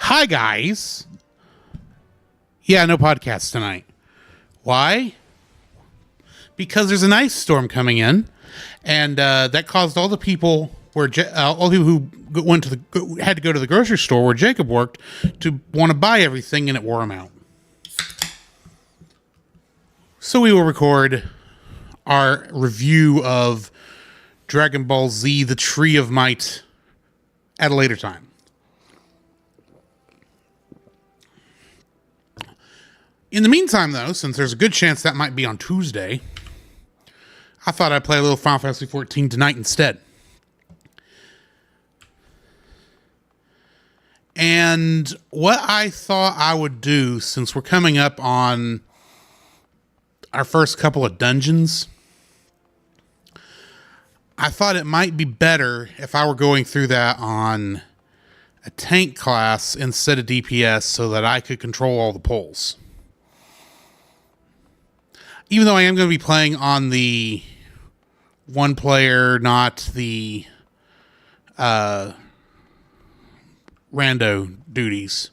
Hi, guys. Yeah, no podcast tonight. Why? Because there's an ice storm coming in, and that caused all the people all the people who had to go to the grocery store where Jacob worked to want to buy everything, and it wore them out. So we will record our review of Dragon Ball Z: The Tree of Might at a later time. In the meantime, though, since there's a good chance that might be on Tuesday, I thought I'd play a little Final Fantasy XIV tonight instead. And what I thought I would do, since we're coming up on our first couple of dungeons, I thought it might be better if I were going through that on a tank class instead of DPS so that I could control all the pulls. Even though I am going to be playing on the one player, not the rando duties.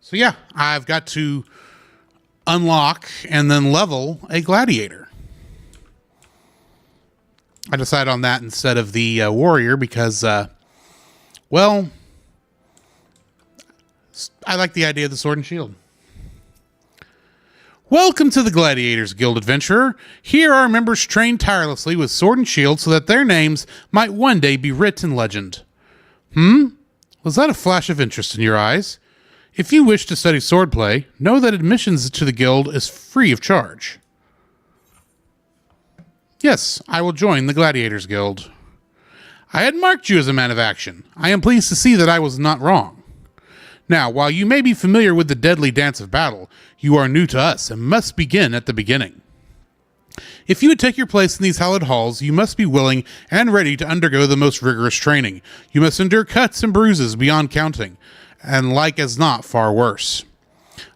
So yeah, I've got to unlock and then level a Gladiator. I decided on that instead of the warrior because, well, I like the idea of the sword and shield. Welcome to the Gladiators Guild, Adventurer. Here our members train tirelessly with sword and shield so that their names might one day be writ in legend. Was that a flash of interest in your eyes? If you wish to study swordplay, know that admissions to the guild is free of charge. Yes, I will join the Gladiators Guild. I had marked you as a man of action. I am pleased to see that I was not wrong. Now, while you may be familiar with the deadly dance of battle, you are new to us and must begin at the beginning. If you would take your place in these hallowed halls, you must be willing and ready to undergo the most rigorous training. You must endure cuts and bruises beyond counting, and like as not, far worse.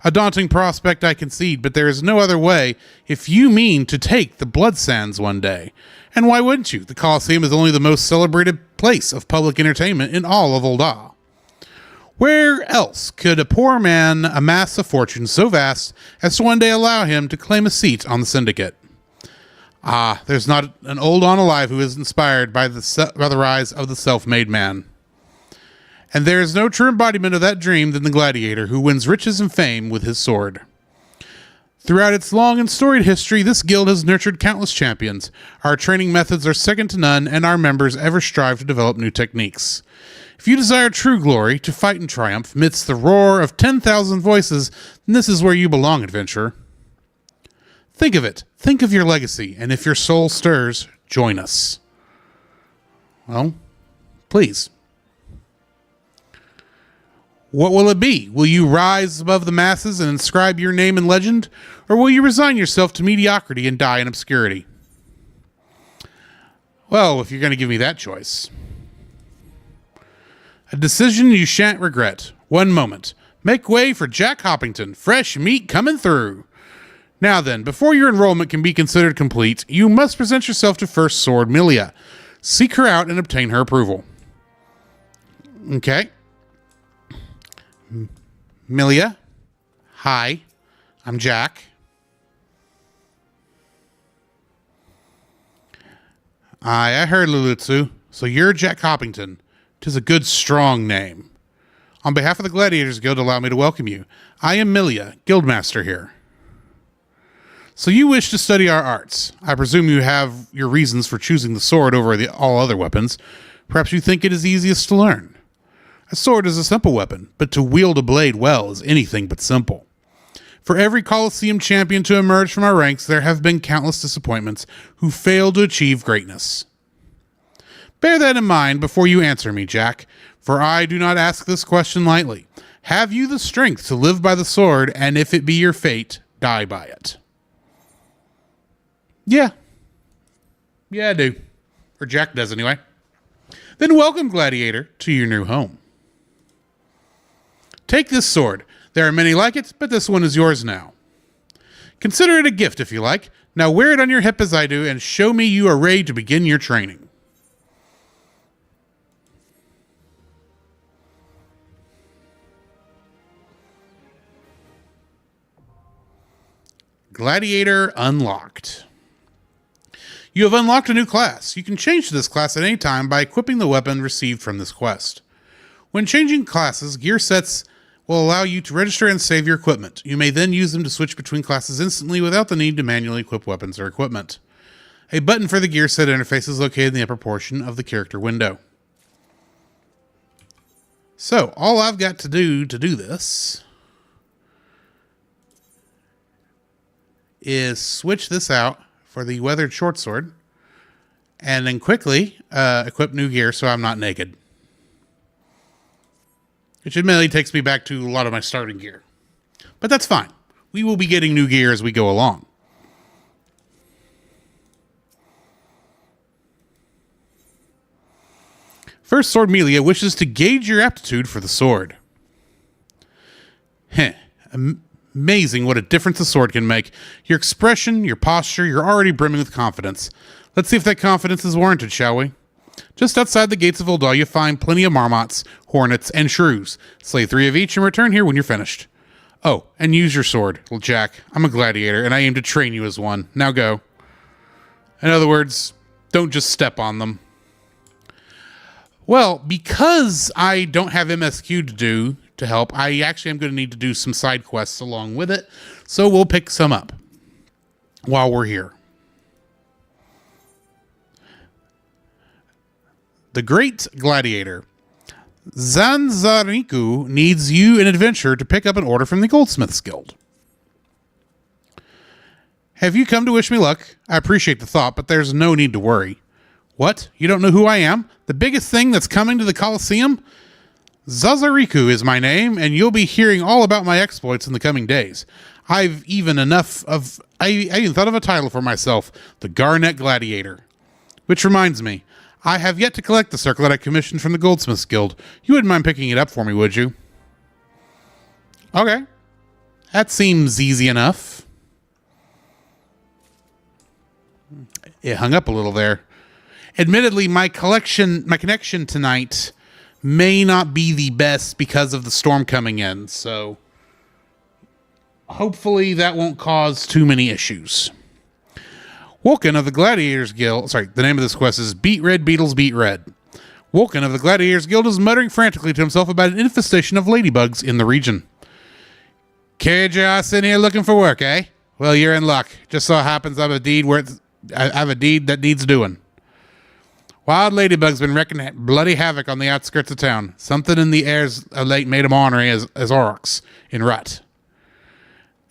A daunting prospect, I concede, but there is no other way if you mean to take the Blood Sands one day. And why wouldn't you? The Colosseum is only the most celebrated place of public entertainment in all of Ul'dah. Where else could a poor man amass a fortune so vast as to one day allow him to claim a seat on the syndicate? Ah, there's not an Ul'dah alive who is inspired by the rise of the self-made man. And there is no true embodiment of that dream than the gladiator who wins riches and fame with his sword. Throughout its long and storied history, this guild has nurtured countless champions. Our training methods are second to none, and our members ever strive to develop new techniques. If you desire true glory, to fight in triumph amidst the roar of 10,000 voices, then this is where you belong, adventurer. Think of it. Think of your legacy, and if your soul stirs, join us. Well, please. What will it be? Will you rise above the masses and inscribe your name in legend? Or will you resign yourself to mediocrity and die in obscurity? Well, if you're going to give me that choice. A decision you shan't regret. One moment. Make way for Jack Hoppington. Fresh meat coming through. Now then, before your enrollment can be considered complete, you must present yourself to First Sword Milia. Seek her out and obtain her approval. Okay. Milia, hi, I'm Jack. I heard, Lulutsu. So you're Jack Hoppington. 'Tis a good, strong name. On behalf of the Gladiators Guild, allow me to welcome you. I am Milia, Guildmaster here. So you wish to study our arts. I presume you have your reasons for choosing the sword over all other weapons. Perhaps you think it is easiest to learn. A sword is a simple weapon, but to wield a blade well is anything but simple. For every Colosseum champion to emerge from our ranks, there have been countless disappointments who failed to achieve greatness. Bear that in mind before you answer me, Jack, for I do not ask this question lightly. Have you the strength to live by the sword, and if it be your fate, die by it? Yeah. Yeah, I do. Or Jack does anyway. Then welcome, Gladiator, to your new home. Take this sword. There are many like it, but this one is yours now. Consider it a gift if you like. Now wear it on your hip as I do and show me you are ready to begin your training. Gladiator unlocked. You have unlocked a new class. You can change to this class at any time by equipping the weapon received from this quest. When changing classes, gear sets will allow you to register and save your equipment. You may then use them to switch between classes instantly without the need to manually equip weapons or equipment. A button for the gear set interface is located in the upper portion of the character window. So, all I've got to do this is switch this out for the weathered short sword, and then quickly equip new gear so I'm not naked. Which admittedly takes me back to a lot of my starting gear. But that's fine. We will be getting new gear as we go along. First, Sword Melia wishes to gauge your aptitude for the sword. Amazing what a difference a sword can make. Your expression, your posture, you're already brimming with confidence. Let's see if that confidence is warranted, shall we? Just outside the gates of Ul'dah, you find plenty of marmots, hornets, and shrews. Slay 3 of each and return here when you're finished. Oh, and use your sword. Well, Jack, I'm a gladiator, and I aim to train you as one. Now go. In other words, don't just step on them. Well, because I don't have MSQ to do to help, I actually am going to need to do some side quests along with it, so we'll pick some up while we're here. The Great Gladiator. Zanzariku needs you an adventure to pick up an order from the Goldsmiths Guild. Have you come to wish me luck? I appreciate the thought, but there's no need to worry. What? You don't know who I am? The biggest thing that's coming to the Colosseum? Zazariku is my name, and you'll be hearing all about my exploits in the coming days. I even thought of a title for myself, the Garnet Gladiator. Which reminds me, I have yet to collect the circlet I commissioned from the Goldsmiths Guild. You wouldn't mind picking it up for me, would you? Okay. That seems easy enough. It hung up a little there. Admittedly, my connection tonight may not be the best because of the storm coming in, so hopefully that won't cause too many issues. Wolken of the Gladiators Guild, the name of this quest is Beat Red Beetles Beat Red. Wolken of the Gladiators Guild is muttering frantically to himself about an infestation of ladybugs in the region. Carried your ass in here looking for work, eh? Well, you're in luck. Just so happens I have a deed that needs doing. Wild ladybugs been wrecking bloody havoc on the outskirts of town. Something in the airs of late made them ornery as aurochs in rut.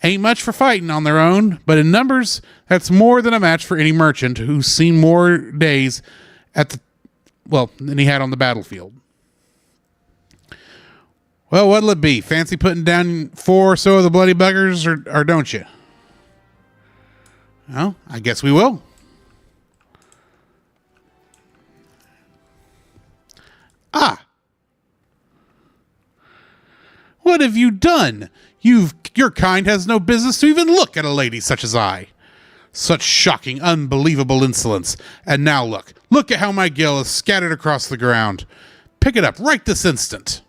Ain't much for fighting on their own, but in numbers, that's more than a match for any merchant who's seen more days than he had on the battlefield. Well, what'll it be? Fancy putting down 4 or so of the bloody buggers, or don't you? Well, I guess we will. Ah! What have you done? Your kind has no business to even look at a lady such as I. Such shocking, unbelievable insolence. And now look at how my gill is scattered across the ground. Pick it up right this instant.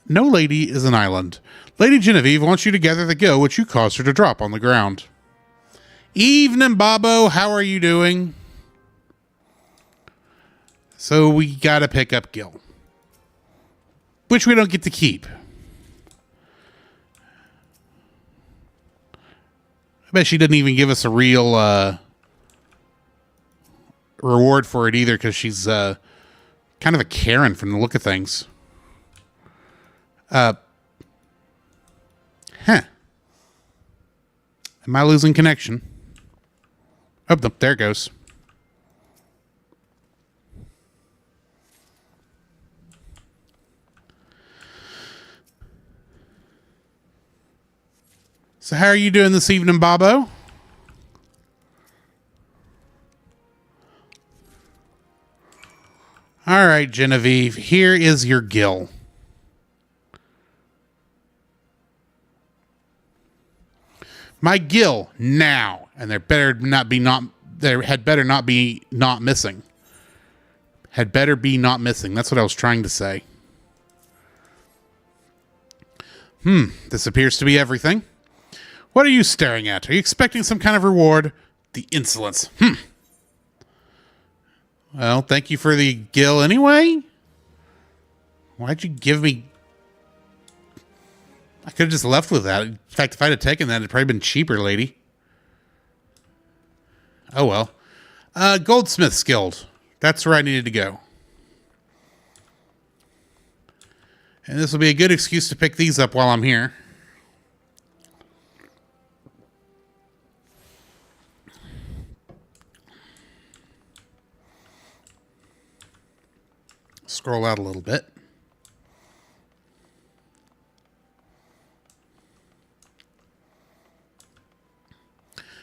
No lady is an island. Lady Genevieve wants you to gather the gill which you caused her to drop on the ground. Evening, Bobo. How are you doing? So we gotta pick up Gil, which we don't get to keep. I bet she didn't even give us a real reward for it either, because she's kind of a Karen from the look of things. Am I losing connection? Oh, there it goes. So how are you doing this evening, Bobo? All right, Genevieve, here is your gill. My gill now, and there had better not be not missing. Had better be not missing. That's what I was trying to say. This appears to be everything. What are you staring at? Are you expecting some kind of reward? The insolence. Well, thank you for the gill anyway. Why'd you give me... I could have just left with that. In fact, if I'd have taken that, it'd probably been cheaper, lady. Oh, well. Goldsmith's Guild. That's where I needed to go. And this will be a good excuse to pick these up while I'm here. Scroll out a little bit.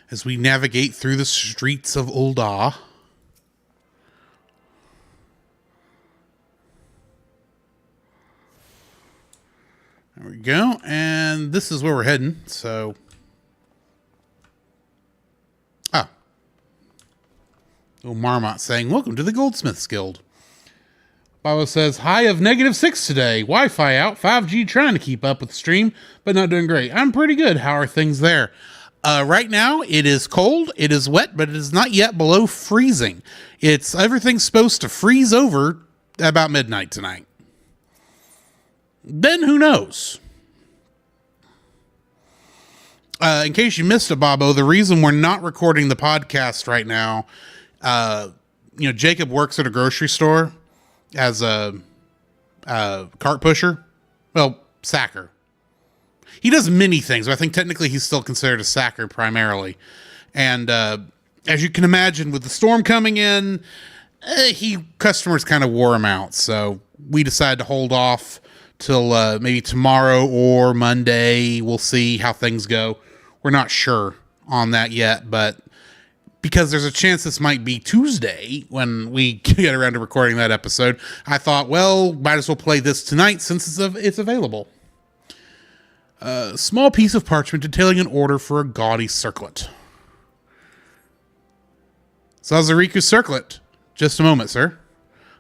As we navigate through the streets of Ul'dah. There we go. And this is where we're heading. So. Ah. Little Marmot saying, welcome to the Goldsmiths Guild. Bible says, high of -6 today. Wi-Fi out. 5G trying to keep up with the stream, but not doing great. I'm pretty good. How are things there? Right now, it is cold, it is wet, but it is not yet below freezing. Everything's supposed to freeze over about midnight tonight. Then who knows? In case you missed it, Bobo, the reason we're not recording the podcast right now, Jacob works at a grocery store as a cart pusher. Well, sacker. He does many things, but I think technically he's still considered a sacker primarily. And as you can imagine, with the storm coming in, customers kind of wore him out. So we decided to hold off till maybe tomorrow or Monday. We'll see how things go. We're not sure on that yet, but because there's a chance this might be Tuesday when we get around to recording that episode, I thought, well, might as well play this tonight since it's available. A small piece of parchment detailing an order for a gaudy circlet. Zazariku circlet. Just a moment, sir.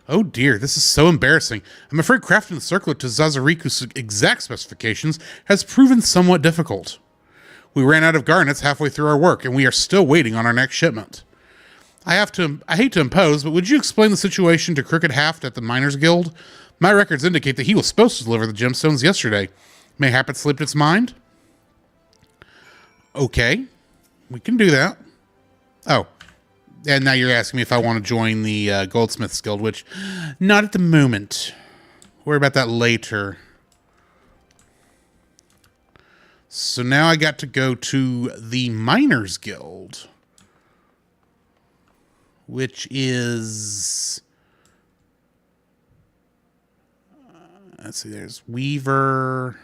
Oh dear, this is so embarrassing. I'm afraid crafting the circlet to Zazariku's exact specifications has proven somewhat difficult. We ran out of garnets halfway through our work, and we are still waiting on our next shipment. I hate to impose, but would you explain the situation to Crooked Haft at the Miners Guild? My records indicate that he was supposed to deliver the gemstones yesterday. Mayhap it slipped its mind? Okay, we can do that. Oh, and now you're asking me if I want to join the Goldsmiths Guild, which, not at the moment. Worry about that later. So now I got to go to the Miners Guild, which is... let's see, there's Weaver...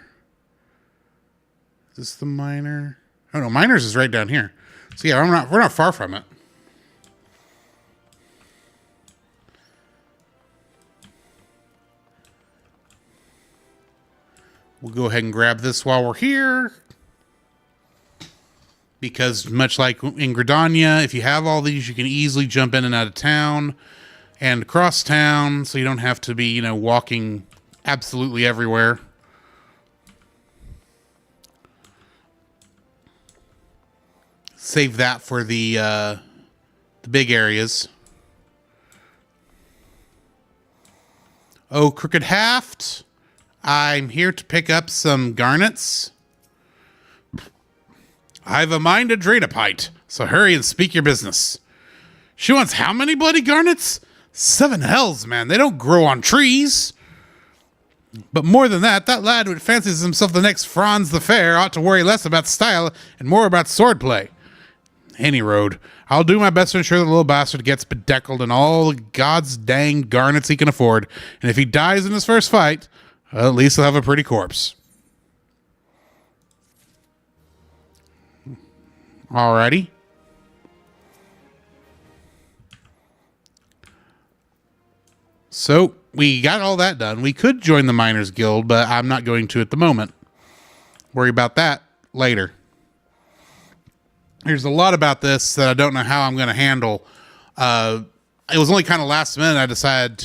Is this the miner? Oh no, miners is right down here. So yeah, we're not far from it. We'll go ahead and grab this while we're here. Because much like in Gridania, if you have all these, you can easily jump in and out of town and across town, so you don't have to be, walking absolutely everywhere. Save that for the big areas. Oh, Crooked Haft, I'm here to pick up some garnets. I've a mind to drain a pint, so hurry and speak your business. She wants how many bloody garnets? 7 hells, man. They don't grow on trees. But more than that, that lad who fancies himself the next Franz the Fair ought to worry less about style and more about swordplay. Any road. I'll do my best to ensure the little bastard gets bedeckled in all the God's dang garnets he can afford. And if he dies in his first fight, well, at least he'll have a pretty corpse. Alrighty. So, we got all that done. We could join the Miners Guild, but I'm not going to at the moment. Worry about that later. There's a lot about this that I don't know how I'm going to handle. It was only kind of last minute I decided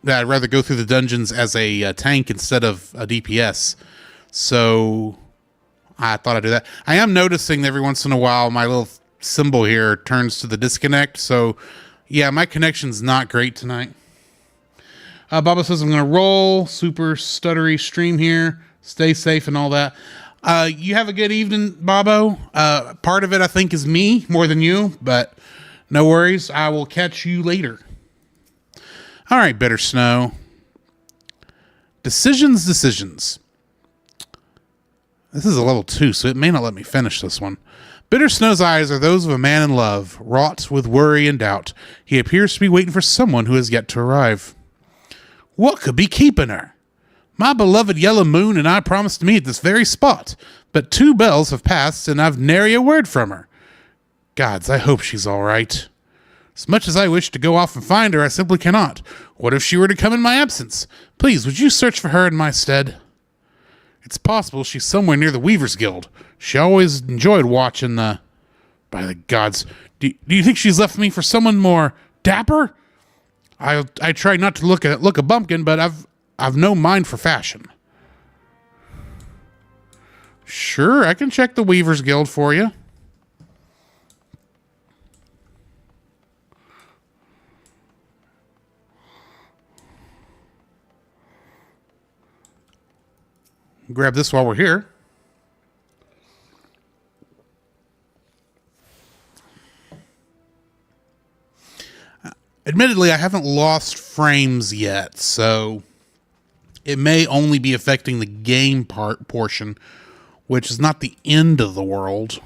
that I'd rather go through the dungeons as a tank instead of a DPS. So I thought I'd do that. I am noticing that every once in a while my little symbol here turns to the disconnect. So yeah, my connection's not great tonight. Baba says I'm going to roll. Super stuttery stream here. Stay safe and all that. You have a good evening, Bobo. Part of it, I think, is me more than you, but no worries. I will catch you later. All right, Bitter Snow. Decisions. This is a level 2, so it may not let me finish this one. Bitter Snow's eyes are those of a man in love, wrought with worry and doubt. He appears to be waiting for someone who has yet to arrive. What could be keeping her? My beloved Yellow Moon and I promised to meet at this very spot, but 2 bells have passed and I've nary a word from her. Gods, I hope she's all right. As much as I wish to go off and find her, I simply cannot. What if she were to come in my absence? Please, would you search for her in my stead? It's possible she's somewhere near the Weaver's Guild. She always enjoyed watching the... By the gods, do you think she's left me for someone more dapper? I try not to look a bumpkin, but I've no mind for fashion. Sure, I can check the Weaver's Guild for you. Grab this while we're here. Admittedly, I haven't lost frames yet, so it may only be affecting the game portion, which is not the end of the world.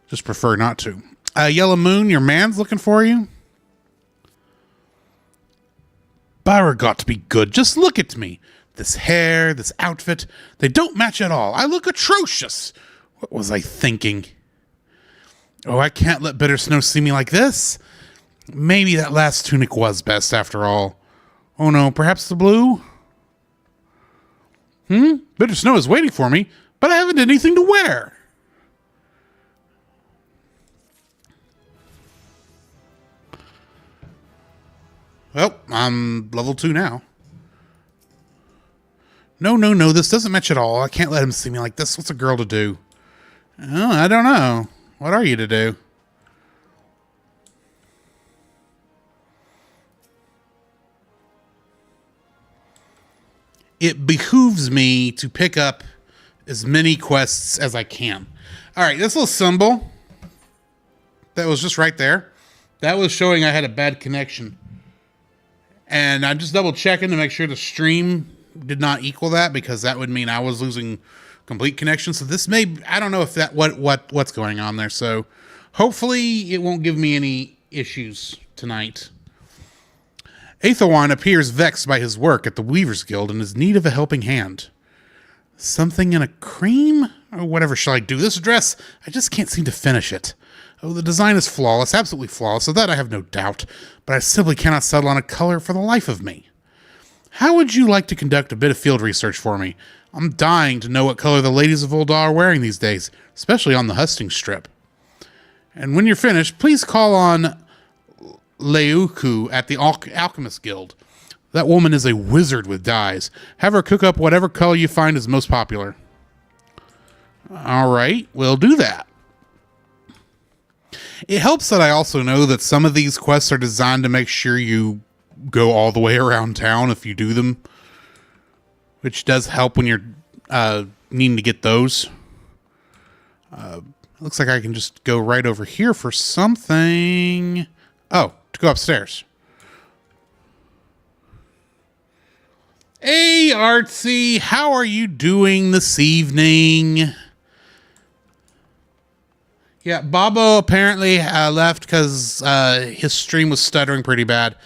Just prefer not to. Yellow Moon, your man's looking for you. Byra got to be good. Just look at me. This hair, this outfit, they don't match at all. I look atrocious. What was I thinking? Oh, I can't let Bitter Snow see me like this. Maybe that last tunic was best after all. Oh no, perhaps the blue? Bitter Snow is waiting for me, but I haven't anything to wear. Well, I'm level 2 now. No, this doesn't match at all. I can't let him see me like this. What's a girl to do? Oh, I don't know. What are you to do? It behooves me to pick up as many quests as I can. All right, this little symbol that was just right there, that was showing I had a bad connection. And I'm just double checking to make sure the stream did not equal that, because that would mean I was losing complete connection. So this may, I don't know if that what's going on there. So hopefully it won't give me any issues tonight. Aetherwine appears vexed by his work at the Weaver's Guild and is in need of a helping hand. Something in a cream? Or whatever shall I do? This dress, I just can't seem to finish it. Oh, the design is flawless, absolutely flawless, of that I have no doubt, but I simply cannot settle on a color for the life of me. How would you like to conduct a bit of field research for me? I'm dying to know what color the ladies of Ul'dah are wearing these days, especially on the husting strip. And when you're finished, please call on Leuku at the Alchemist Guild. That woman is a wizard with dyes. Have her cook up whatever color you find is most popular. All right, we'll do that. It helps that I also know that some of these quests are designed to make sure you go all the way around town if you do them, which does help when you're needing to get those. Looks like I can just go right over here for something. Oh, to go upstairs. Hey, Artsy, how are you doing this evening? Yeah, Bobo apparently left because his stream was stuttering pretty bad.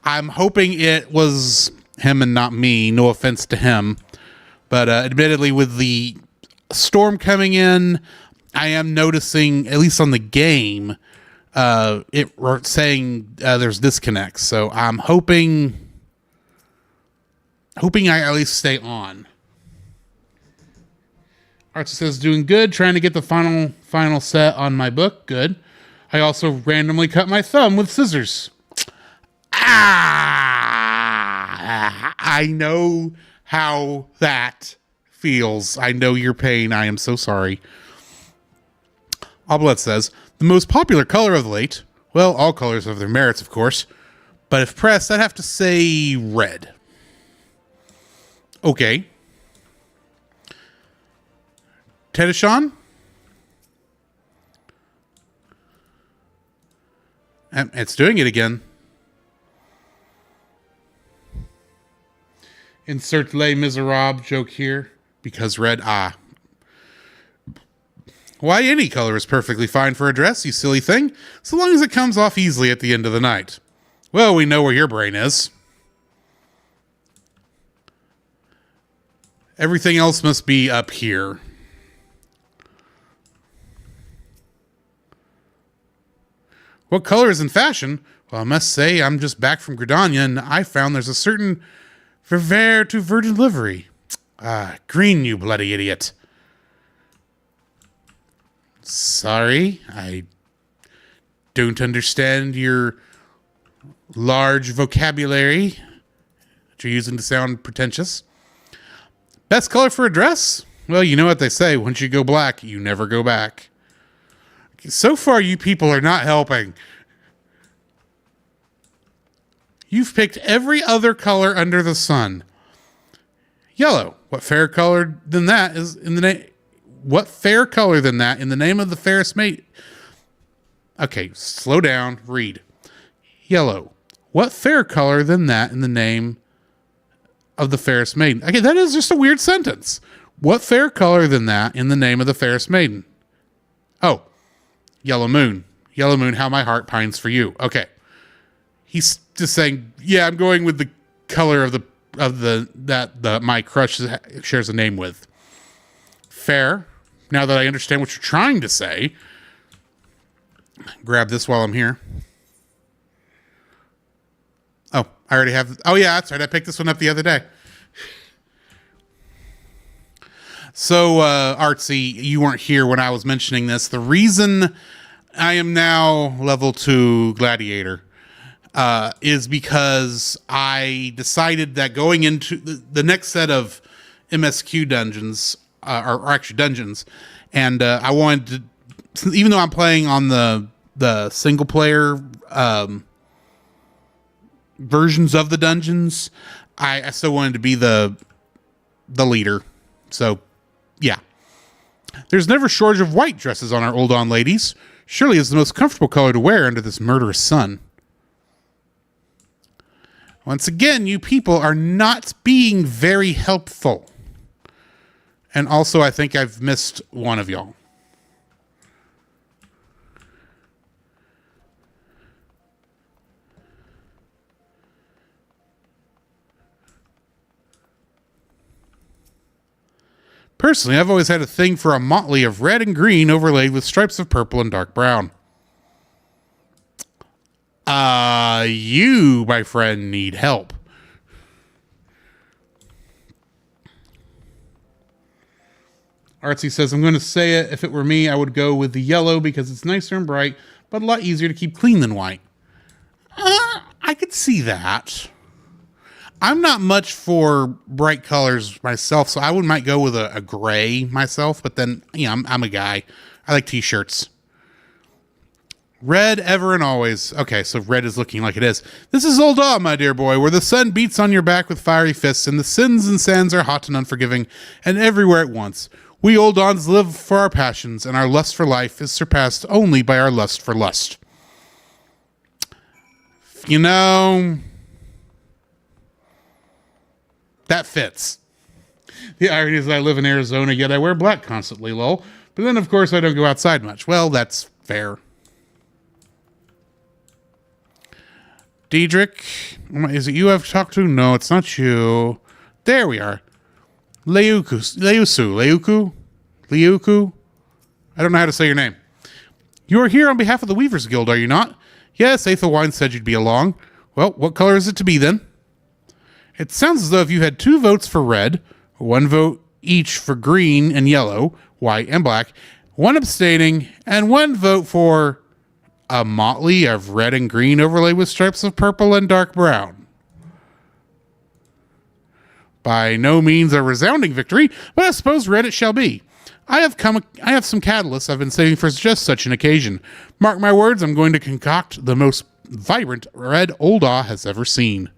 I'm hoping it was him and not me. No offense to him. But admittedly, with the storm coming in, I am noticing, at least on the game, it saying there's disconnects. So I'm hoping I at least stay on. Artsy says, doing good, trying to get the final set on my book. Good. I also randomly cut my thumb with scissors. I know how that feels. I know your pain. I am so sorry. Oblet says, the most popular color of the late, well, all colors have their merits, of course, but if pressed, I'd have to say red. Okay. Tedishon? It's doing it again. Insert Les Miserables joke here. Because red, Why, any color is perfectly fine for a dress, you silly thing, so long as it comes off easily at the end of the night. Well, we know where your brain is. Everything else must be up here. What color is in fashion? Well, I must say, I'm just back from Gridania, and I found there's a certain verver to virgin livery. Green, you bloody idiot. Sorry, I don't understand your large vocabulary that you're using to sound pretentious. Best color for a dress? Well, you know what they say. Once you go black, you never go back. So far, you people are not helping. You've picked every other color under the sun. Yellow. What fair color than that is in the name? What fair color than that in the name of the fairest mate? Okay, slow down. Read. Yellow. What fair color than that in the name of the fairest maiden? Okay, that is just a weird sentence. What fair color than that in the name of the fairest maiden? Oh, yellow moon. Yellow moon, how my heart pines for you. Okay. He's just saying, yeah, I'm going with the color of that my crush shares a name with. Fair. Now that I understand what you're trying to say, grab this while I'm here. Oh, I already have. Oh, yeah, that's right. I picked this one up the other day. So, Artsy, you weren't here when I was mentioning this. The reason I am now level 2 Gladiator is because I decided that going into the next set of MSQ dungeons, or actually dungeons, and I wanted to, even though I'm playing on the single player versions of the dungeons, I still wanted to be the leader. So, yeah. There's never shortage of white dresses on our Oldon ladies. Surely it's the most comfortable color to wear under this murderous sun. Once again, you people are not being very helpful. And also, I think I've missed one of y'all. Personally, I've always had a thing for a motley of red and green overlaid with stripes of purple and dark brown. You, my friend, need help. Artsy says, I'm going to say it. If it were me, I would go with the yellow because it's nicer and bright, but a lot easier to keep clean than white. I could see that. I'm not much for bright colors myself, so I might go with a gray myself, but then, you know, I'm a guy. I like t-shirts. Red ever and always. Okay, so red is looking like it is. This is Old Dawn, my dear boy, where the sun beats on your back with fiery fists, and the sins and sands are hot and unforgiving, and everywhere at once. We Old Dawns live for our passions, and our lust for life is surpassed only by our lust for lust. You know, that fits. The irony is that I live in Arizona, yet I wear black constantly, lol. But then, of course, I don't go outside much. Well, that's fair. Diedrich, is it you I've talked to? No, it's not you. There we are. Leuku. I don't know how to say your name. You are here on behalf of the Weavers Guild, are you not? Yes, Aethelwine said you'd be along. Well, what color is it to be then? It sounds as though if you had 2 votes for red, 1 vote each for green and yellow, white, and black, 1 abstaining, and 1 vote for a motley of red and green overlaid with stripes of purple and dark brown. By no means a resounding victory, but I suppose red it shall be. I have some catalysts I've been saving for just such an occasion. Mark my words, I'm going to concoct the most vibrant red Oldaw has ever seen.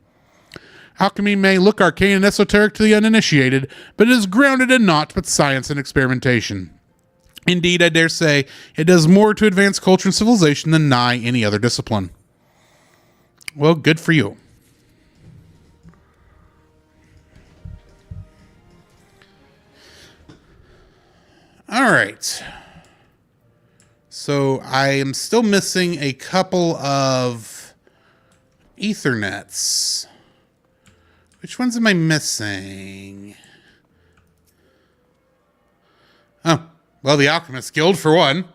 Alchemy may look arcane and esoteric to the uninitiated, but it is grounded in naught but science and experimentation. Indeed, I dare say, it does more to advance culture and civilization than nigh any other discipline. Well, good for you. All right. So I am still missing a couple of Ethernets. Which ones am I missing? Oh, well, the Alchemist Guild for one.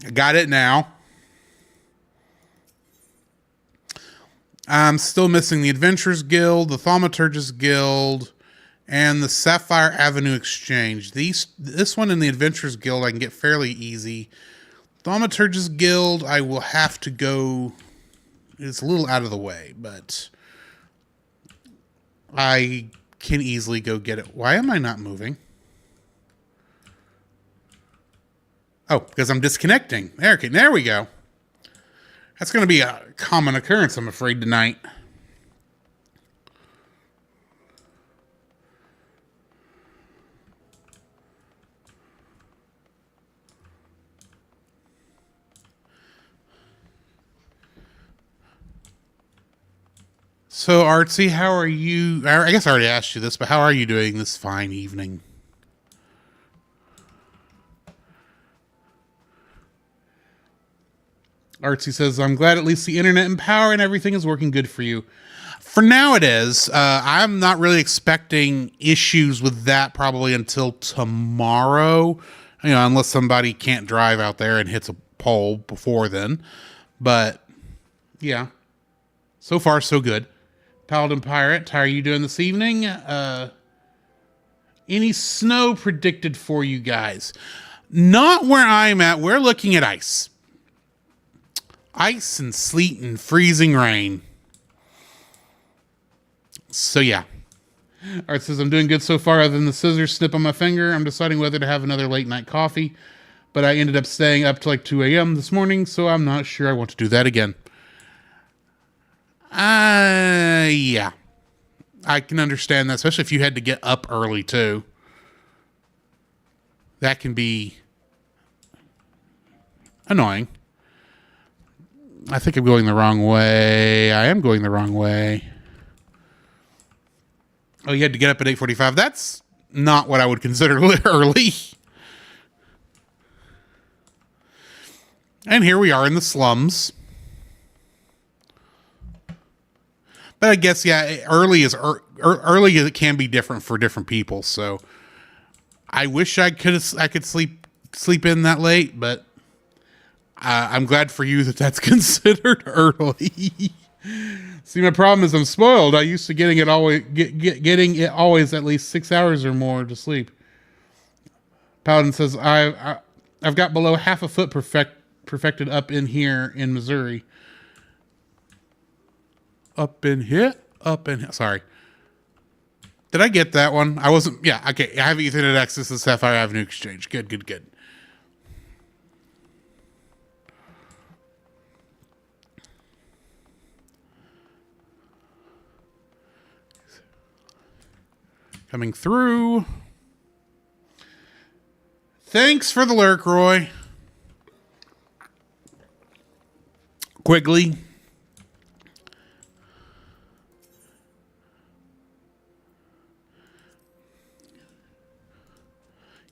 I got it now. I'm still missing the Adventurers Guild, the Thaumaturgist Guild, and the Sapphire Avenue Exchange. This one in the Adventurers Guild I can get fairly easy. Thaumaturgist Guild, I will have to go... It's a little out of the way, but I can easily go get it. Why am I not moving? Oh, because I'm disconnecting. There we go. That's going to be a common occurrence, I'm afraid, tonight. So, Artsy, how are you? I guess I already asked you this, but how are you doing this fine evening? Artsy says, I'm glad at least the internet and power and everything is working good for you. For now it is. I'm not really expecting issues with that probably until tomorrow. You know, unless somebody can't drive out there and hits a pole before then. But, yeah. So far, so good. Paladin Pirate, how are you doing this evening? Any snow predicted for you guys? Not where I'm at. We're looking at ice. Ice and sleet and freezing rain. So, yeah. Art says, I'm doing good so far other than the scissors snip on my finger. I'm deciding whether to have another late night coffee. But I ended up staying up to like 2 a.m. this morning, so I'm not sure I want to do that again. Yeah. I can understand that, especially if you had to get up early, too. That can be annoying. I think I'm going the wrong way. I am going the wrong way. Oh, you had to get up at 8:45. That's not what I would consider early. And here we are in the slums. But I guess, yeah, early it can be different for different people. So I wish I could sleep in that late, but I'm glad for you that that's considered early. See, my problem is I'm spoiled. I used to getting it always at least 6 hours or more to sleep. Paladin says I've got below half a foot perfected up in here in Missouri. Up in here. Sorry. Did I get that one? I wasn't. Yeah, okay. I have Ethernet access to Sapphire Avenue Exchange. Good. Coming through. Thanks for the lurk, Roy. Quigley.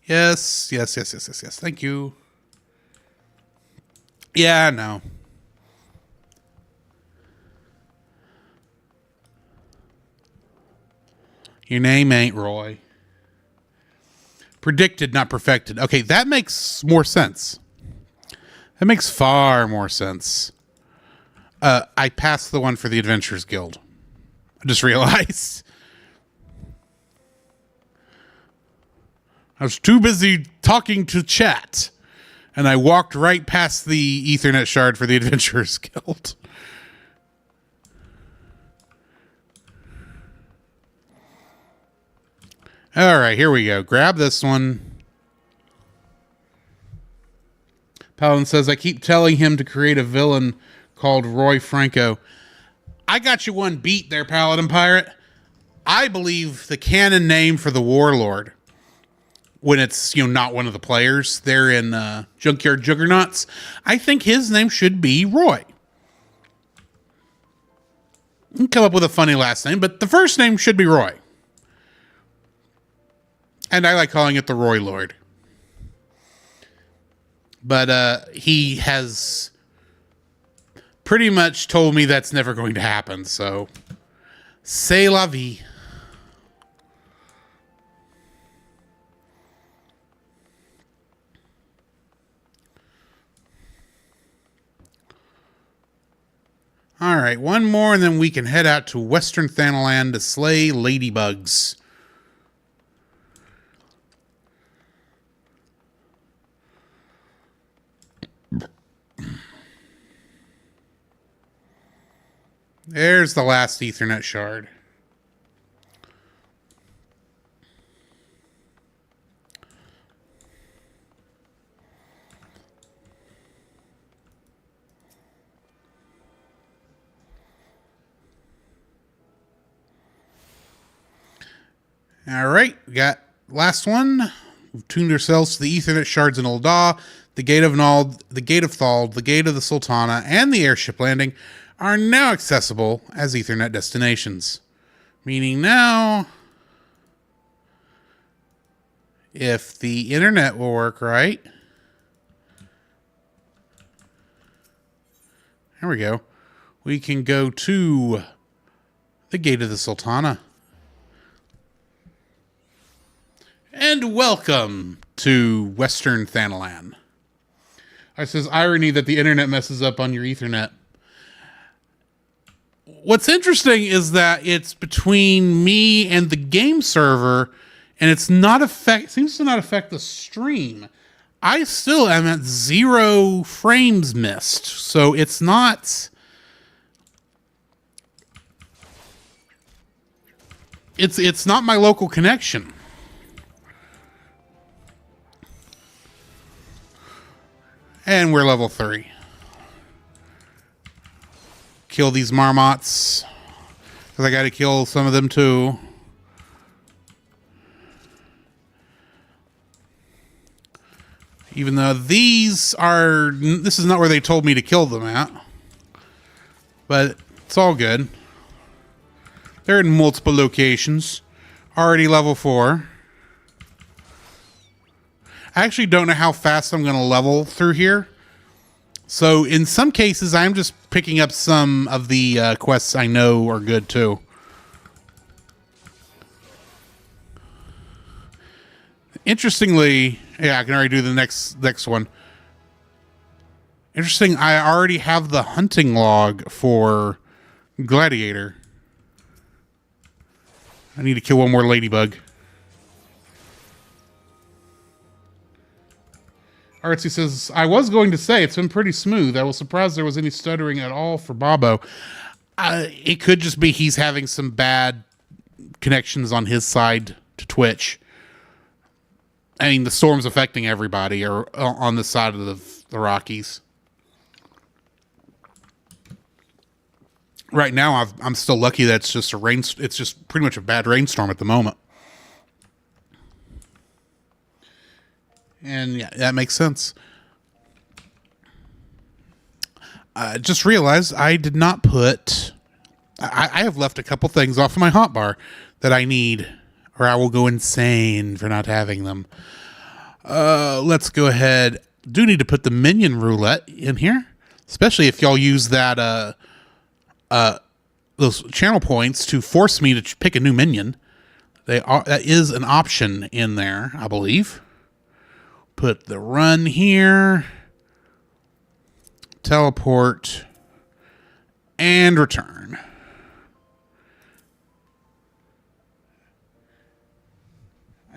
Yes. Thank you. Yeah, no. Your name ain't Roy. Predicted, not perfected. Okay, that makes more sense. That makes far more sense. I passed the one for the Adventurers Guild. I just realized. I was too busy talking to chat. And I walked right past the Ethernet shard for the Adventurers Guild. All right, here we go. Grab this one. Paladin says, I keep telling him to create a villain called Roy Franco. I got you one beat there, Paladin Pirate. I believe the canon name for the Warlord, when it's, not one of the players, they're in Junkyard Juggernauts, I think his name should be Roy. You can come up with a funny last name, but the first name should be Roy. And I like calling it the Roy Lord. But he has pretty much told me that's never going to happen, so c'est la vie. All right, one more, and then we can head out to Western Thanalan to slay ladybugs. There's the last Ethernet shard. All right, we got last one. We've tuned ourselves to the Ethernet shards in Ul'dah, the Gate of Nald, the Gate of Thald, the Gate of the Sultana, and the airship landing are now accessible as Ethernet destinations. Meaning now, if the internet will work right, there we go, we can go to the Gate of the Sultana. And welcome to Western Thanalan. It says, irony that the internet messes up on your Ethernet. What's interesting is that it's between me and the game server, and it's not seems to not affect the stream. I still am at 0 frames missed, so it's not. It's not my local connection. And we're level 3. Kill these marmots, because I got to kill some of them too. Even though this is not where they told me to kill them at. But it's all good. They're in multiple locations. Already level 4. I actually don't know how fast I'm going to level through here. So in some cases, I'm just picking up some of the quests I know are good too. Interestingly, yeah, I can already do the next one. Interesting, I already have the hunting log for Gladiator. I need to kill one more ladybug. Artsy says, I was going to say, it's been pretty smooth. I was surprised there was any stuttering at all for Bobo. It could just be he's having some bad connections on his side to Twitch. I mean, the storm's affecting everybody or on the side of the Rockies. Right now, I'm still lucky that it's just it's just pretty much a bad rainstorm at the moment. And yeah, that makes sense. I just realized I did not put... I have left a couple things off of my hotbar that I need, or I will go insane for not having them. Let's go ahead. Do need to put the minion roulette in here, especially if y'all use that those channel points to force me to pick a new minion. That is an option in there, I believe. Put the run here, teleport, and return.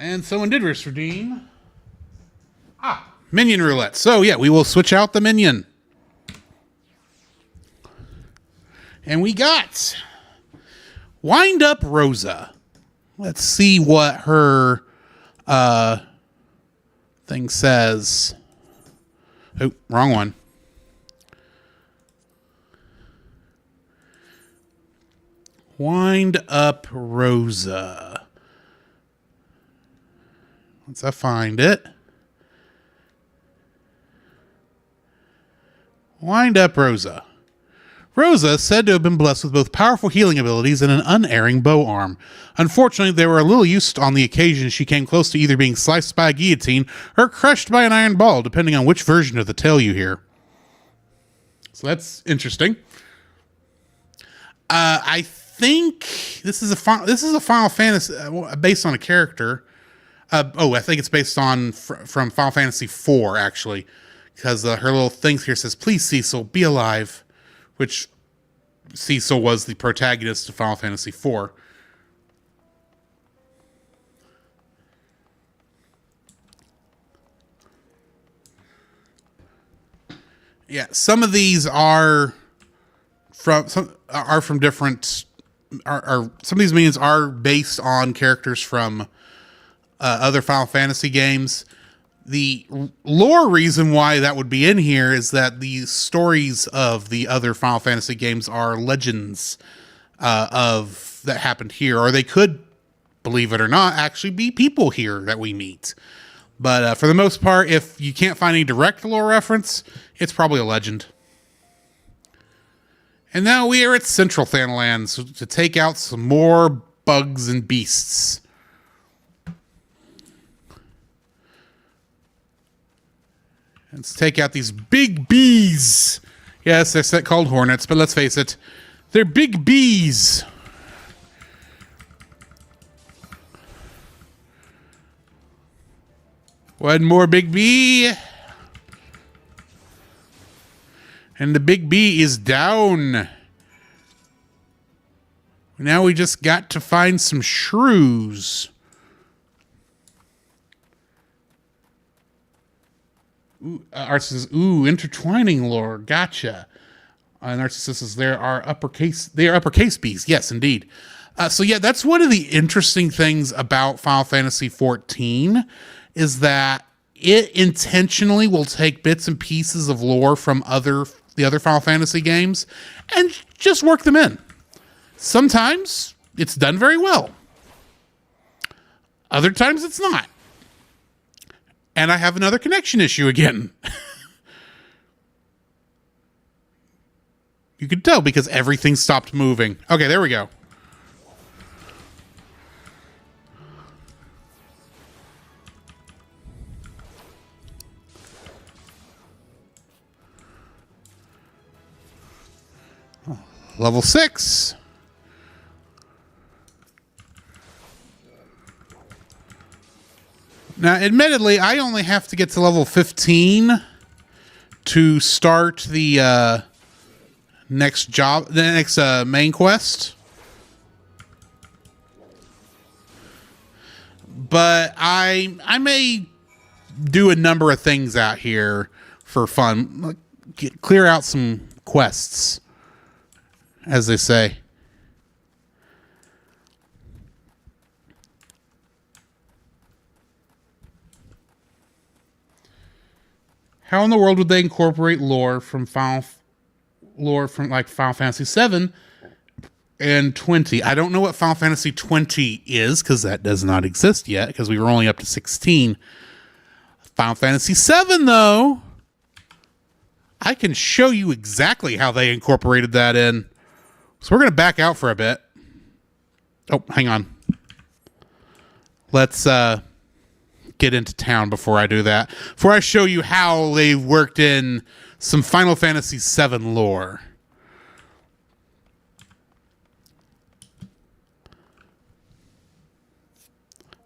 And someone did risk redeem. Minion roulette. So, yeah, we will switch out the minion. And we got Wind Up Rosa. Let's see what her thing says. Oh, wrong one. Wind Up Rosa. Once I find it. Wind Up Rosa. Rosa is said to have been blessed with both powerful healing abilities and an unerring bow arm. Unfortunately, they were a little used on the occasion she came close to either being sliced by a guillotine or crushed by an iron ball, depending on which version of the tale you hear. So that's interesting. I think this is a Final Fantasy based on a character. I think it's based on from Final Fantasy IV, actually, because her little things here says, "Please, Cecil, be alive," which Cecil was the protagonist of Final Fantasy IV. Yeah, some of these are from different. Some of these minions are based on characters from other Final Fantasy games. The lore reason why that would be in here is that the stories of the other Final Fantasy games are legends of that happened here, or they could, believe it or not, actually be people here that we meet. But for the most part, if you can't find any direct lore reference, it's probably a legend. And now we are at Central Thanalands to take out some more bugs and beasts. Let's take out these big bees. Yes, they're called hornets, but let's face it, they're big bees. One more big bee. And the big bee is down. Now we just got to find some shrews. Art says, "Ooh, intertwining lore. Gotcha." And Narcissus says, they are uppercase bees. Yes, indeed. So yeah, that's one of the interesting things about Final Fantasy XIV is that it intentionally will take bits and pieces of lore from the other Final Fantasy games and just work them in. Sometimes it's done very well. Other times it's not. And I have another connection issue again. You could tell because everything stopped moving. Okay, there we go. Level 6. Now, admittedly, I only have to get to level 15 to start the next main quest. But I may do a number of things out here for fun. Clear out some quests, as they say. How in the world would they incorporate lore from Final Fantasy 7 and 20? I don't know what Final Fantasy 20 is because that does not exist yet because we were only up to 16. Final Fantasy 7 though, I can show you exactly how they incorporated that in. So we're going to back out for a bit. Oh, hang on. Let's get into town before I do that. Before I show you how they worked in some Final Fantasy VII lore.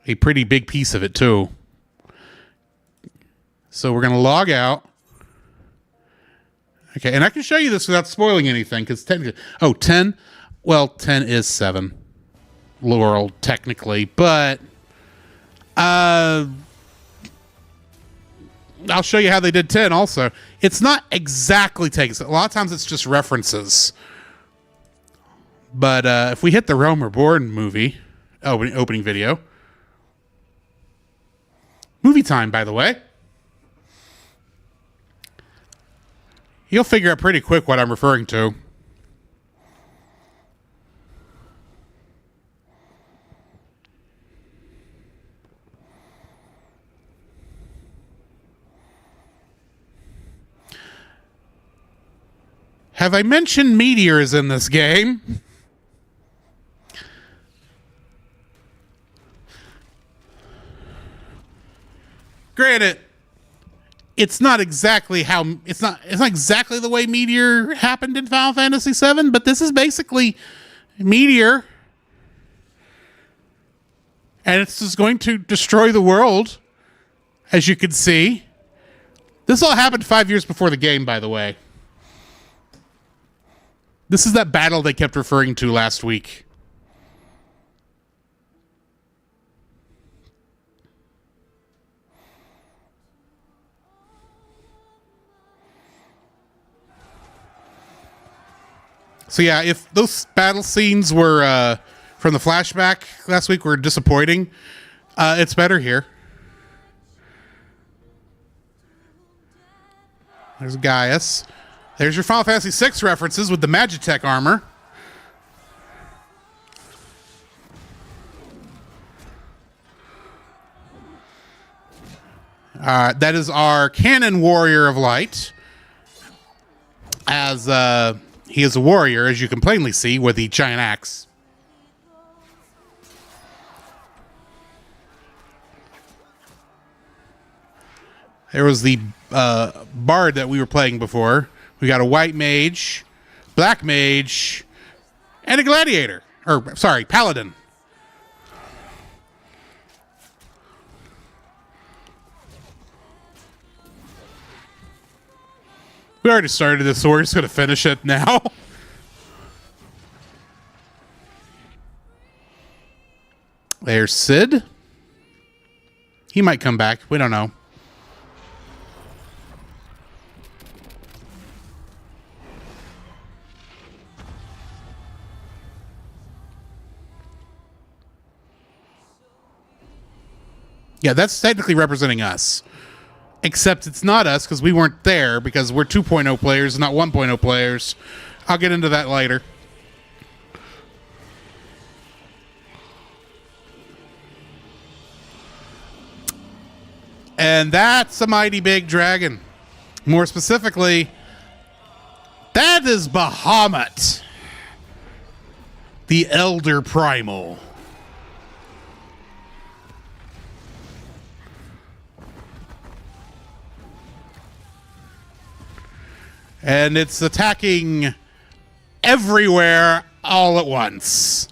A pretty big piece of it, too. So we're going to log out. Okay, and I can show you this without spoiling anything, because technically... Oh, 10? Well, 10 is 7. Lore, technically, but... I'll show you how they did 10 also. It's not exactly takes. A lot of times it's just references. But if we hit the Realm Reborn movie, opening video. Movie time, by the way. You'll figure out pretty quick what I'm referring to. Have I mentioned meteors in this game? Granted, it's not exactly the way Meteor happened in Final Fantasy VII, but this is basically Meteor, and it's just going to destroy the world, as you can see. This all happened 5 years before the game, by the way. This is that battle they kept referring to last week. So yeah, if those battle scenes were from the flashback last week were disappointing, it's better here. There's Gaius. There's your Final Fantasy VI references with the Magitech armor. That is our Canon Warrior of Light. As he is a warrior, as you can plainly see, with the giant axe. There was the bard that we were playing before. We got a white mage, black mage, and a gladiator. Or, sorry, paladin. We already started this, so we're just going to finish it now. There's Sid. He might come back. We don't know. Yeah, that's technically representing us. Except it's not us because we weren't there because we're 2.0 players, not 1.0 players. I'll get into that later. And that's a mighty big dragon. More specifically, that is Bahamut, the Elder Primal. And it's attacking everywhere all at once.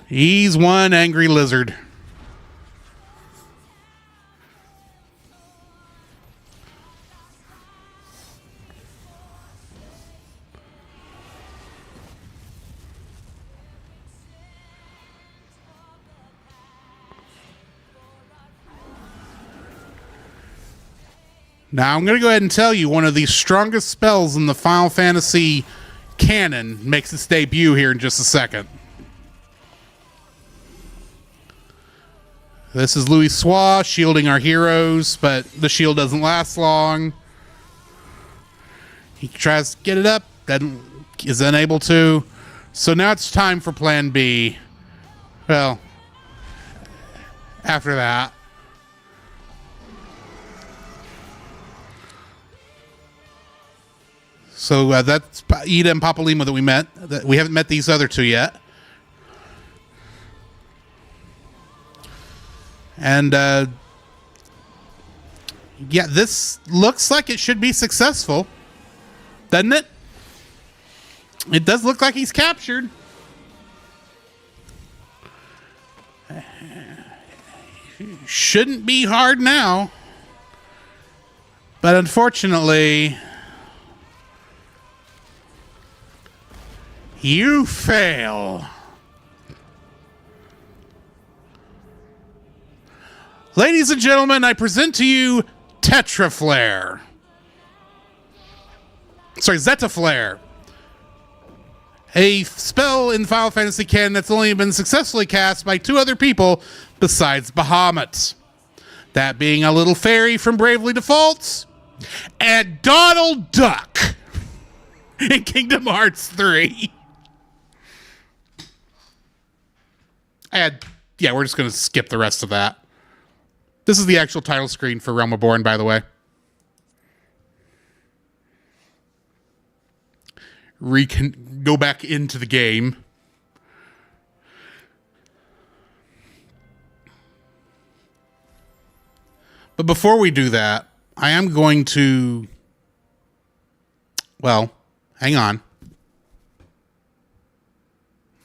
He's one angry lizard. Now, I'm going to go ahead and tell you one of the strongest spells in the Final Fantasy canon makes its debut here in just a second. This is Louis Soix shielding our heroes, but the shield doesn't last long. He tries to get it up, is unable to. So now it's time for Plan B. Well, after that. So that's Ida and Papalima that we met. We haven't met these other two yet. And yeah, this looks like it should be successful, doesn't it? It does look like he's captured. Shouldn't be hard now. But unfortunately, you fail. Ladies and gentlemen, I present to you Tetraflare. Sorry, Zetaflare. A spell in Final Fantasy canon that's only been successfully cast by 2 other people besides Bahamut. That being a little fairy from Bravely Defaults and Donald Duck in Kingdom Hearts 3. And yeah, we're just going to skip the rest of that. This is the actual title screen for Realm Reborn, by the way. Go back into the game. But before we do that, I am going to... Well, hang on.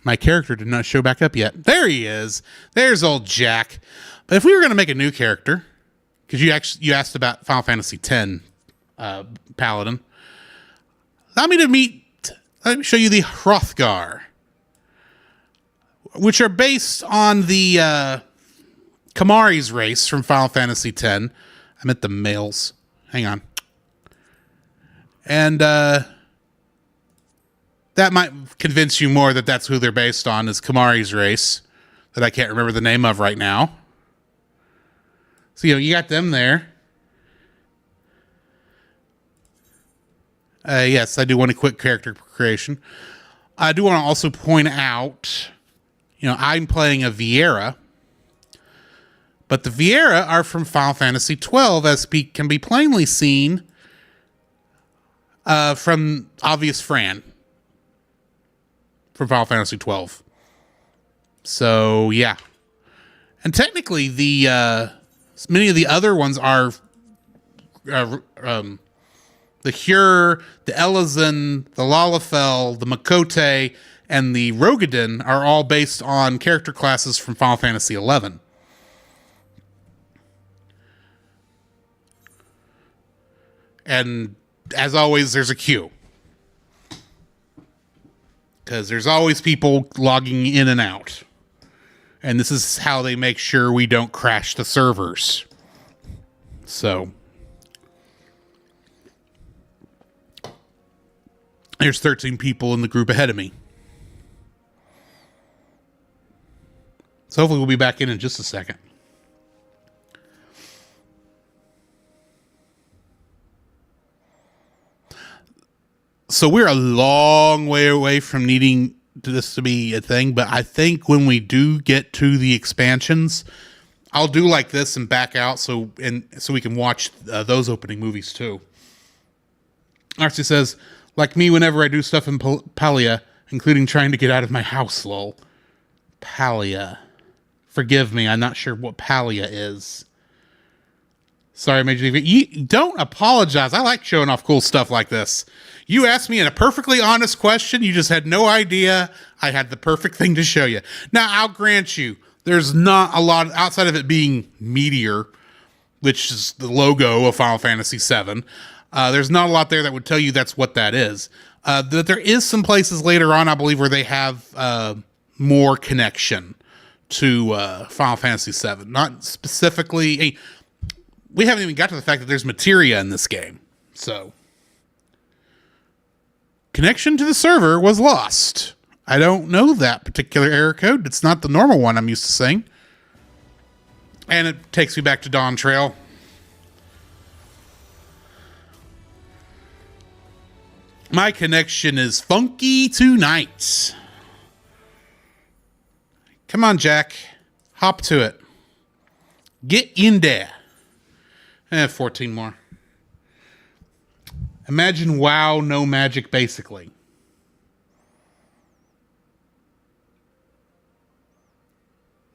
My character did not show back up yet. There he is. There's old Jack. But if we were going to make a new character, because you asked about Final Fantasy X Paladin, let me show you the Hrothgar, which are based on the Kamari's race from Final Fantasy X. I meant the males. Hang on. And that might convince you more that that's who they're based on, is Kamari's race, that I can't remember the name of right now. So, you got them there. Yes, I do want a quick character creation. I do want to also point out, I'm playing a Viera, but the Viera are from Final Fantasy XII, as can be plainly seen from Obvious Fran from Final Fantasy XII. So, yeah. And technically, many of the other ones are the Hyur, the Elezen, the Lalafell, the Makote, and the Rogadin are all based on character classes from Final Fantasy XI. And as always, there's a queue. Because there's always people logging in and out. And this is how they make sure we don't crash the servers. So... There's 13 people in the group ahead of me. So hopefully we'll be back in just a second. So we're a long way away from needing this to be a thing, but I think when we do get to the expansions, I'll do like this and back out so we can watch those opening movies too. Archie says, like me whenever I do stuff in Palia, including trying to get out of my house, lol. Palia. Forgive me, I'm not sure what Palia is. Sorry, Major League. You don't apologize. I like showing off cool stuff like this. You asked me a perfectly honest question. You just had no idea I had the perfect thing to show you. Now, I'll grant you, there's not a lot, outside of it being Meteor, which is the logo of Final Fantasy VII. There's not a lot there that would tell you that's what that is. That there is some places later on, I believe, where they have more connection to Final Fantasy VII. Not specifically... we haven't even got to the fact that there's materia in this game. So, connection to the server was lost. I don't know that particular error code. It's not the normal one I'm used to seeing. And it takes me back to Dawn Trail. My connection is funky tonight. Come on, Jack. Hop to it. Get in there. 14 more. Imagine WoW, no magic, basically.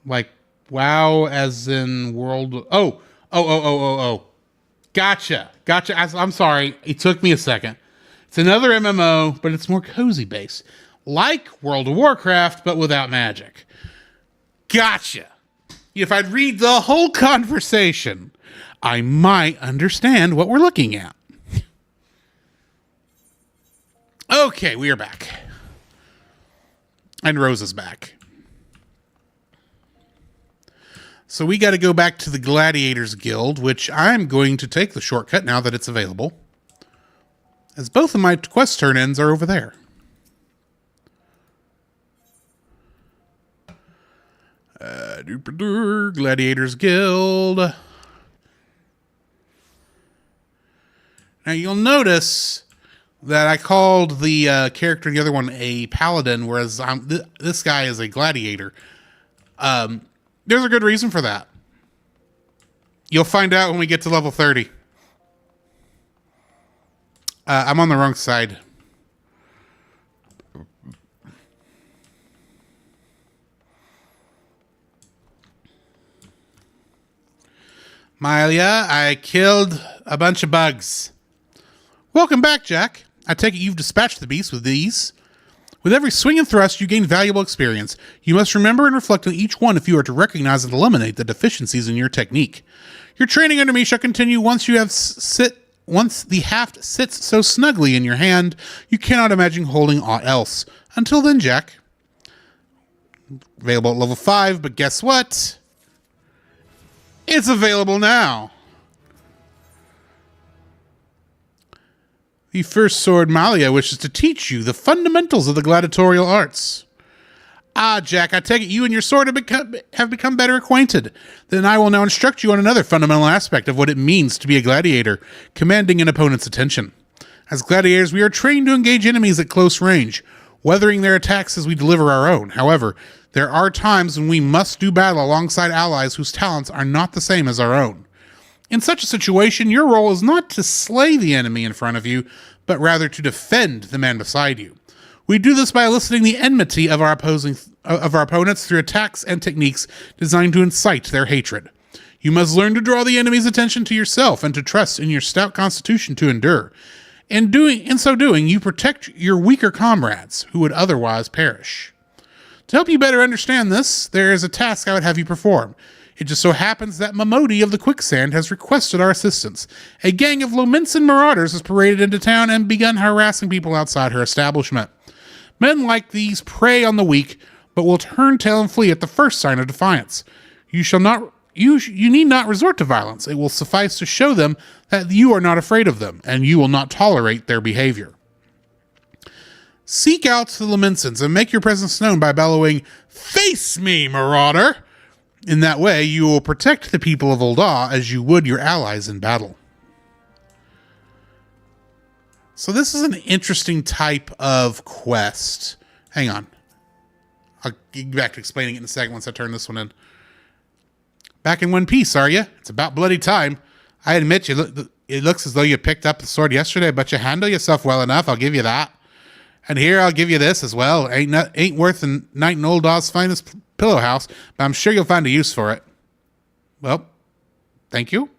Like, WoW as in world... Oh. Gotcha. I'm sorry. It took me a second. It's another MMO, but it's more cozy based. Like World of Warcraft, but without magic. Gotcha. If I'd read the whole conversation, I might understand what we're looking at. Okay, we are back. And Rose is back. So we got to go back to the Gladiators Guild, which I'm going to take the shortcut now that it's available, as both of my quest turn-ins are over there. Gladiators Guild. Now you'll notice that I called the character in the other one a paladin, whereas this guy is a gladiator. There's a good reason for that. You'll find out when we get to level 30. I'm on the wrong side. Malia, I killed a bunch of bugs. Welcome back, Jack. I take it you've dispatched the beast with these. With every swing and thrust, you gain valuable experience. You must remember and reflect on each one if you are to recognize and eliminate the deficiencies in your technique. Your training under me shall continue once the haft sits so snugly in your hand, you cannot imagine holding aught else. Until then, Jack. Available at level 5, but guess what? It's available now. The first sword, Malia, wishes to teach you the fundamentals of the gladiatorial arts. Ah, Jack, I take it you and your sword have become better acquainted. Then I will now instruct you on another fundamental aspect of what it means to be a gladiator, commanding an opponent's attention. As gladiators, we are trained to engage enemies at close range, weathering their attacks as we deliver our own. However, there are times when we must do battle alongside allies whose talents are not the same as our own. In such a situation, your role is not to slay the enemy in front of you, but rather to defend the man beside you. We do this by eliciting the enmity of our opponents through attacks and techniques designed to incite their hatred. You must learn to draw the enemy's attention to yourself and to trust in your stout constitution to endure. In so doing, you protect your weaker comrades who would otherwise perish. To help you better understand this, there is a task I would have you perform. It just so happens that Mamodi of the Quicksand has requested our assistance. A gang of Lominsan marauders has paraded into town and begun harassing people outside her establishment. Men like these prey on the weak, but will turn tail and flee at the first sign of defiance. You need not resort to violence. It will suffice to show them that you are not afraid of them, and you will not tolerate their behavior. Seek out the Lominsans and make your presence known by bellowing, "Face me, marauder!" In that way, you will protect the people of Ul'dah as you would your allies in battle. So this is an interesting type of quest. Hang on. I'll get back to explaining it in a second once I turn this one in. Back in one piece, are you? It's about bloody time. I admit it looks as though you picked up the sword yesterday, but you handle yourself well enough, I'll give you that. And here, I'll give you this as well. Ain't worth a night in Ul'Dah's finest pillow house, but I'm sure you'll find a use for it. Well, thank you.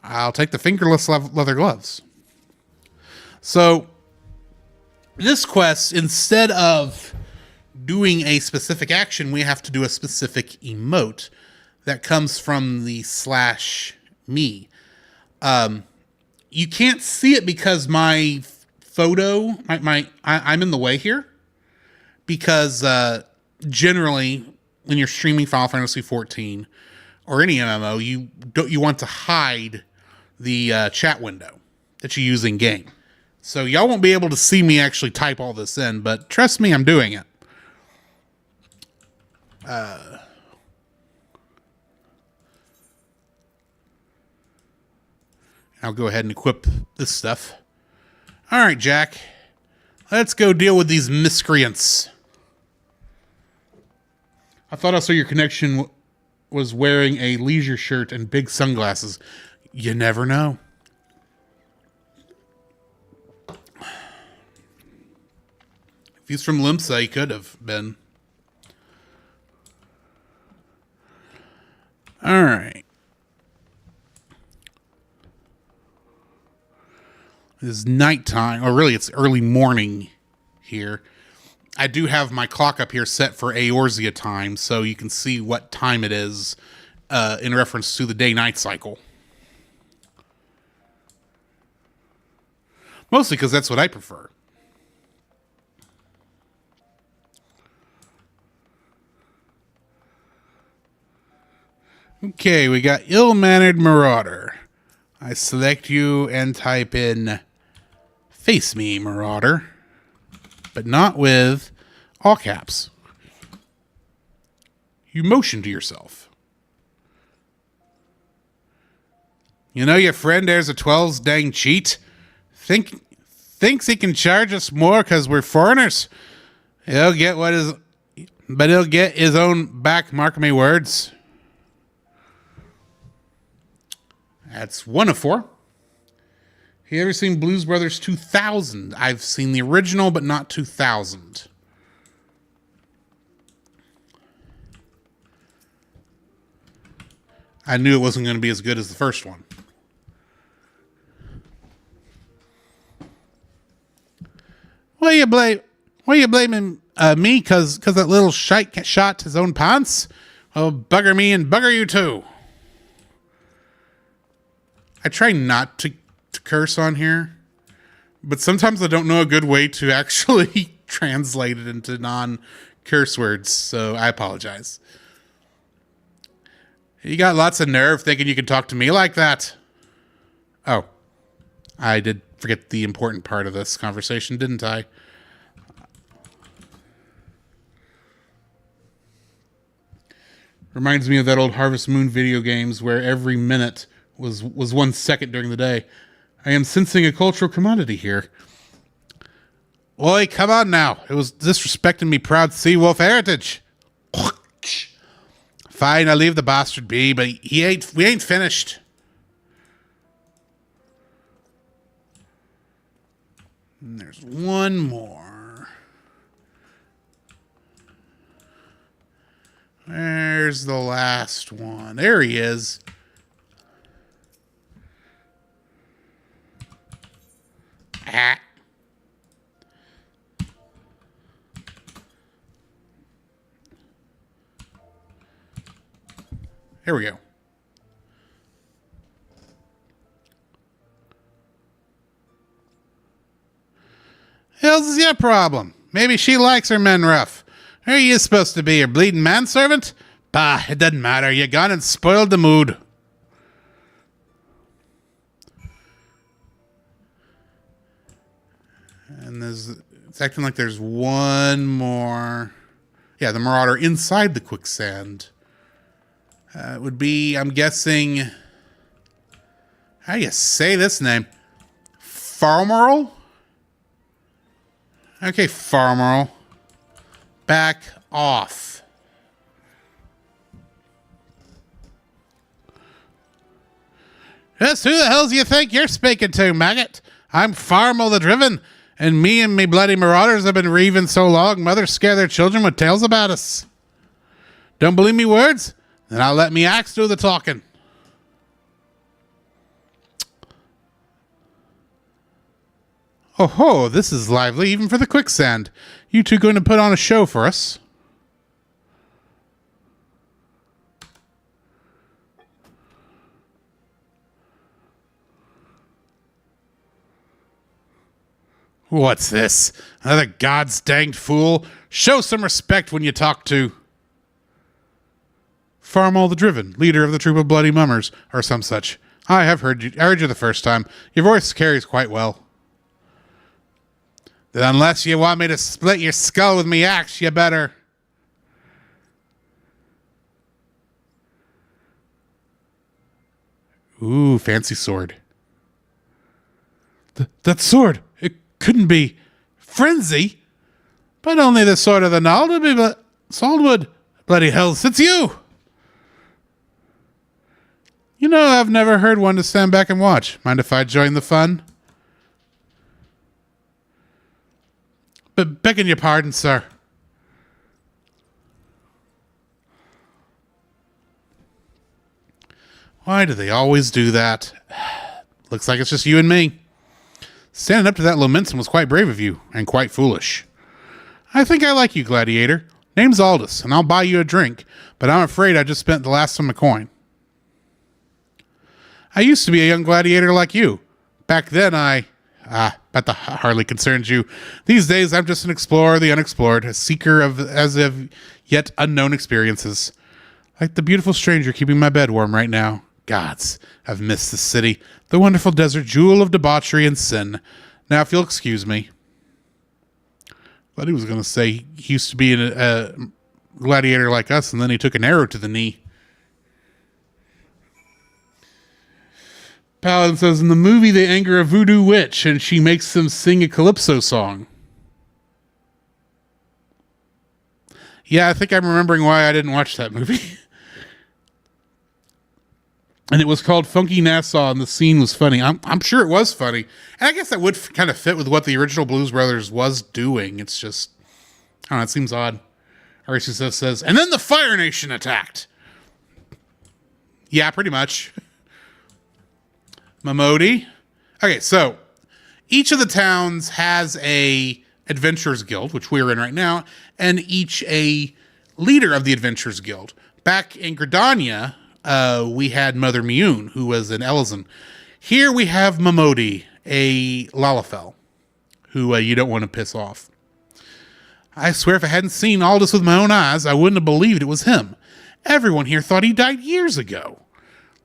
I'll take the fingerless leather gloves. So, this quest, instead of doing a specific action, we have to do a specific emote that comes from the /me. You can't see it because my photo, I'm in the way here, because generally when you're streaming Final Fantasy XIV or any MMO, you want to hide the chat window that you use in game. So y'all won't be able to see me actually type all this in, but trust me, I'm doing it. I'll go ahead and equip this stuff. All right, Jack. Let's go deal with these miscreants. I thought I saw your connection was wearing a leisure shirt and big sunglasses. You never know. If he's from Limsa, he could have been. All right. It's nighttime, or really it's early morning here. I do have my clock up here set for Eorzea time, so you can see what time it is in reference to the day-night cycle. Mostly because that's what I prefer. Okay, we got ill-mannered marauder. I select you and type in face me, marauder, but not with all caps. You motion to yourself. You know your friend there's a 12's dang cheat? Thinks he can charge us more because we're foreigners? He'll get he'll get his own back, mark me words. That's 1 of 4. Have you ever seen Blues Brothers 2000? I've seen the original, but not 2000. I knew it wasn't going to be as good as the first one. What are you blaming me because that little shite shot his own pants? Well, bugger me and bugger you too. I try not to curse on here, but sometimes I don't know a good way to actually translate it into non-curse words, so I apologize. You got lots of nerve thinking you can talk to me like that. Oh, I did forget the important part of this conversation, didn't I? Reminds me of that old Harvest Moon video games where every minute was 1 second during the day. I am sensing a cultural commodity here. Oi, come on now. It was disrespecting me proud sea wolf heritage. Fine, I'll leave the bastard be, but we ain't finished. And there's one more. There's the last one. There he is. Ah. Here we go. Hell's is your problem? Maybe she likes her men rough. Who are you supposed to be, her bleeding manservant? Bah, it doesn't matter. You gone and spoiled the mood. And it's acting like there's one more. Yeah, the marauder inside the quicksand. It would be, I'm guessing, how do you say this name? Farmerl? Okay, Farmerl. Back off. Just who the hell do you think you're speaking to, maggot? I'm Farmerl the Driven, and me bloody marauders have been reaving so long, mothers scare their children with tales about us. Don't believe me words? Then I'll let me axe do the talking. Oh ho, this is lively even for the quicksand. You two going to put on a show for us? What's this? Another god's danged fool? Show some respect when you talk to Farmerl the Driven, leader of the troop of bloody mummers, or some such. I have heard you. I heard you the first time. Your voice carries quite well. Then unless you want me to split your skull with me axe, you better. Ooh, fancy sword. That sword, it couldn't be frenzy, but only the sword of the Null to be Saltwood. Bloody hell, it's you! You know, I've never heard one to stand back and watch. Mind if I join the fun? But begging your pardon, sir. Why do they always do that? Looks like it's just you and me. Standing up to that lamentum was quite brave of you, and quite foolish. I think I like you, Gladiator. Name's Aldous, and I'll buy you a drink, but I'm afraid I just spent the last of my coin. I used to be a young gladiator like you. Back then but that hardly concerns you. These days I'm just an explorer of the unexplored, a seeker of yet unknown experiences. Like the beautiful stranger keeping my bed warm right now. Gods, I've missed the city, the wonderful desert jewel of debauchery and sin. Now, if you'll excuse me. Thought he was going to say he used to be a gladiator like us, and then he took an arrow to the knee. Paladin says, in the movie, they anger a voodoo witch, and she makes them sing a calypso song. Yeah, I think I'm remembering why I didn't watch that movie. And it was called Funky Nassau, and the scene was funny. I'm sure it was funny. And I guess that would kind of fit with what the original Blues Brothers was doing. It's just, I don't know, it seems odd. RCSF says, and then the Fire Nation attacked. Yeah, pretty much. Mamodi. Okay, so each of the towns has a Adventurers Guild, which we're in right now, and each a leader of the Adventurers Guild. Back in Gridania, we had Mother Mioun, who was an Ellison. Here we have Mamodi, a Lalafell, who you don't want to piss off. I swear if I hadn't seen Aldous with my own eyes, I wouldn't have believed it was him. Everyone here thought he died years ago.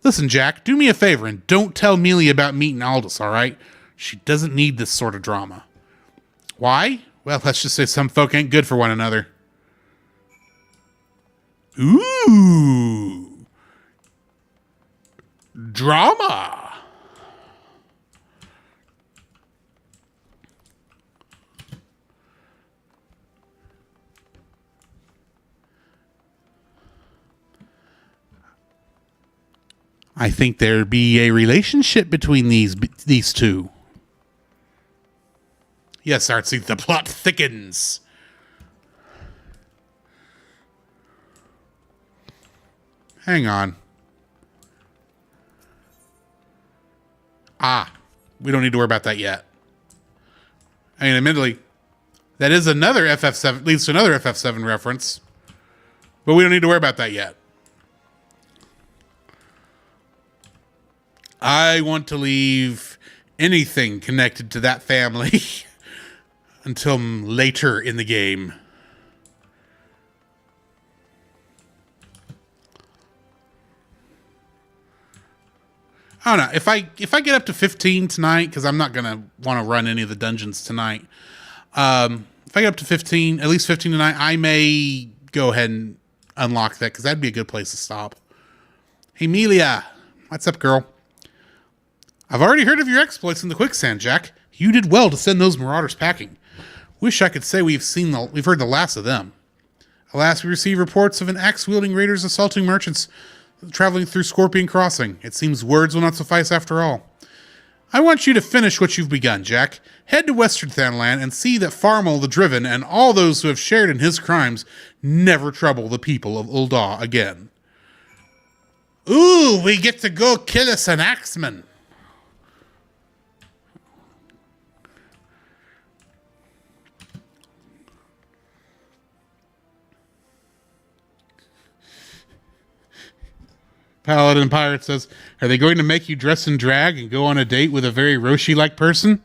Listen, Jack, do me a favor and don't tell Mealy about meeting Aldous, all right? She doesn't need this sort of drama. Why? Well, let's just say some folk ain't good for one another. Ooh. Drama. I think there'd be a relationship between these two. Yes, Artsy, the plot thickens. Hang on. We don't need to worry about that yet. I mean, admittedly, that is another FF7, leads to another FF7 reference. But we don't need to worry about that yet. I want to leave anything connected to that family until later in the game. I don't know. If I get up to 15 tonight, because I'm not going to want to run any of the dungeons tonight. If I get up to 15, at least 15 tonight, I may go ahead and unlock that, because that'd be a good place to stop. Hey, Melia. What's up, girl? I've already heard of your exploits in the quicksand, Jack. You did well to send those marauders packing. Wish I could say we've heard the last of them. Alas, we receive reports of an axe-wielding raiders assaulting merchants traveling through Scorpion Crossing. It seems words will not suffice after all. I want you to finish what you've begun, Jack. Head to Western Thanland and see that Farmel the Driven and all those who have shared in his crimes never trouble the people of Ul'dah again. Ooh, we get to go kill us an axeman. Paladin Pirate says, are they going to make you dress in drag and go on a date with a very Roshi-like person?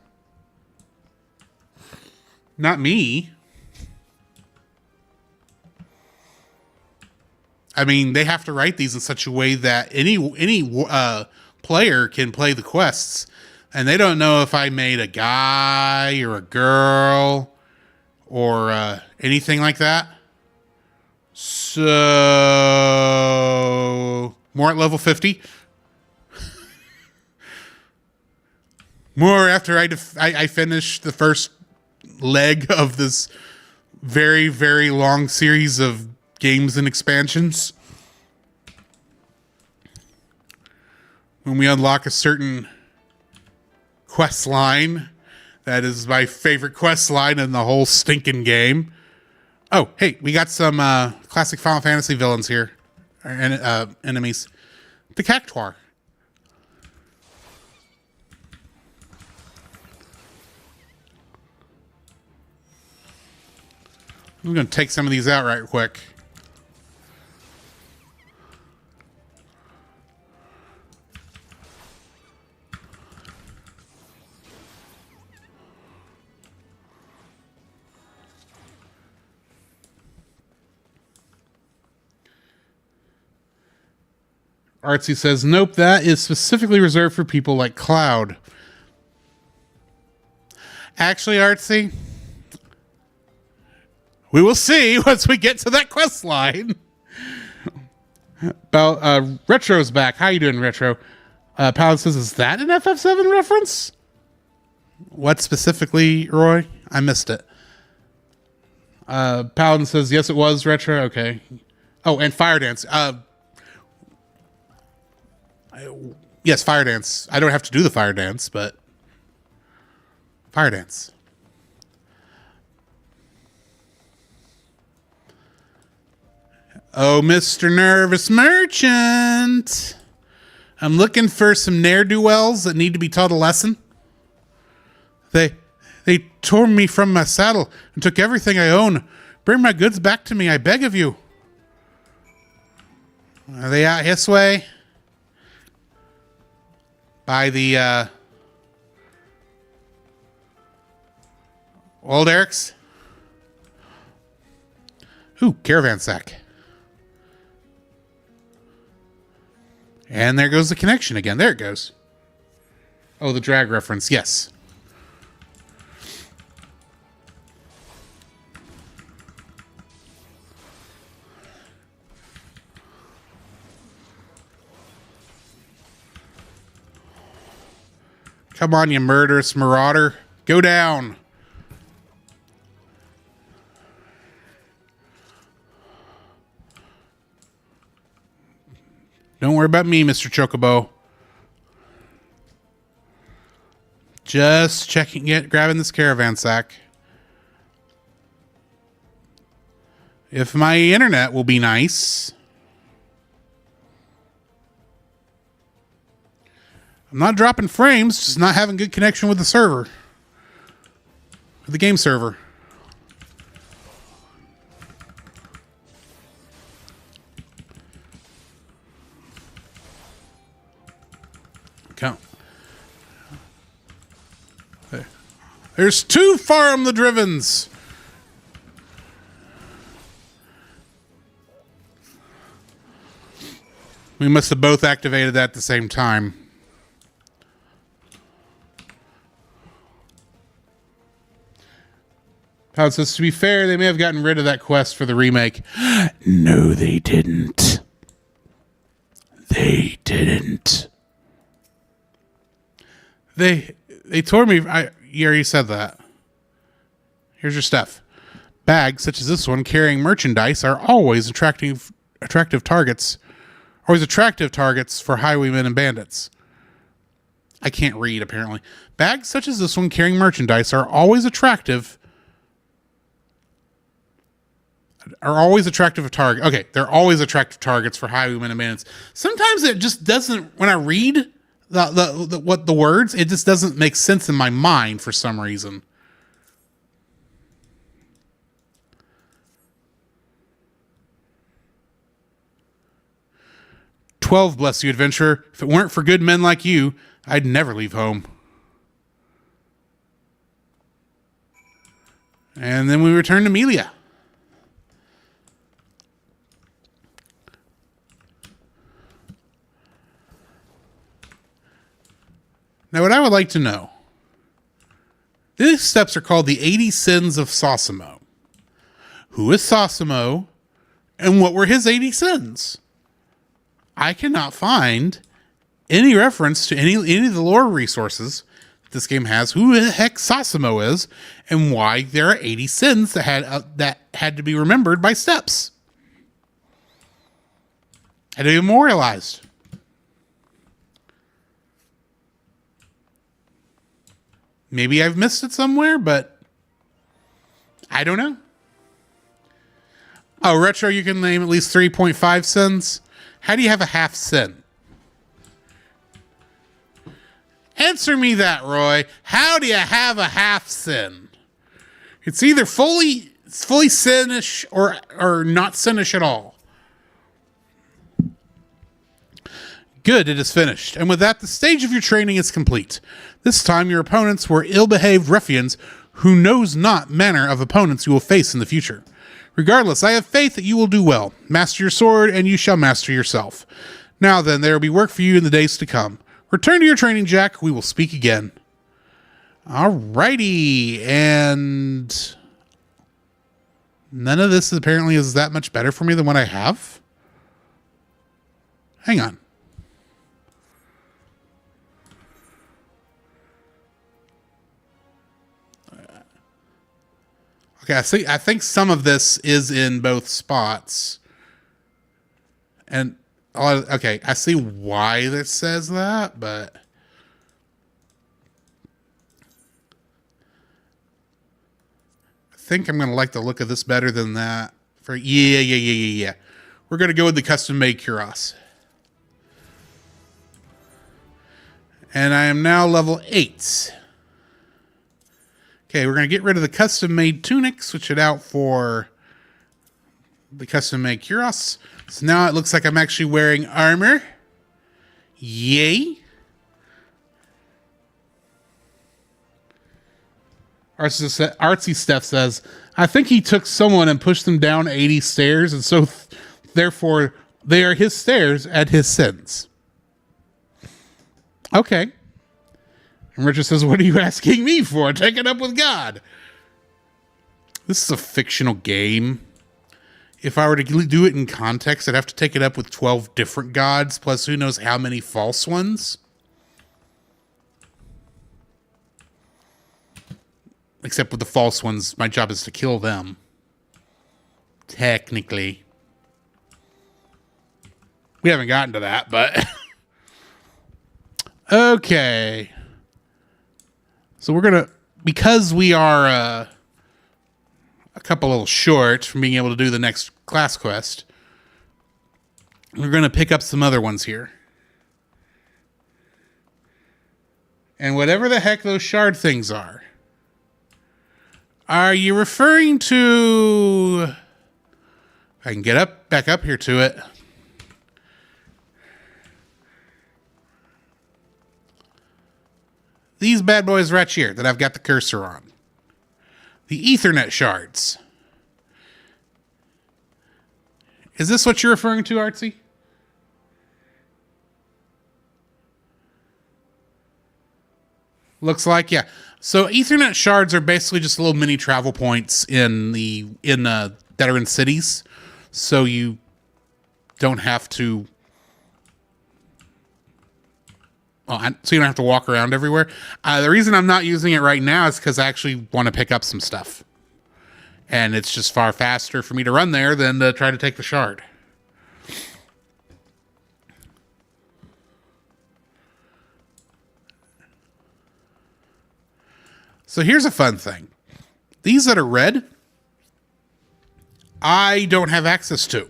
Not me. I mean, they have to write these in such a way that any player can play the quests. And they don't know if I made a guy or a girl or anything like that. So... more at level 50. More after I finish the first leg of this very, very long series of games and expansions. When we unlock a certain quest line, that is my favorite quest line in the whole stinking game. Oh, hey, we got some classic Final Fantasy villains here. Enemies. The Cactuar. I'm going to take some of these out right quick. Artsy says, nope, that is specifically reserved for people like Cloud. Actually, Artsy, we will see once we get to that quest line. Retro's back. How you doing, Retro? Paladin says, is that an FF7 reference? What specifically, Roy? I missed it. Paladin says, yes, it was, Retro. Okay. Oh, and Fire Dance. Yes, Fire Dance. I don't have to do the Fire Dance, but Fire Dance. Oh, Mr. Nervous Merchant. I'm looking for some ne'er-do-wells that need to be taught a lesson. They tore me from my saddle and took everything I own. Bring my goods back to me, I beg of you. Are they out this way? By the, Old Eric's? Ooh, caravan sack. And there goes the connection again. There it goes. Oh, the drag reference. Yes. Come on, you murderous marauder. Go down. Don't worry about me, Mr. Chocobo. Just checking it, grabbing this caravan sack. If my internet will be nice. I'm not dropping frames, just not having good connection with the server. With the game server. Count. There's 2 Farm the Drivens. We must have both activated that at the same time. Pound says, to be fair, they may have gotten rid of that quest for the remake. No, they didn't. They didn't. They told me, you already said that. Here's your stuff. Bags, such as this one, carrying merchandise are always attractive targets. Always attractive targets for highwaymen and bandits. I can't read, apparently. Bags such as this one carrying merchandise are always attractive target. Okay, they're always attractive targets for highwaymen and bandits. Sometimes it just doesn't, when I read the words, it just doesn't make sense in my mind for some reason. "12, bless you, adventurer. If it weren't for good men like you, I'd never leave home." And then we return to Melia. Now, what I would like to know, these steps are called the 80 Sins of Sosimo. Who is Sosimo, and what were his 80 sins? I cannot find any reference to any of the lore resources this game has, who the heck Sosimo is, and why there are 80 sins that had to be remembered by steps. Had to be memorialized. Maybe I've missed it somewhere, but I don't know. Oh, Retro, you can name at least 3.5 sins. How do you have a half sin? Answer me that, Roy. How do you have a half sin? It's either fully sinish or not sinish at all. Good, it is finished. And with that, the stage of your training is complete. This time your opponents were ill-behaved ruffians who knows not manner of opponents you will face in the future. Regardless, I have faith that you will do well. Master your sword, and you shall master yourself. Now then, there will be work for you in the days to come. Return to your training, Jack. We will speak again. Alrighty, and none of this apparently is that much better for me than what I have. Hang on. Okay, I think some of this is in both spots. And, okay, I see why it says that, but I think I'm going to like the look of this better than that. Yeah. We're going to go with the custom-made cuirass. And I am now level 8. Okay, we're going to get rid of the custom-made tunic, switch it out for the custom-made cuirass. So now it looks like I'm actually wearing armor. Yay. Artsy Steph says, I think he took someone and pushed them down 80 stairs, and so therefore they are his stairs at his sins. Okay. And Richard says, what are you asking me for? Take it up with God. This is a fictional game. If I were to do it in context, I'd have to take it up with 12 different gods, plus who knows how many false ones. Except with the false ones, my job is to kill them. Technically. We haven't gotten to that, but... Okay. So we're going to... Because we are a couple little short from being able to do the next class quest, we're going to pick up some other ones here. And whatever the heck those shard things are you referring to... I can get back up here to it. These bad boys right here that I've got the cursor on. The Ethernet shards. Is this what you're referring to, Artsy? Looks like, yeah. So Ethernet shards are basically just little mini travel points that are in cities. So you don't have to... so you don't have to walk around everywhere. The reason I'm not using it right now is because I actually want to pick up some stuff. And it's just far faster for me to run there than to try to take the shard. So here's a fun thing. These that are red, I don't have access to.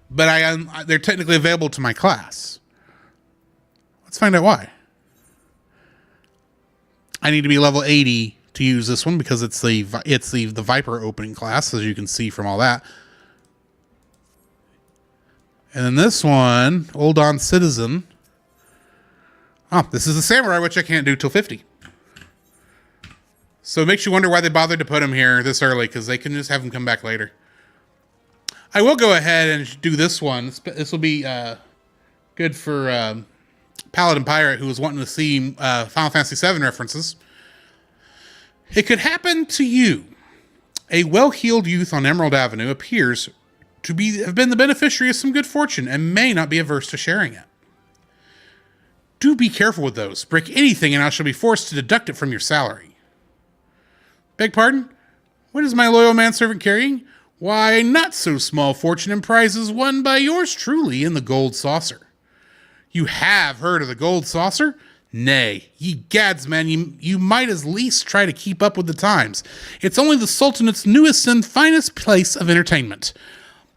But they're technically available to my class. Let's find out why. I need to be level 80 to use this one because it's the Viper opening class, as you can see from all that. And then this one, Old On Citizen. Oh, this is the Samurai, which I can't do till 50. So it makes you wonder why they bothered to put him here this early, because they can just have him come back later. I will go ahead and do this one. This will be good for Paladin Pirate, who was wanting to see Final Fantasy VII references. It could happen to you. A well-heeled youth on Emerald Avenue appears to have been the beneficiary of some good fortune and may not be averse to sharing it. Do be careful with those. Break anything and I shall be forced to deduct it from your salary. Beg pardon? What is my loyal manservant carrying? Why, not so small fortune and prizes won by yours truly in the gold saucer. You have heard of the gold saucer? Nay, ye gads, man, you might as least try to keep up with the times. It's only the Sultanate's newest and finest place of entertainment.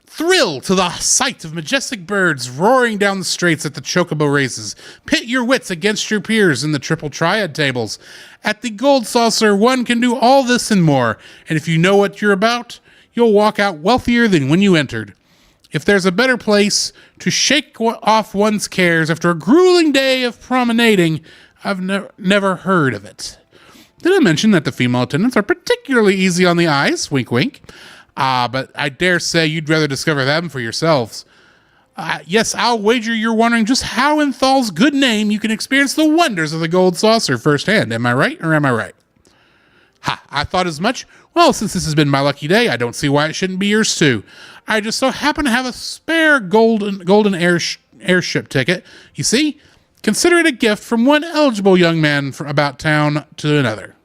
Thrill to the sight of majestic birds roaring down the straits at the chocobo races. Pit your wits against your peers in the triple triad tables. At the Gold Saucer, one can do all this and more, and if you know what you're about, you'll walk out wealthier than when you entered. If there's a better place to shake off one's cares after a grueling day of promenading, I've never heard of it. Did I mention that the female attendants are particularly easy on the eyes? Wink, wink. But I dare say you'd rather discover them for yourselves. Yes, I'll wager you're wondering just how in Thal's good name you can experience the wonders of the gold saucer firsthand. Am I right or am I right? Ha, I thought as much. Well, since this has been my lucky day, I don't see why it shouldn't be yours too. I just so happen to have a spare golden airship ticket. You see? Consider it a gift from one eligible young man from about town to another.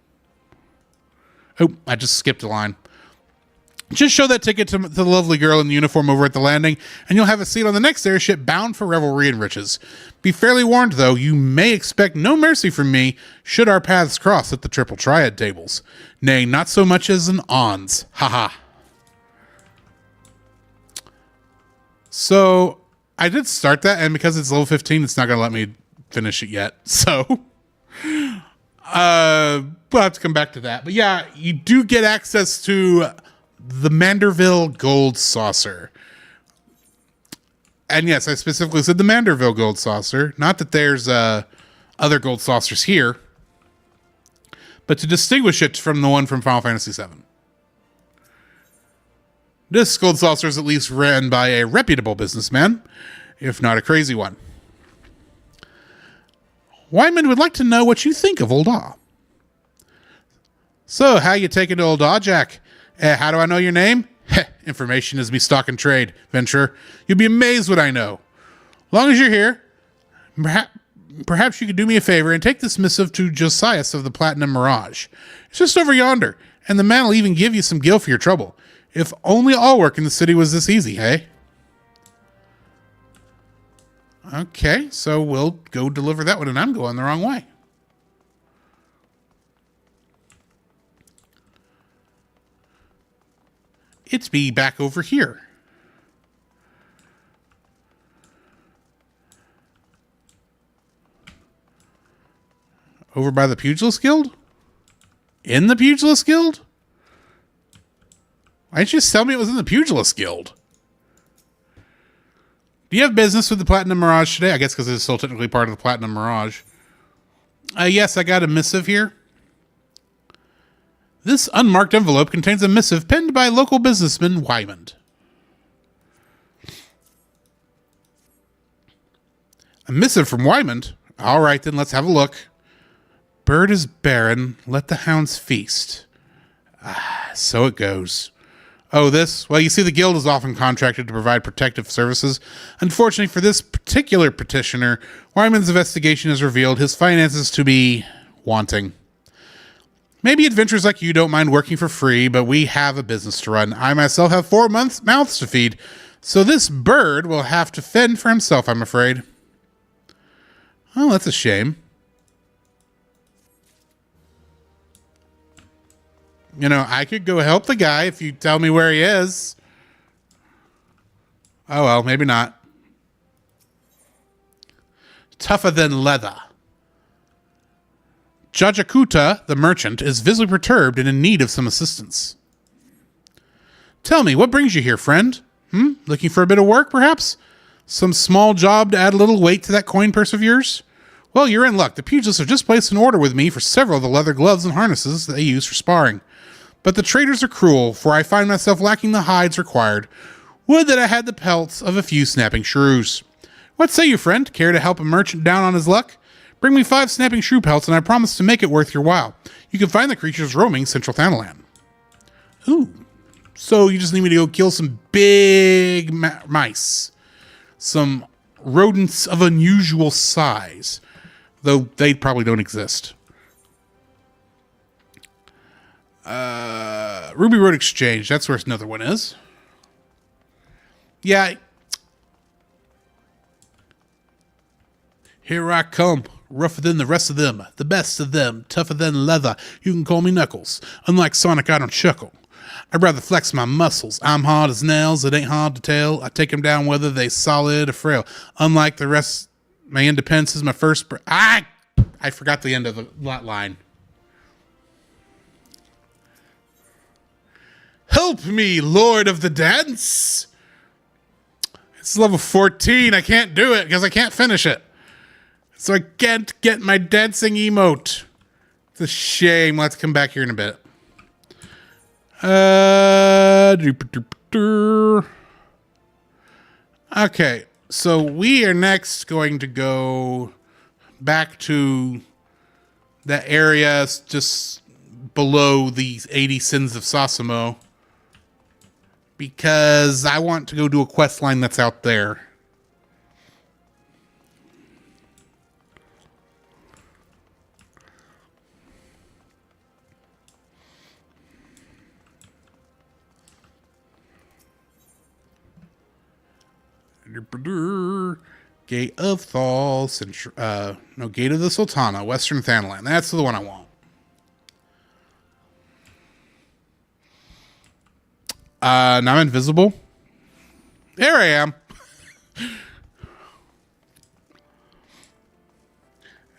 Oh, I just skipped a line. Just show that ticket to the lovely girl in the uniform over at the landing, and you'll have a seat on the next airship bound for revelry and riches. Be fairly warned, though, you may expect no mercy from me should our paths cross at the Triple Triad tables. Nay, not so much as an ons. Haha. So, I did start that, and because it's level 15, it's not going to let me finish it yet. So, we'll have to come back to that. But yeah, you do get access to the Manderville Gold Saucer. And yes, I specifically said the Manderville Gold Saucer. Not that there's other gold saucers here, but to distinguish it from the one from Final Fantasy VII. This gold saucer is at least ran by a reputable businessman, if not a crazy one. Wyman would like to know what you think of Old Aw. So, how you taking to Old Aw, Jack? How do I know your name? Heh, information is me stock and trade, venturer. You'll be amazed what I know. Long as you're here, perhaps you could do me a favor and take this missive to Josias of the Platinum Mirage. It's just over yonder, and the man will even give you some gil for your trouble. If only all work in the city was this easy, hey? Okay, so we'll go deliver that one, and I'm going the wrong way. It's be back over here. Over by the Pugilist Guild? In the Pugilist Guild? Why didn't you just tell me it was in the Pugilist Guild? Do you have business with the Platinum Mirage today? I guess because it's still technically part of the Platinum Mirage. Yes, I got a missive here. This unmarked envelope contains a missive penned by local businessman Wyman. A missive from Wyman? All right, then let's have a look. Bird is barren. Let the hounds feast. So it goes. Oh, this? Well, you see, the guild is often contracted to provide protective services. Unfortunately for this particular petitioner, Wyman's investigation has revealed his finances to be wanting. Maybe adventurers like you don't mind working for free, but we have a business to run. I myself have 4 mouths to feed, so this bird will have to fend for himself, I'm afraid. Oh, that's a shame. You know, I could go help the guy if you tell me where he is. Oh, well, maybe not. Tougher than leather. Jajakuta, the merchant, is visibly perturbed and in need of some assistance. Tell me, what brings you here, friend? Looking for a bit of work, perhaps? Some small job to add a little weight to that coin purse of yours? Well, you're in luck. The pugilists have just placed an order with me for several of the leather gloves and harnesses that they use for sparring. But the traders are cruel, for I find myself lacking the hides required. Would that I had the pelts of a few snapping shrews. What say you, friend? Care to help a merchant down on his luck? Bring me 5 snapping shrew pelts, and I promise to make it worth your while. You can find the creatures roaming Central Thanalan. Ooh. So you just need me to go kill some big mice. Some rodents of unusual size. Though they probably don't exist. Ruby Road Exchange. That's where another one is. Yeah. Here I come. Rougher than the rest of them. The best of them. Tougher than leather. You can call me Knuckles. Unlike Sonic, I don't chuckle. I'd rather flex my muscles. I'm hard as nails. It ain't hard to tell. I take them down whether they solid or frail. Unlike the rest, my independence is my first... I forgot the end of the line. Help me, Lord of the Dance. It's level 14. I can't do it because I can't finish it. So I can't get my dancing emote. It's a shame. Let's come back here in a bit. Okay. So we are next going to go back to that area just below the 80 Sins of Sasimo, because I want to go do a quest line that's out there. Gate of Thal, no, Gate of the Sultana, Western Thanalan. That's the one I want. Now I'm invisible. There I am.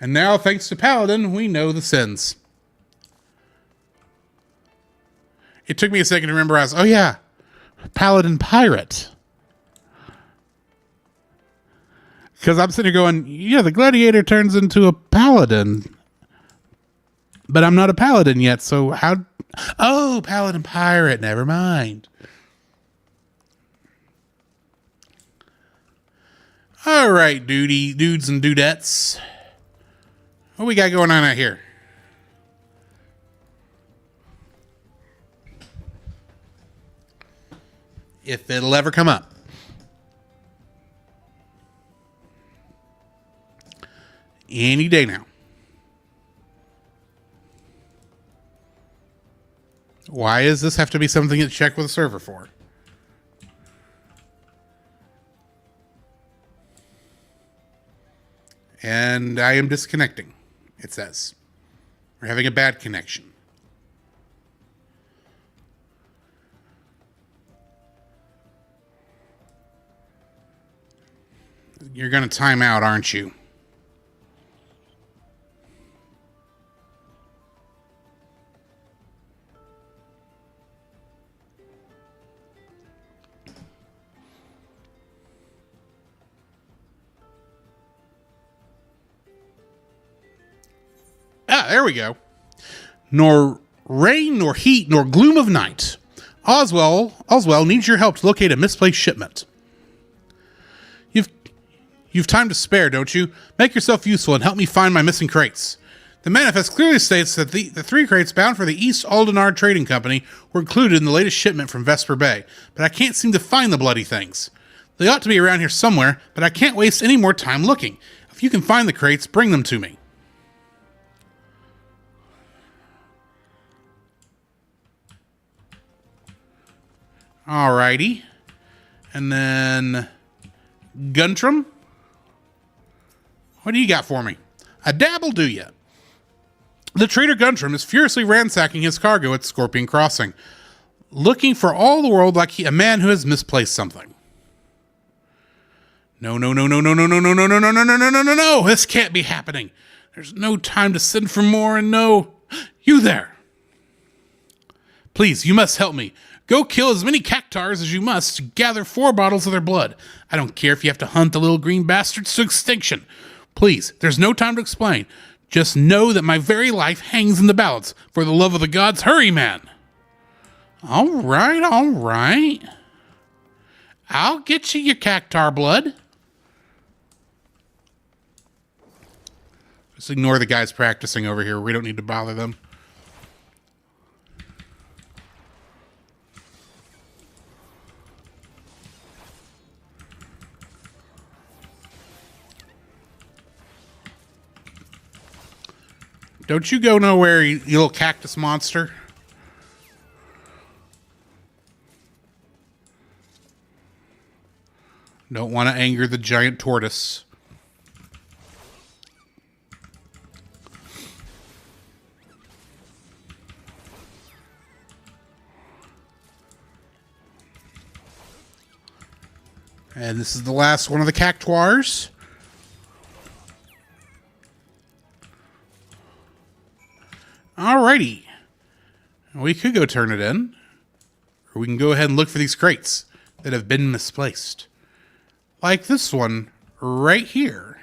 And now, thanks to Paladin, we know the sins. It took me a second to remember oh yeah, Paladin Pirate. Because I'm sitting here going, yeah, the Gladiator turns into a Paladin. But I'm not a Paladin yet, so how... Oh, Paladin Pirate, never mind. All right, dudes and dudettes. What we got going on out here? If it'll ever come up. Any day now. Why does this have to be something to check with a server for? And I am disconnecting, it says. We're having a bad connection. You're going to time out, aren't you? Ah, there we go. Nor rain, nor heat, nor gloom of night. Oswell needs your help to locate a misplaced shipment. You've time to spare, don't you? Make yourself useful and help me find my missing crates. The manifest clearly states that the 3 crates bound for the East Aldenar Trading Company were included in the latest shipment from Vesper Bay, but I can't seem to find the bloody things. They ought to be around here somewhere, but I can't waste any more time looking. If you can find the crates, bring them to me. Alrighty. And then Guntram. What do you got for me? A dabble, do ya? The trader Guntram is furiously ransacking his cargo at Scorpion Crossing, looking for all the world like a man who has misplaced something. No. This can't be happening. There's no time to send for more, and no. You there. Please, you must help me. Go kill as many cactars as you must to gather 4 bottles of their blood. I don't care if you have to hunt the little green bastards to extinction. Please, there's no time to explain. Just know that my very life hangs in the balance. For the love of the gods, hurry, man. All right. I'll get you your cactar blood. Just ignore the guys practicing over here. We don't need to bother them. Don't you go nowhere, you little cactus monster. Don't want to anger the giant tortoise. And this is the last one of the cactuars. Alrighty. We could go turn it in. Or we can go ahead and look for these crates that have been misplaced. Like this one right here.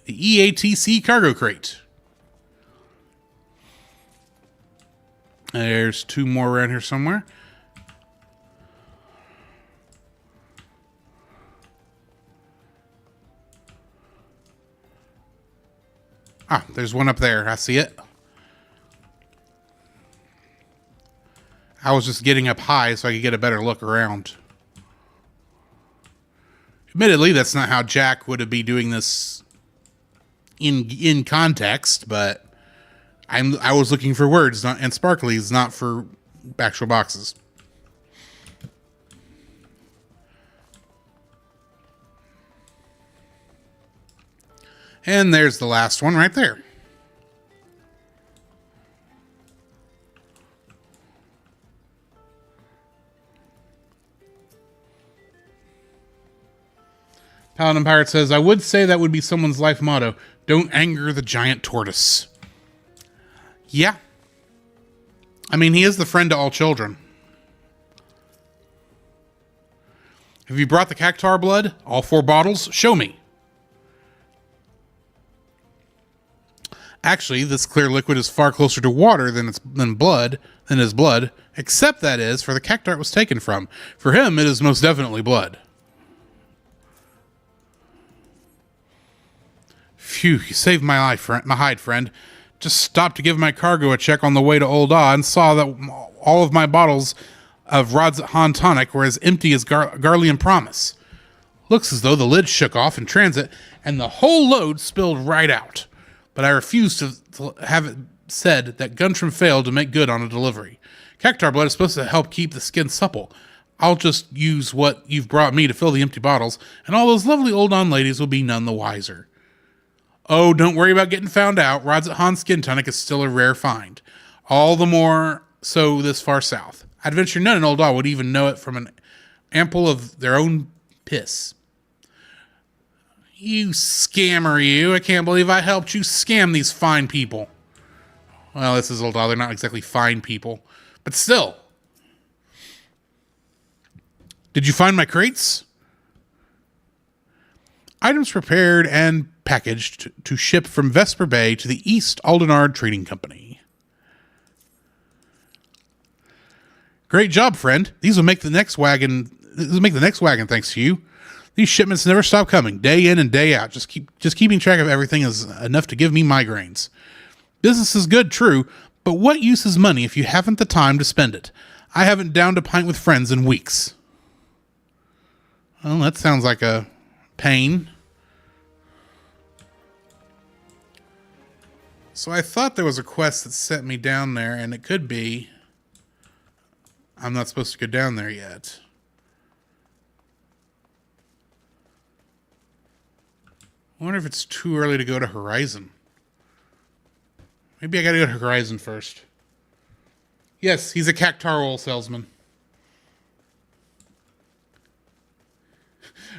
The EATC cargo crate. There's 2 more around here somewhere. Ah, there's one up there. I see it. I was just getting up high so I could get a better look around. Admittedly, that's not how Jack would be doing this in context, but I was looking for words and sparklies, not for actual boxes. And there's the last one right there. Paladin Pirate says, I would say that would be someone's life motto. Don't anger the giant tortoise. Yeah. I mean, he is the friend to all children. Have you brought the cactar blood? All 4 bottles? Show me. Actually, this clear liquid is far closer to water than his blood, except that is for the cactar it was taken from. For him, it is most definitely blood. Phew, you saved my life, my hide, friend. Just stopped to give my cargo a check on the way to Old Aw and saw that all of my bottles of Rod's Han Tonic were as empty as Garlean Promise. Looks as though the lid shook off in transit and the whole load spilled right out. But I refuse to have it said that Guntram failed to make good on a delivery. Cactar blood is supposed to help keep the skin supple. I'll just use what you've brought me to fill the empty bottles, and all those lovely Old On ladies will be none the wiser. Oh, don't worry about getting found out. Rod's Han Skin Tonic is still a rare find. All the more so this far south. I'd venture none in Old Aw would even know it from an ample of their own piss. You scammer, you. I can't believe I helped you scam these fine people. Well, this is Old Aw. They're not exactly fine people. But still. Did you find my crates? Items prepared and packaged to ship from Vesper Bay to the East Aldenard Trading Company. Great job, friend. These will make the next wagon. This will make the next wagon, thanks to you. These shipments never stop coming, day in and day out. Just keeping track of everything is enough to give me migraines. Business is good, true, but what use is money if you haven't the time to spend it? I haven't downed a pint with friends in weeks. Well, that sounds like a pain. So I thought there was a quest that sent me down there, and it could be I'm not supposed to go down there yet. I wonder if it's too early to go to Horizon. Maybe I gotta go to Horizon first. Yes, he's a cactar oil salesman.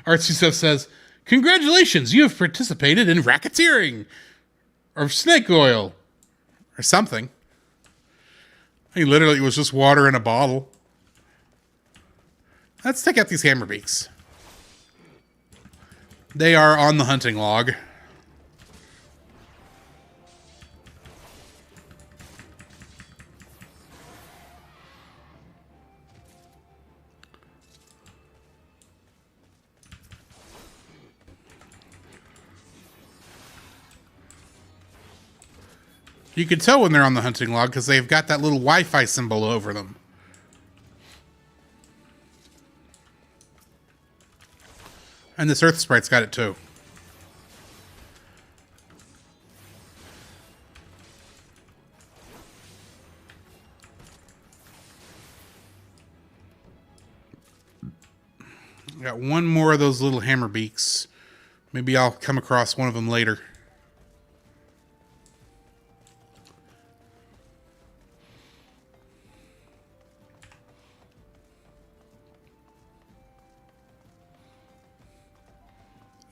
Artsy Stuff says, congratulations, you have participated in racketeering. Or snake oil. Or something. He literally was just water in a bottle. Let's take out these hammerbeaks. They are on the hunting log. You can tell when they're on the hunting log because they've got that little Wi-Fi symbol over them. And this Earth Sprite's got it too. Got one more of those little hammer beaks. Maybe I'll come across one of them later.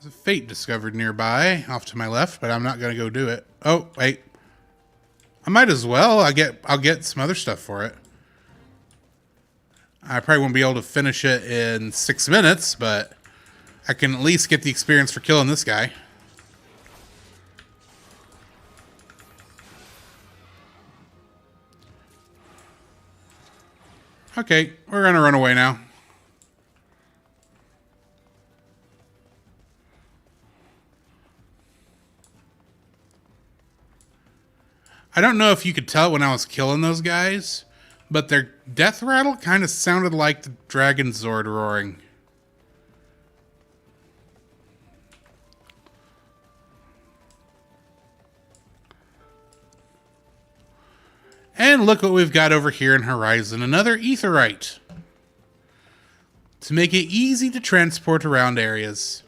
There's a fate discovered nearby, off to my left, but I'm not going to go do it. Oh, wait. I might as well. I'll get some other stuff for it. I probably won't be able to finish it in 6 minutes, but I can at least get the experience for killing this guy. Okay, we're going to run away now. I don't know if you could tell when I was killing those guys, but their death rattle kind of sounded like the Dragon Zord roaring. And look what we've got over here in Horizon. Another Aetheryte. To make it easy to transport around areas.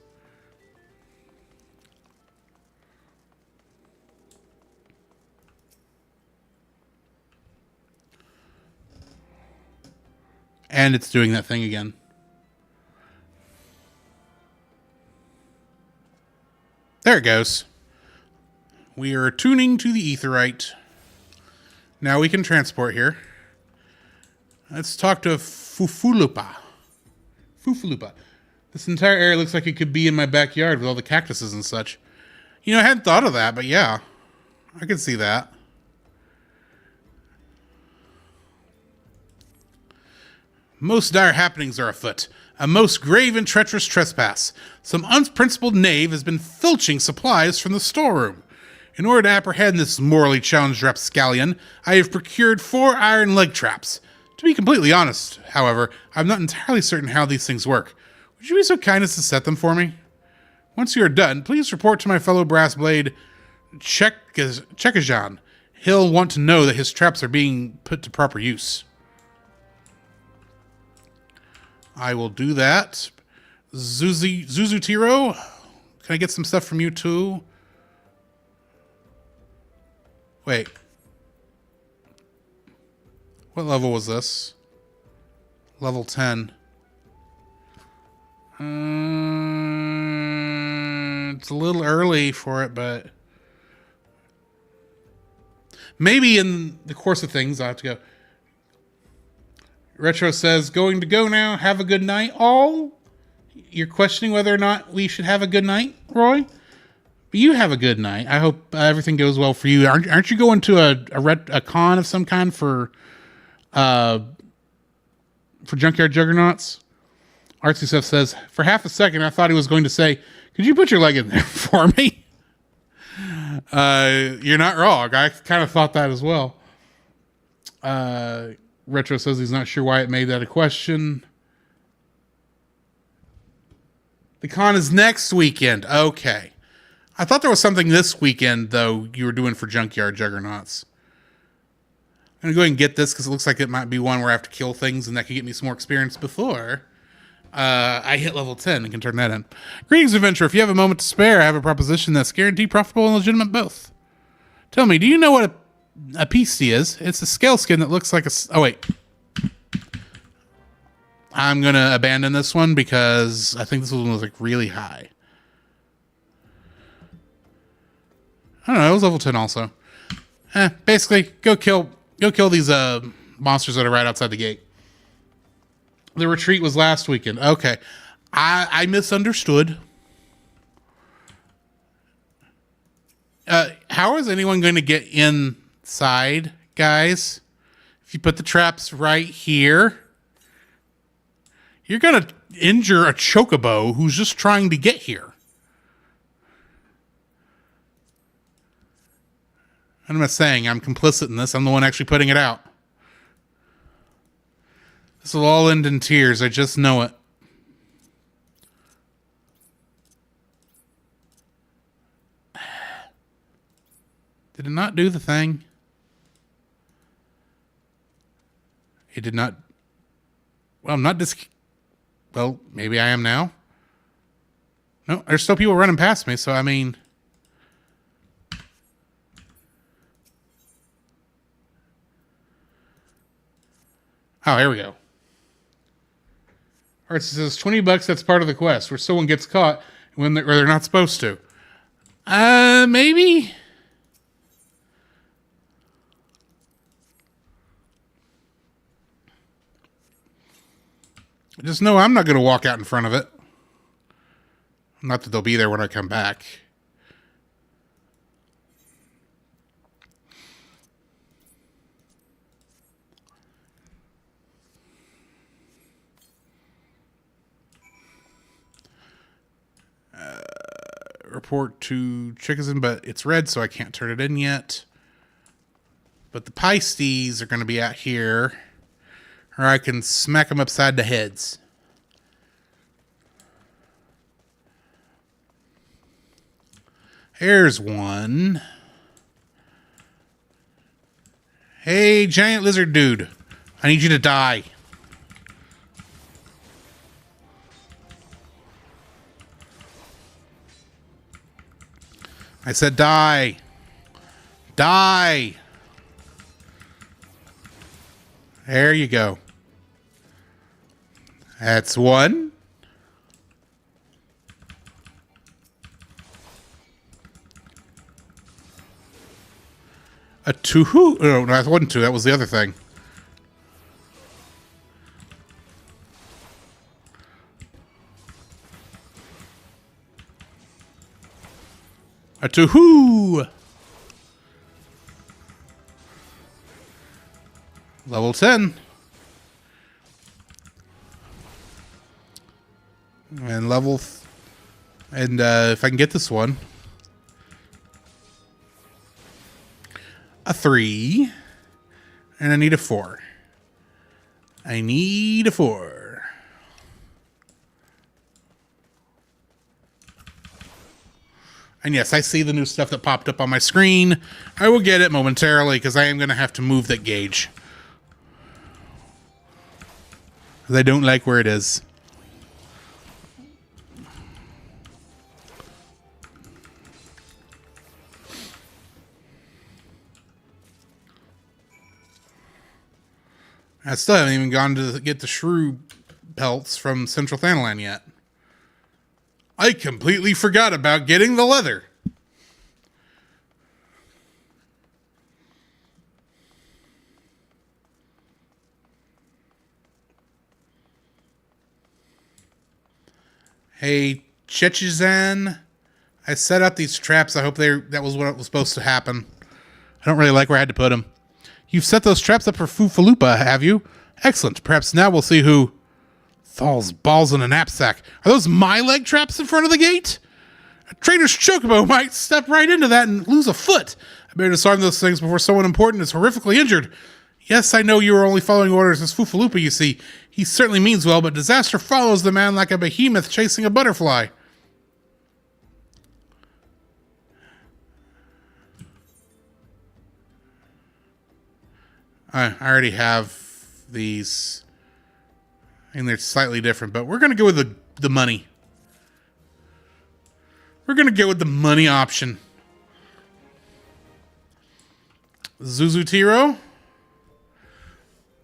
And it's doing that thing again. There it goes. We are tuning to the Aetheryte. Now we can transport here. Let's talk to Fufulupa. Fufulupa. This entire area looks like it could be in my backyard with all the cactuses and such. You know, I hadn't thought of that, but yeah. I could see that. Most dire happenings are afoot. A most grave and treacherous trespass. Some unprincipled knave has been filching supplies from the storeroom. In order to apprehend this morally challenged rapscallion, I have procured 4 iron leg traps. To be completely honest, however, I'm not entirely certain how these things work. Would you be so kind as to set them for me? Once you are done, please report to my fellow brass blade, Chekajan. He'll want to know that his traps are being put to proper use. I will do that. Zuzutiro, can I get some stuff from you too? Wait. What level was this? Level 10. It's a little early for it, but maybe in the course of things I'll have to go. Retro says, going to go now. Have a good night, all. You're questioning whether or not we should have a good night, Roy? But you have a good night. I hope everything goes well for you. Aren't you going to a con of some kind for Junkyard Juggernauts? Artsy Stuff says, for half a second I thought he was going to say, could you put your leg in there for me? You're not wrong. I kind of thought that as well. Retro says he's not sure why it made that a question. The con is next weekend. Okay. I thought there was something this weekend, though, you were doing for Junkyard Juggernauts. I'm going to go ahead and get this because it looks like it might be one where I have to kill things and that could get me some more experience before I hit level 10 and can turn that in. Greetings, adventurer. If you have a moment to spare, I have a proposition that's guaranteed profitable and legitimate both. Tell me, do you know what a PC is? It's a scale skin that looks like a... Oh, wait. I'm going to abandon this one because I think this one was like really high. I don't know. It was level 10 also. Basically, go kill these monsters that are right outside the gate. The retreat was last weekend. Okay. I misunderstood. How is anyone going to get inside, guys? If you put the traps right here, you're going to injure a chocobo who's just trying to get here. I'm not saying I'm complicit in this. I'm the one actually putting it out. This will all end in tears. I just know it. Did it not do the thing? It did not. Well, I'm not well, maybe I am now. No, there's still people running past me, so I mean... Oh, here we go. Alright, so it says $20, that's part of the quest, where someone gets caught when they're not supposed to. Maybe? Just know I'm not going to walk out in front of it. Not that they'll be there when I come back. Report to Chickison, but it's red, so I can't turn it in yet. But the Pisces are going to be out here. Or I can smack them upside the heads. Here's one. Hey, giant lizard dude. I need you to die. I said die. Die. There you go. That's one. A two. No, that wasn't two. That was the other thing. A two. Level 10. And level... And if I can get this one. A 3. And I need a 4. I need a 4. And yes, I see the new stuff that popped up on my screen. I will get it momentarily because I am going to have to move that gauge. Because I don't like where it is. I still haven't even gone to get the shrew pelts from Central Thanalan yet. I completely forgot about getting the leather. Hey, Chechizan, I set up these traps. I hope that was what was supposed to happen. I don't really like where I had to put them. You've set those traps up for Fufalupa, have you? Excellent. Perhaps now we'll see who... Thal's balls in a knapsack. Are those my leg traps in front of the gate? A traitor's chocobo might step right into that and lose a foot. I better disarm those things before someone important is horrifically injured. Yes, I know you are only following orders as Fufalupa, you see. He certainly means well, but disaster follows the man like a behemoth chasing a butterfly. I already have these. And they're slightly different, but we're going to go with the money. We're going to go with the money option. Zuzutiro.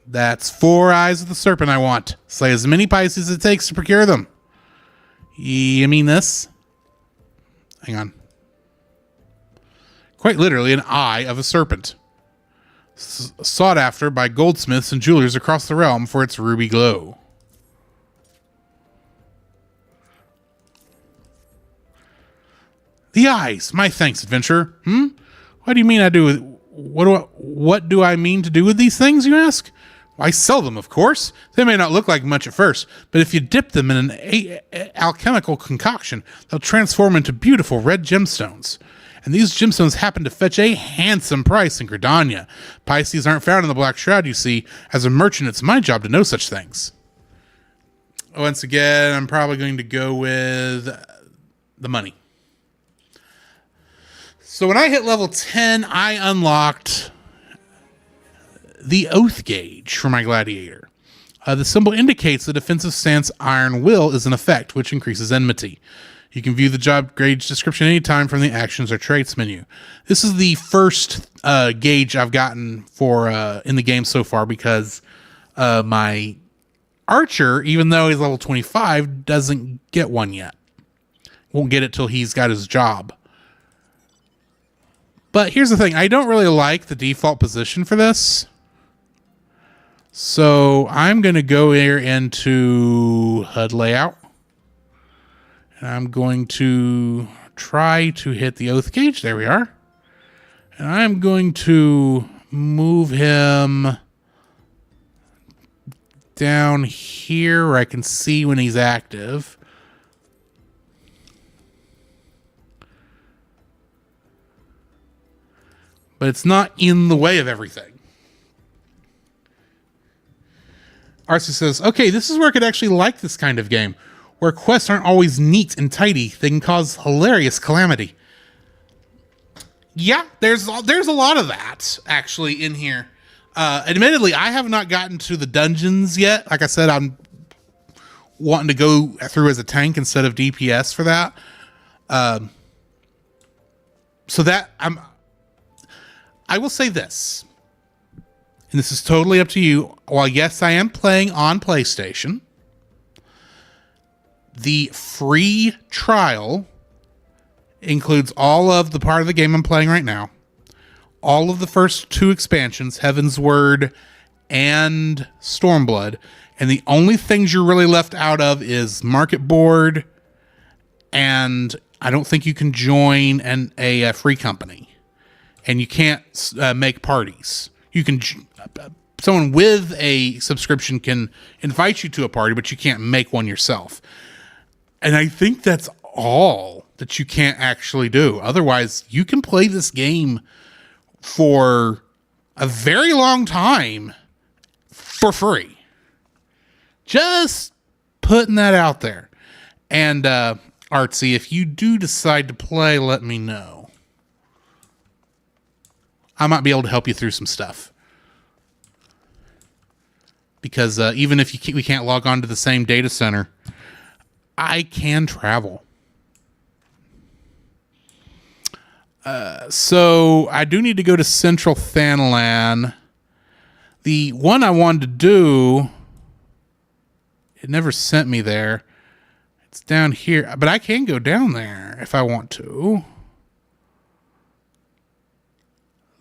That's 4 eyes of the serpent I want. Slay as many Pisces as it takes to procure them. You mean this? Hang on. Quite literally an eye of a serpent. Sought after by goldsmiths and jewelers across the realm for its ruby glow. The eyes. My thanks, adventurer. What do you mean I do? What do I mean to do with these things, you ask? Why, sell them, of course. They may not look like much at first, but if you dip them in an alchemical concoction, they'll transform into beautiful red gemstones. And these gemstones happen to fetch a handsome price in Gridania. Pisces aren't found in the Black Shroud, you see. As a merchant, it's my job to know such things. Once again, I'm probably going to go with the money. So when I hit level 10, I unlocked the Oath Gauge for my Gladiator. The symbol indicates the defensive stance Iron Will is in effect, which increases enmity. You can view the job gauge description anytime from the Actions or Traits menu. This is the first gauge I've gotten for in the game so far because my Archer, even though he's level 25, doesn't get one yet. Won't get it till he's got his job. But here's the thing. I don't really like the default position for this. So I'm going to go here into HUD layout. And I'm going to try to hit the Oath Gauge. There we are. And I'm going to move him down here where I can see when he's active. but it's not in the way of everything. Arcee says, okay, this is where I could actually like this kind of game, where quests aren't always neat and tidy. They can cause hilarious calamity. Yeah, there's a lot of that, actually, in here. Admittedly, I have not gotten to the dungeons yet. Like I said, I'm wanting to go through as a tank instead of DPS for that. So that I will say this, and this is totally up to you. While yes, I am playing on PlayStation, the free trial includes all of the part of the game I'm playing right now, all of the first 2 expansions, Heaven's Word and Stormblood, and the only things you're really left out of is Market Board, and I don't think you can join a free company, and you can't make parties. You can someone with a subscription can invite you to a party, but you can't make one yourself. And I think that's all that you can't actually do. Otherwise, you can play this game for a very long time for free. Just putting that out there. And Artsy, if you do decide to play, let me know. I might be able to help you through some stuff. Because even if we can't log on to the same data center, I can travel. So I do need to go to Central Thanalan. The one I wanted to do, it never sent me there. It's down here, but I can go down there if I want to.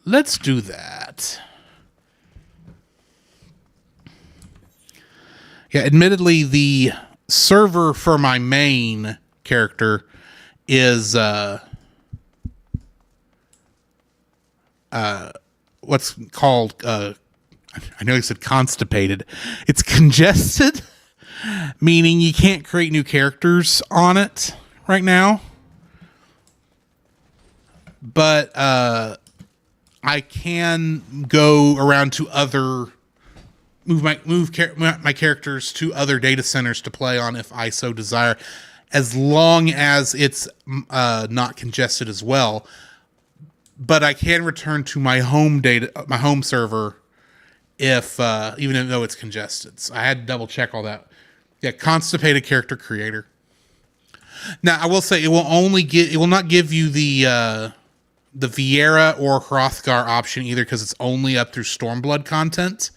Let's do that. Yeah, admittedly, the server for my main character is what's called I know you said constipated. It's congested, meaning you can't create new characters on it right now. But I can go around to other move my characters to other data centers to play on if I so desire, as long as it's not congested as well. But I can return to my home server if even though it's congested. So I had to double check all that. Yeah, constipated character creator. Now I will say it will not give you the Viera or Hrothgar option either, because it's only up through Stormblood content.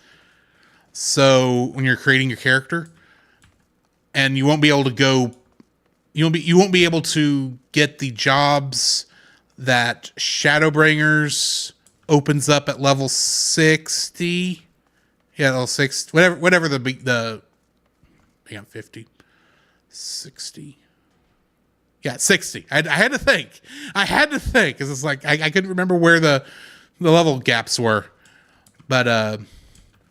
So when you're creating your character, and you won't be able to go, you won't be able to get the jobs that Shadowbringers opens up at level 60. Yeah, level 6, whatever the 50, 60. Yeah, 60. I had to think. Because it's like I couldn't remember where the level gaps were. But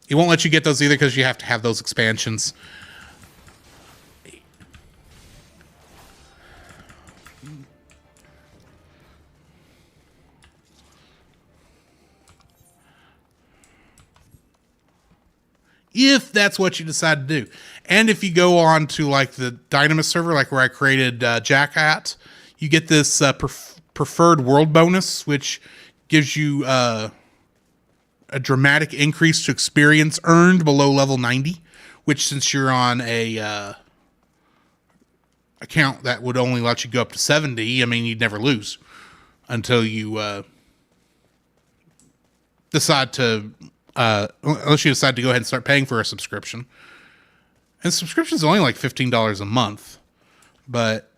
it won't let you get those either because you have to have those expansions. If that's what you decide to do. And if you go on to like the Dynamis server, like where I created Jack at, you get this preferred world bonus, which gives you a dramatic increase to experience earned below level 90, which since you're on a account that would only let you go up to 70, I mean, you'd never lose until you decide to... unless you decide to go ahead and start paying for a subscription. And subscriptions are only like $15 a month. But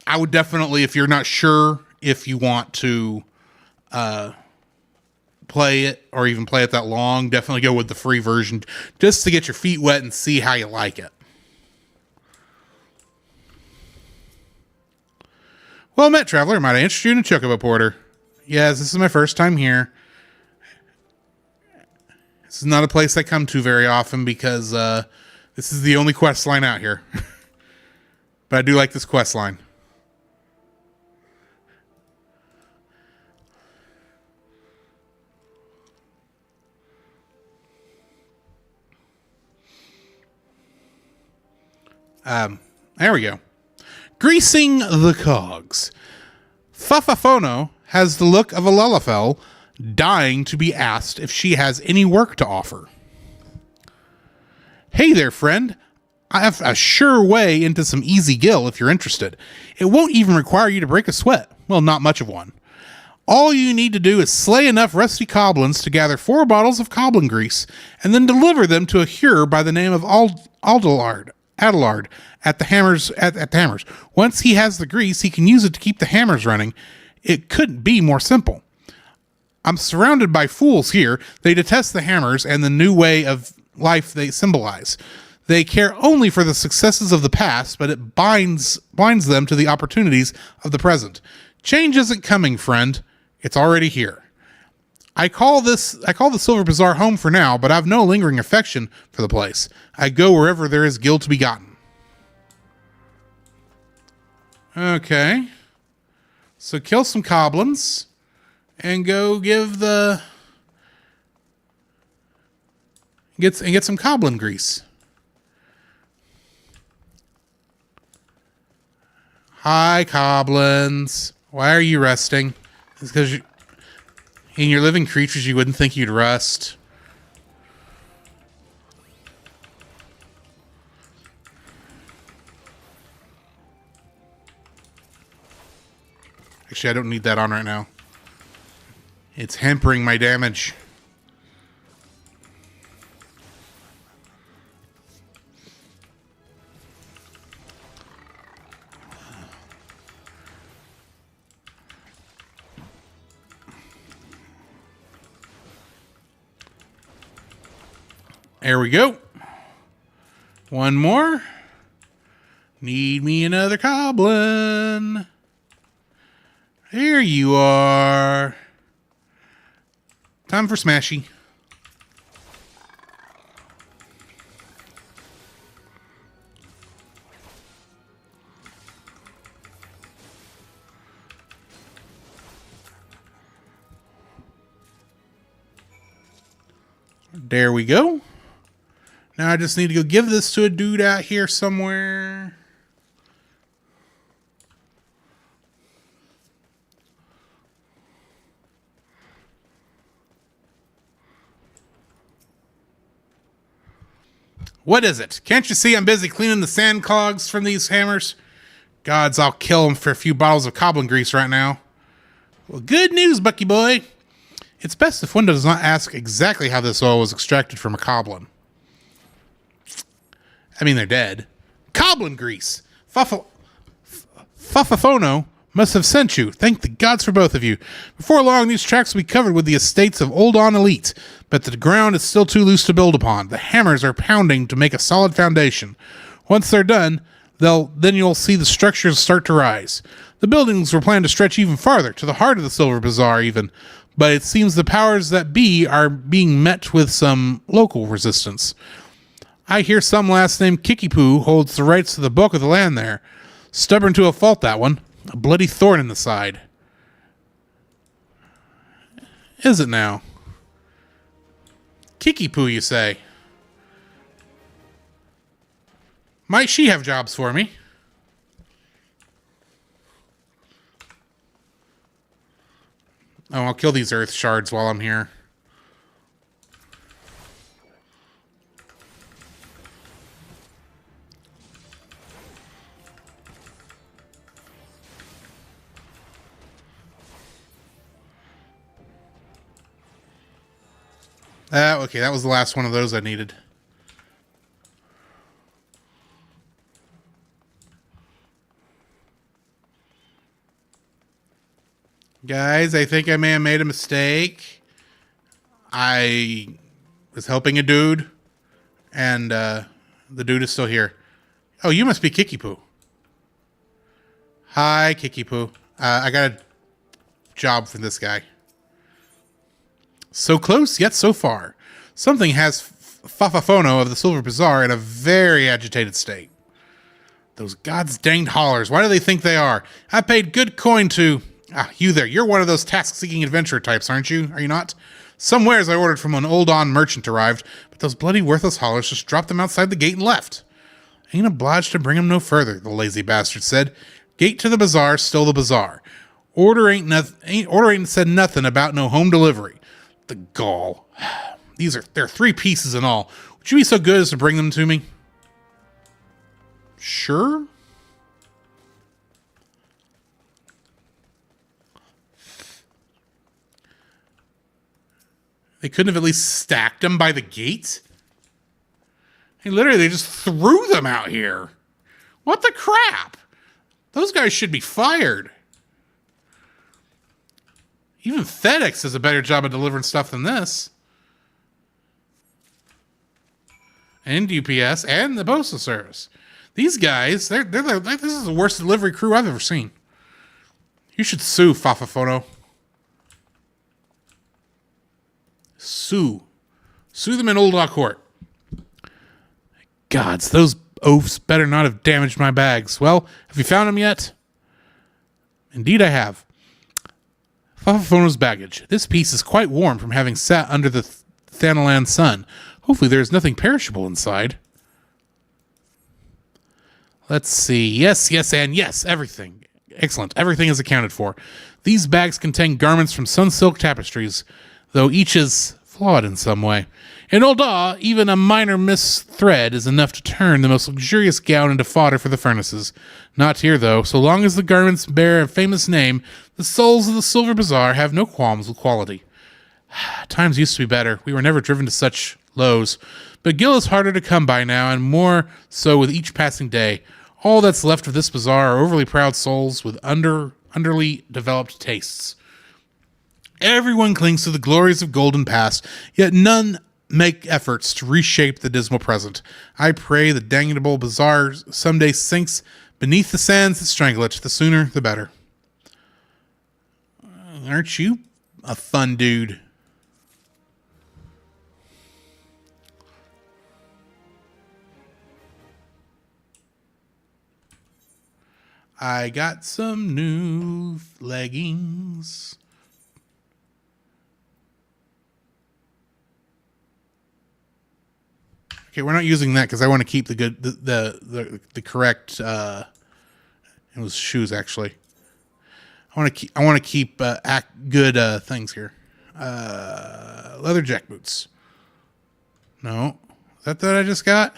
I would definitely, if you're not sure if you want to play it or even play it that long, definitely go with the free version just to get your feet wet and see how you like it. Well met, traveler. Might I interest you in a Chocobo Porter? Yes, this is my first time here. This is not a place I come to very often because this is the only quest line out here. But I do like this quest line. There we go. Greasing the cogs. Fafafono has the look of a Lullafell dying to be asked if she has any work to offer. Hey there, friend. I have a sure way into some easy gill if you're interested. It won't even require you to break a sweat. Well, not much of one. All you need to do is slay enough rusty coblins to gather 4 bottles of coblin grease, and then deliver them to a hewer by the name of Adelard at the hammers. Once he has the grease, he can use it to keep the hammers running. It couldn't be more simple. I'm surrounded by fools here. They detest the hammers and the new way of life they symbolize. They care only for the successes of the past, but it blinds them to the opportunities of the present. Change isn't coming, friend. It's already here. I call the Silver Bazaar home for now, but I've no lingering affection for the place. I go wherever there is gil to be gotten. Okay. So kill some coblins and go give get some coblin grease. Hi, coblins. Why are you rusting? It's because in your living creatures you wouldn't think you'd rust. Actually, I don't need that on right now. It's hampering my damage. There we go. One more. Need me another coblin. Here you are. Time for Smashy. There we go. Now I just need to go give this to a dude out here somewhere. What is it? Can't you see I'm busy cleaning the sand clogs from these hammers? Gods, I'll kill them for a few bottles of coblin grease right now. Well, good news, Bucky boy. It's best if one does not ask exactly how this oil was extracted from a coblin. I mean, they're dead. Coblin grease. Fafafono must have sent you. Thank the gods for both of you. Before long, these tracks will be covered with the estates of Old On Elite, but the ground is still too loose to build upon. The hammers are pounding to make a solid foundation. Once they're done, then you'll see the structures start to rise. The buildings were planned to stretch even farther, to the heart of the Silver Bazaar even, but it seems the powers that be are being met with some local resistance. I hear some last name Kikipoo holds the rights to the bulk of the land there. Stubborn to a fault, that one. A bloody thorn in the side. Is it now? Kikipoo, you say? Might she have jobs for me? Oh, I'll kill these earth shards while I'm here. Okay, that was the last one of those I needed. Guys, I think I may have made a mistake. I was helping a dude, and the dude is still here. Oh, you must be Kikipoo. Hi, Kikipoo. I got a job for this guy. So close, yet so far. Something has Fafafono of the Silver Bazaar in a very agitated state. Those gods danged haulers, why do they think they are? I paid good coin to... Ah, you there. You're one of those task-seeking adventurer types, aren't you? Are you not? Some wares I ordered from an old-on merchant arrived, but those bloody worthless haulers just dropped them outside the gate and left. Ain't obliged to bring him no further, the lazy bastard said. Gate to the bazaar, still the bazaar. Order ain't said nothing about no home delivery. The gall. There are 3 pieces in all. Would you be so good as to bring them to me? Sure. They couldn't have at least stacked them by the gate? Hey, literally, they just threw them out here. What the crap? Those guys should be fired. Even FedEx does a better job of delivering stuff than this. And UPS and the Postal Service. These guys, they're like, this is the worst delivery crew I've ever seen. You should sue Fafafono. Sue them in Old Law Court. Gods, those oafs better not have damaged my bags. Well, have you found them yet? Indeed I have. Fafafono's baggage. This piece is quite warm from having sat under the Thanalan sun. Hopefully there is nothing perishable inside. Let's see. Yes, and yes, everything. Excellent. Everything is accounted for. These bags contain garments from sun-silk tapestries, though each is flawed in some way. In Ul'dah, even a minor misthread is enough to turn the most luxurious gown into fodder for the furnaces. Not here, though. So long as the garments bear a famous name, the souls of the Silver Bazaar have no qualms with quality. Times used to be better. We were never driven to such lows. But Gil is harder to come by now, and more so with each passing day. All that's left of this bazaar are overly proud souls with underly developed tastes. Everyone clings to the glories of golden past, yet none make efforts to reshape the dismal present. I pray the damnable bazaar someday sinks beneath the sands that strangle it. The sooner, the better. Aren't you a fun dude? I got some new leggings. Okay, we're not using that because I want to keep the correct. It was shoes actually. I want to keep good things here. Leather jack boots. No, is that I just got?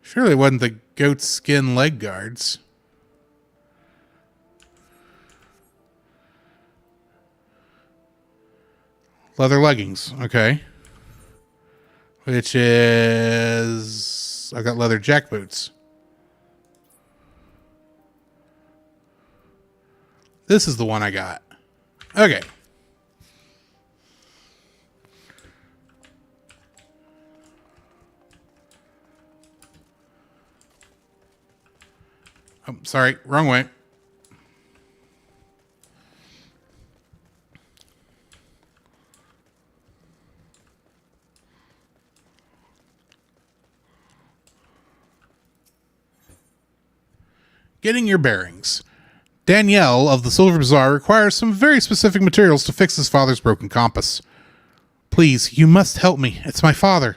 Surely it wasn't the goat skin leg guards. Leather leggings, okay. Which is... I've got leather jack boots. This is the one I got. Okay. Oh, sorry, wrong way. Getting your bearings. Danielle of the Silver Bazaar requires some very specific materials to fix his father's broken compass. Please, you must help me. It's my father.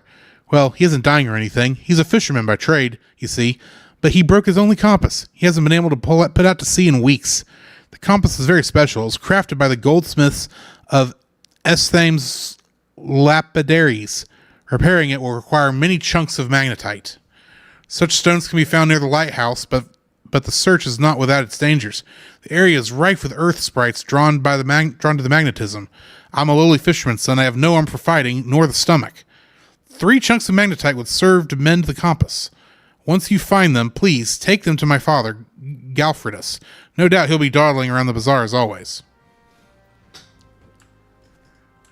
Well, he isn't dying or anything. He's a fisherman by trade, you see. But he broke his only compass. He hasn't been able to put out to sea in weeks. The compass is very special. It was crafted by the goldsmiths of Esthames Lapidaries. Repairing it will require many chunks of magnetite. Such stones can be found near the lighthouse, but the search is not without its dangers. The area is rife with earth sprites drawn to the magnetism. I'm a lowly fisherman's son. I have no arm for fighting, nor the stomach. 3 chunks of magnetite would serve to mend the compass. Once you find them, please take them to my father, Galfredus. No doubt he'll be dawdling around the bazaar as always.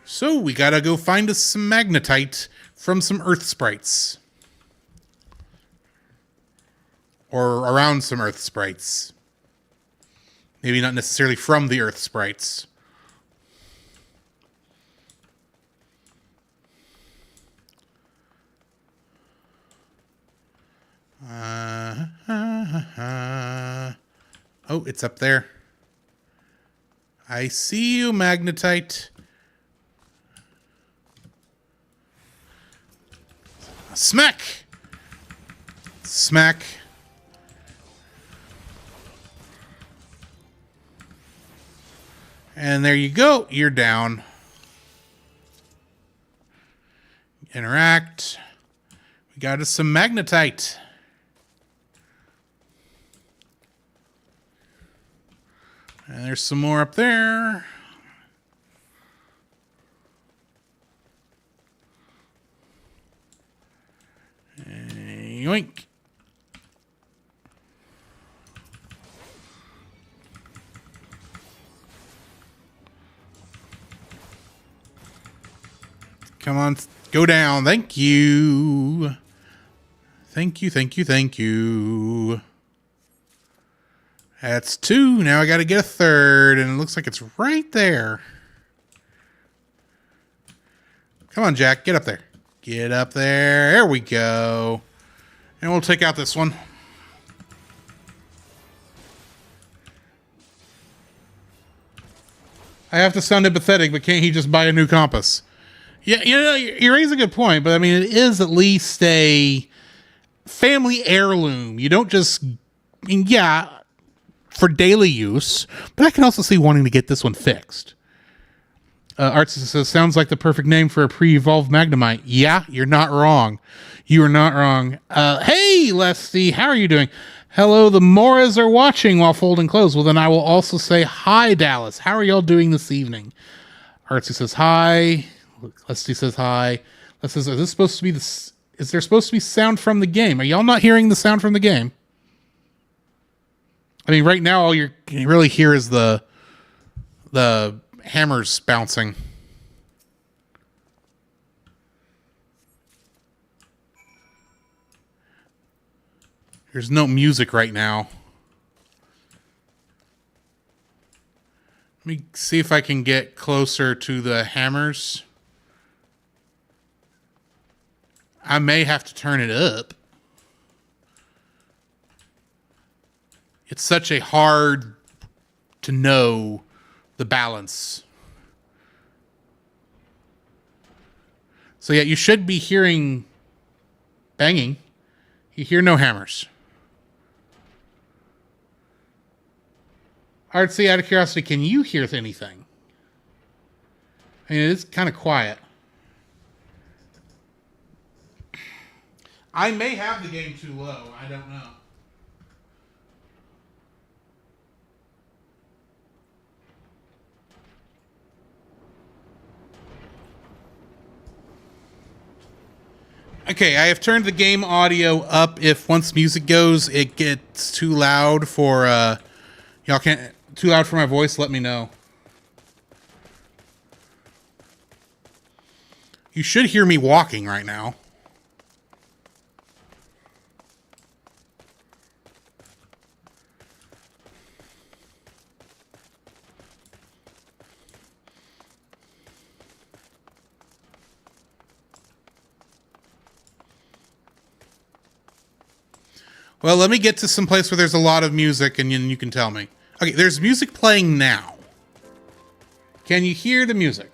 So we gotta go find us some magnetite from some earth sprites. Or around some earth sprites. Maybe not necessarily from the earth sprites. Oh, it's up there. I see you, magnetite. Smack! Smack. And there you go. You're down. Interact. We got us some magnetite. And there's some more up there. Yoink. Come on, go down. Thank you. Thank you, thank you, thank you. That's 2. Now I got to get a 3rd, and it looks like it's right there. Come on, Jack. Get up there. Get up there. There we go. And we'll take out this one. I have to sound empathetic, but can't he just buy a new compass? Yeah, you know, you raise a good point, but I mean, it is at least a family heirloom. You don't just, I mean, yeah, for daily use, but I can also see wanting to get this one fixed. Artsy says, sounds like the perfect name for a pre-evolved Magnemite. Yeah, you're not wrong. You are not wrong. Hey, Leslie, how are you doing? Hello, the Moras are watching while folding clothes. Well, then I will also say hi, Dallas. How are y'all doing this evening? Artsy says hi. Leslie says hi. Leslie says, is this supposed to be this? Is there supposed to be sound from the game? Are y'all not hearing the sound from the game? I mean, right now all you really hear is the hammers bouncing. There's no music right now. Let me see if I can get closer to the hammers. I may have to turn it up. It's such a hard to know the balance. So yeah, you should be hearing banging. You hear no hammers. Artsy, out of curiosity, can you hear anything? I mean, it's kind of quiet. I may have the game too low. I don't know. Okay, I have turned the game audio up. If once music goes, it gets too loud for y'all can't too loud for my voice, let me know. You should hear me walking right now. Well, let me get to some place where there's a lot of music and then you can tell me. Okay, there's music playing now. Can you hear the music?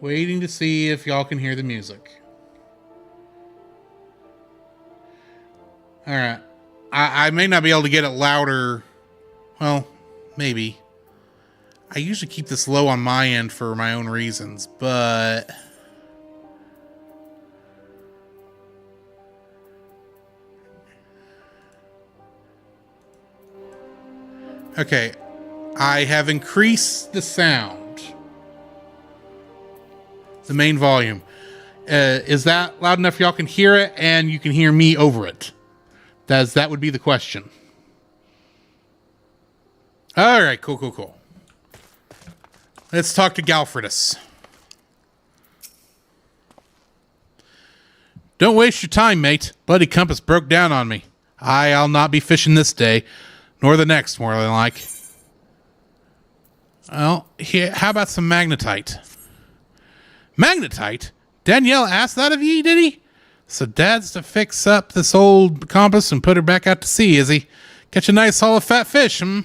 Waiting to see if y'all can hear the music. All right. I may not be able to get it louder. Well, maybe. I usually keep this low on my end for my own reasons, but... Okay. I have increased the sound. The main volume. Is that loud enough y'all can hear it and you can hear me over it? That would be the question. All right, cool. Let's talk to Galfredus. Don't waste your time, mate. Bloody compass broke down on me. I'll not be fishing this day, nor the next, more than like. Well, here, how about some magnetite? Magnetite? Danielle asked that of ye, did he? So Dad's to fix up this old compass and put her back out to sea, is he? Catch a nice haul of fat fish, I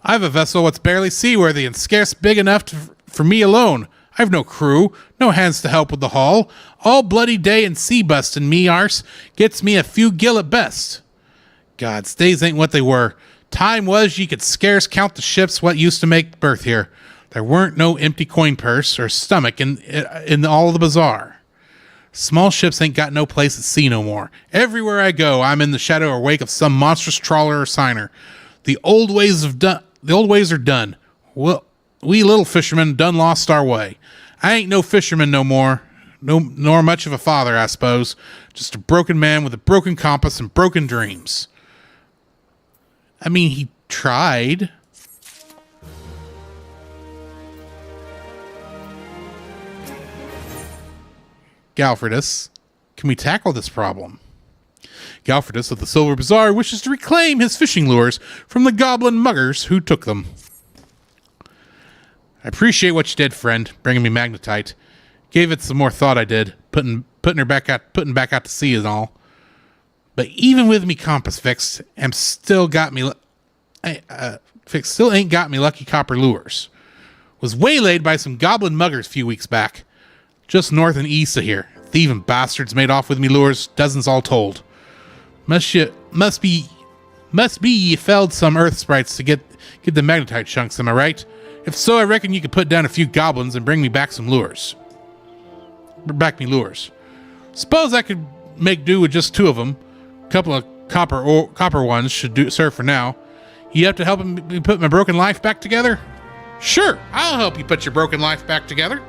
have a vessel what's barely seaworthy and scarce big enough for me alone. I've no crew, no hands to help with the haul. All bloody day and sea bustin' me arse gets me a few gill at best. God's days ain't what they were. Time was ye could scarce count the ships what used to make berth here. There weren't no empty coin purse or stomach in all the bazaar. Small ships ain't got no place at sea no more. Everywhere I go, I'm in the shadow or wake of some monstrous trawler or signer. The old ways are done. Well, we little fishermen done lost our way. I ain't no fisherman no more, nor much of a father, I suppose. Just a broken man with a broken compass and broken dreams. I mean, he tried. Galfredus, can we tackle this problem? Galfredus of the Silver Bazaar wishes to reclaim his fishing lures from the goblin muggers who took them. I appreciate what you did, friend, bringing me magnetite. Gave it some more thought I did, putting back out to sea and all. But even with me compass fixed, still ain't got me lucky copper lures. Was waylaid by some goblin muggers a few weeks back, just north and east of here. Thieving bastards made off with me lures, dozens all told. Must be ye felled some earth sprites to get the magnetite chunks, am I right? If so, I reckon you could put down a few goblins and bring me back some lures. Suppose I could make do with just two of them. A couple of copper ones should serve for now. You have to help me put my broken life back together? Sure, I'll help you put your broken life back together.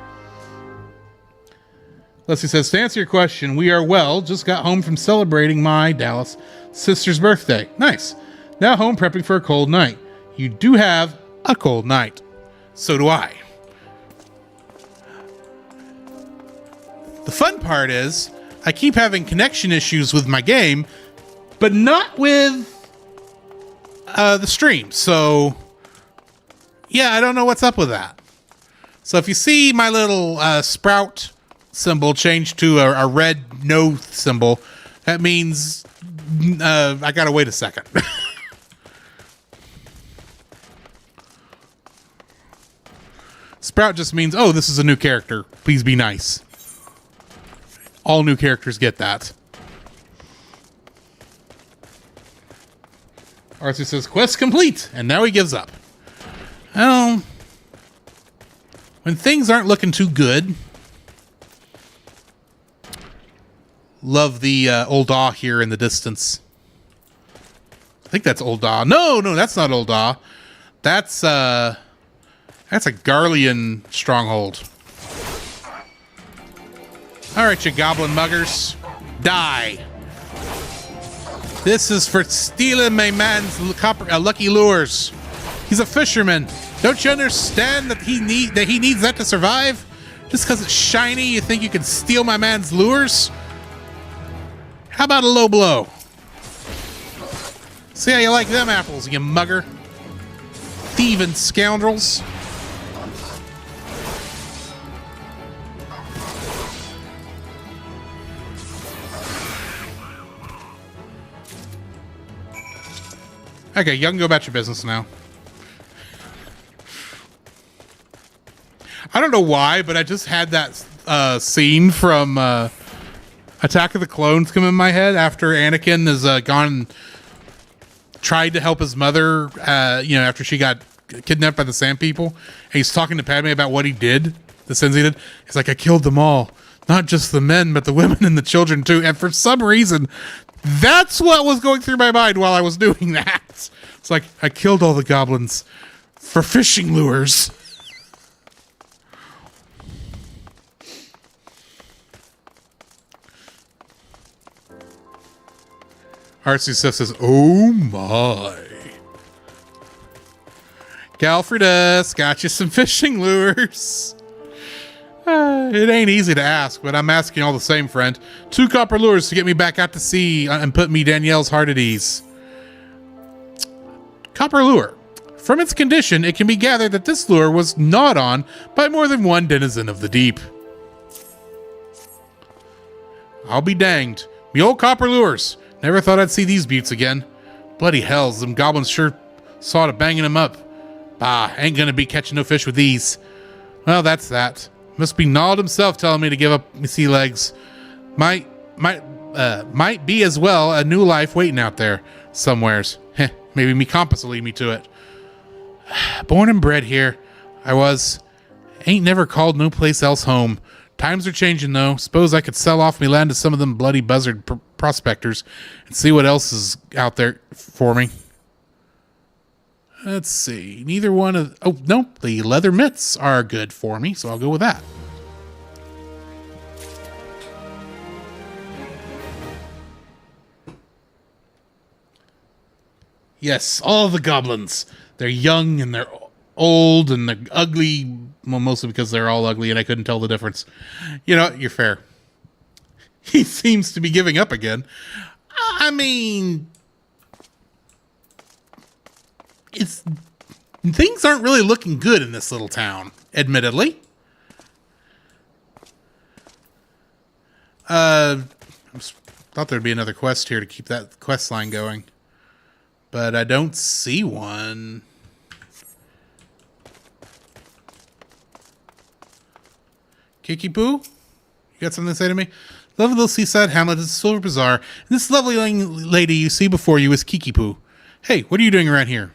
Leslie says, to answer your question, we are well. Just got home from celebrating my Dallas sister's birthday. Nice. Now home prepping for a cold night. You do have a cold night. So do I. The fun part is, I keep having connection issues with my game, but not with the stream. So, yeah, I don't know what's up with that. So if you see my little sprout symbol change to a red no symbol, that means I gotta wait a second. Sprout just means, oh, this is a new character. Please be nice. All new characters get that. Arthur says, quest complete, and now he gives up. Well, when things aren't looking too good, love the Old Daw here in the distance. I think that's Old Daw. No, that's not Old Daw. That's a Garlean stronghold. All right, you goblin muggers, die. This is for stealing my man's lucky lures. He's a fisherman. Don't you understand that he needs that to survive? Just because it's shiny, you think you can steal my man's lures? How about a low blow? See how you like them apples, you mugger. Thieving scoundrels. Okay, you can go about your business now. I don't know why, but I just had that scene from Attack of the Clones come in my head after Anakin has gone and tried to help his mother, after she got kidnapped by the Sand People. And he's talking to Padme about what he did, the sins he did. He's like, I killed them all. Not just the men, but the women and the children too. And for some reason, that's what was going through my mind while I was doing that. It's like, I killed all the goblins for fishing lures. Artsy Seth says, oh my. Galfredus, got you some fishing lures. It ain't easy to ask, but I'm asking all the same, friend. 2 copper lures to get me back out to sea and put me Danielle's heart at ease. Copper lure. From its condition, it can be gathered that this lure was gnawed on by more than one denizen of the deep. I'll be danged. Me old copper lures. Never thought I'd see these buttes again. Bloody hells, them goblins sure saw to banging them up. Bah, ain't gonna be catching no fish with these. Well, that's that. Must be Nald himself telling me to give up me sea legs. Might be as well a new life waiting out there somewheres. Heh, maybe me compass will lead me to it. Born and bred here, I was. Ain't never called no place else home. Times are changing though. Suppose I could sell off me land to some of them bloody buzzard prospectors and see what else is out there for me. Let's see. Neither one of... Oh, nope. The leather mitts are good for me, so I'll go with that. Yes, all the goblins. They're young and they're old and they're ugly. Well, mostly because they're all ugly and I couldn't tell the difference. You know, you're fair. He seems to be giving up again. I mean... Things aren't really looking good in this little town, admittedly. I thought there'd be another quest here to keep that quest line going, but I don't see one. Kiki-Poo? You got something to say to me? Lovely little seaside hamlet is a silver bazaar, and this lovely lady you see before you is Kiki-Poo. Hey, what are you doing around here?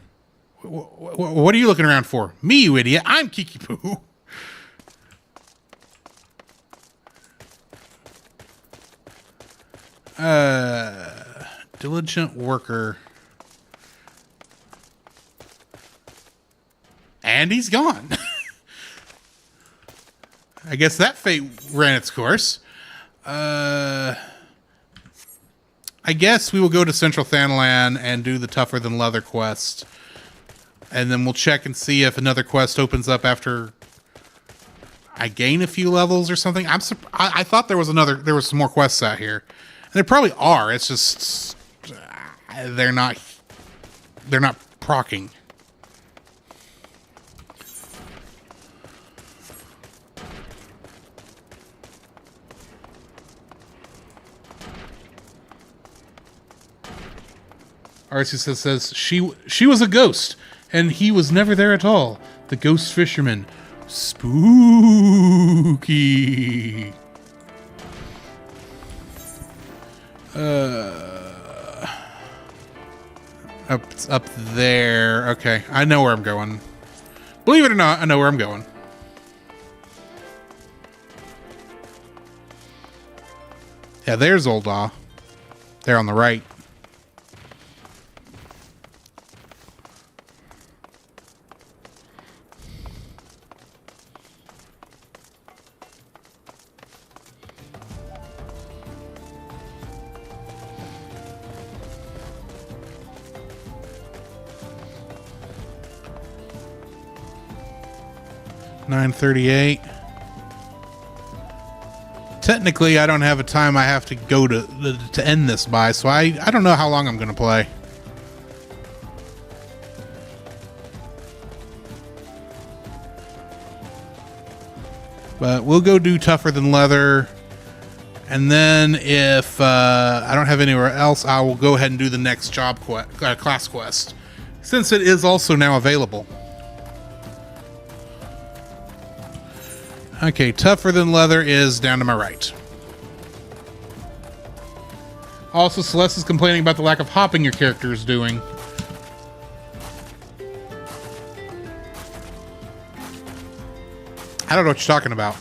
What are you looking around for? Me, you idiot. I'm Kiki-Poo. Diligent worker. And he's gone. I guess that fate ran its course. I guess we will go to Central Thanalan and do the Tougher Than Leather quest. And then we'll check and see if another quest opens up after I gain a few levels or something. I thought there was some more quests out here. And there probably are. It's just they're not proccing. Arceus says she was a ghost, and he was never there at all. The ghost fisherman. Spooky. Up there. Okay, I know where I'm going. Believe it or not, I know where I'm going. Yeah, there's Old Aw. There on the right. $9.38. Technically, I don't have a time I have to go to end this by, so I don't know how long I'm going to play. But we'll go do Tougher Than Leather. And then if I don't have anywhere else, I will go ahead and do the next class quest, since it is also now available. Okay, Tougher Than Leather is down to my right. Also, Celeste is complaining about the lack of hopping your character is doing. I don't know what you're talking about.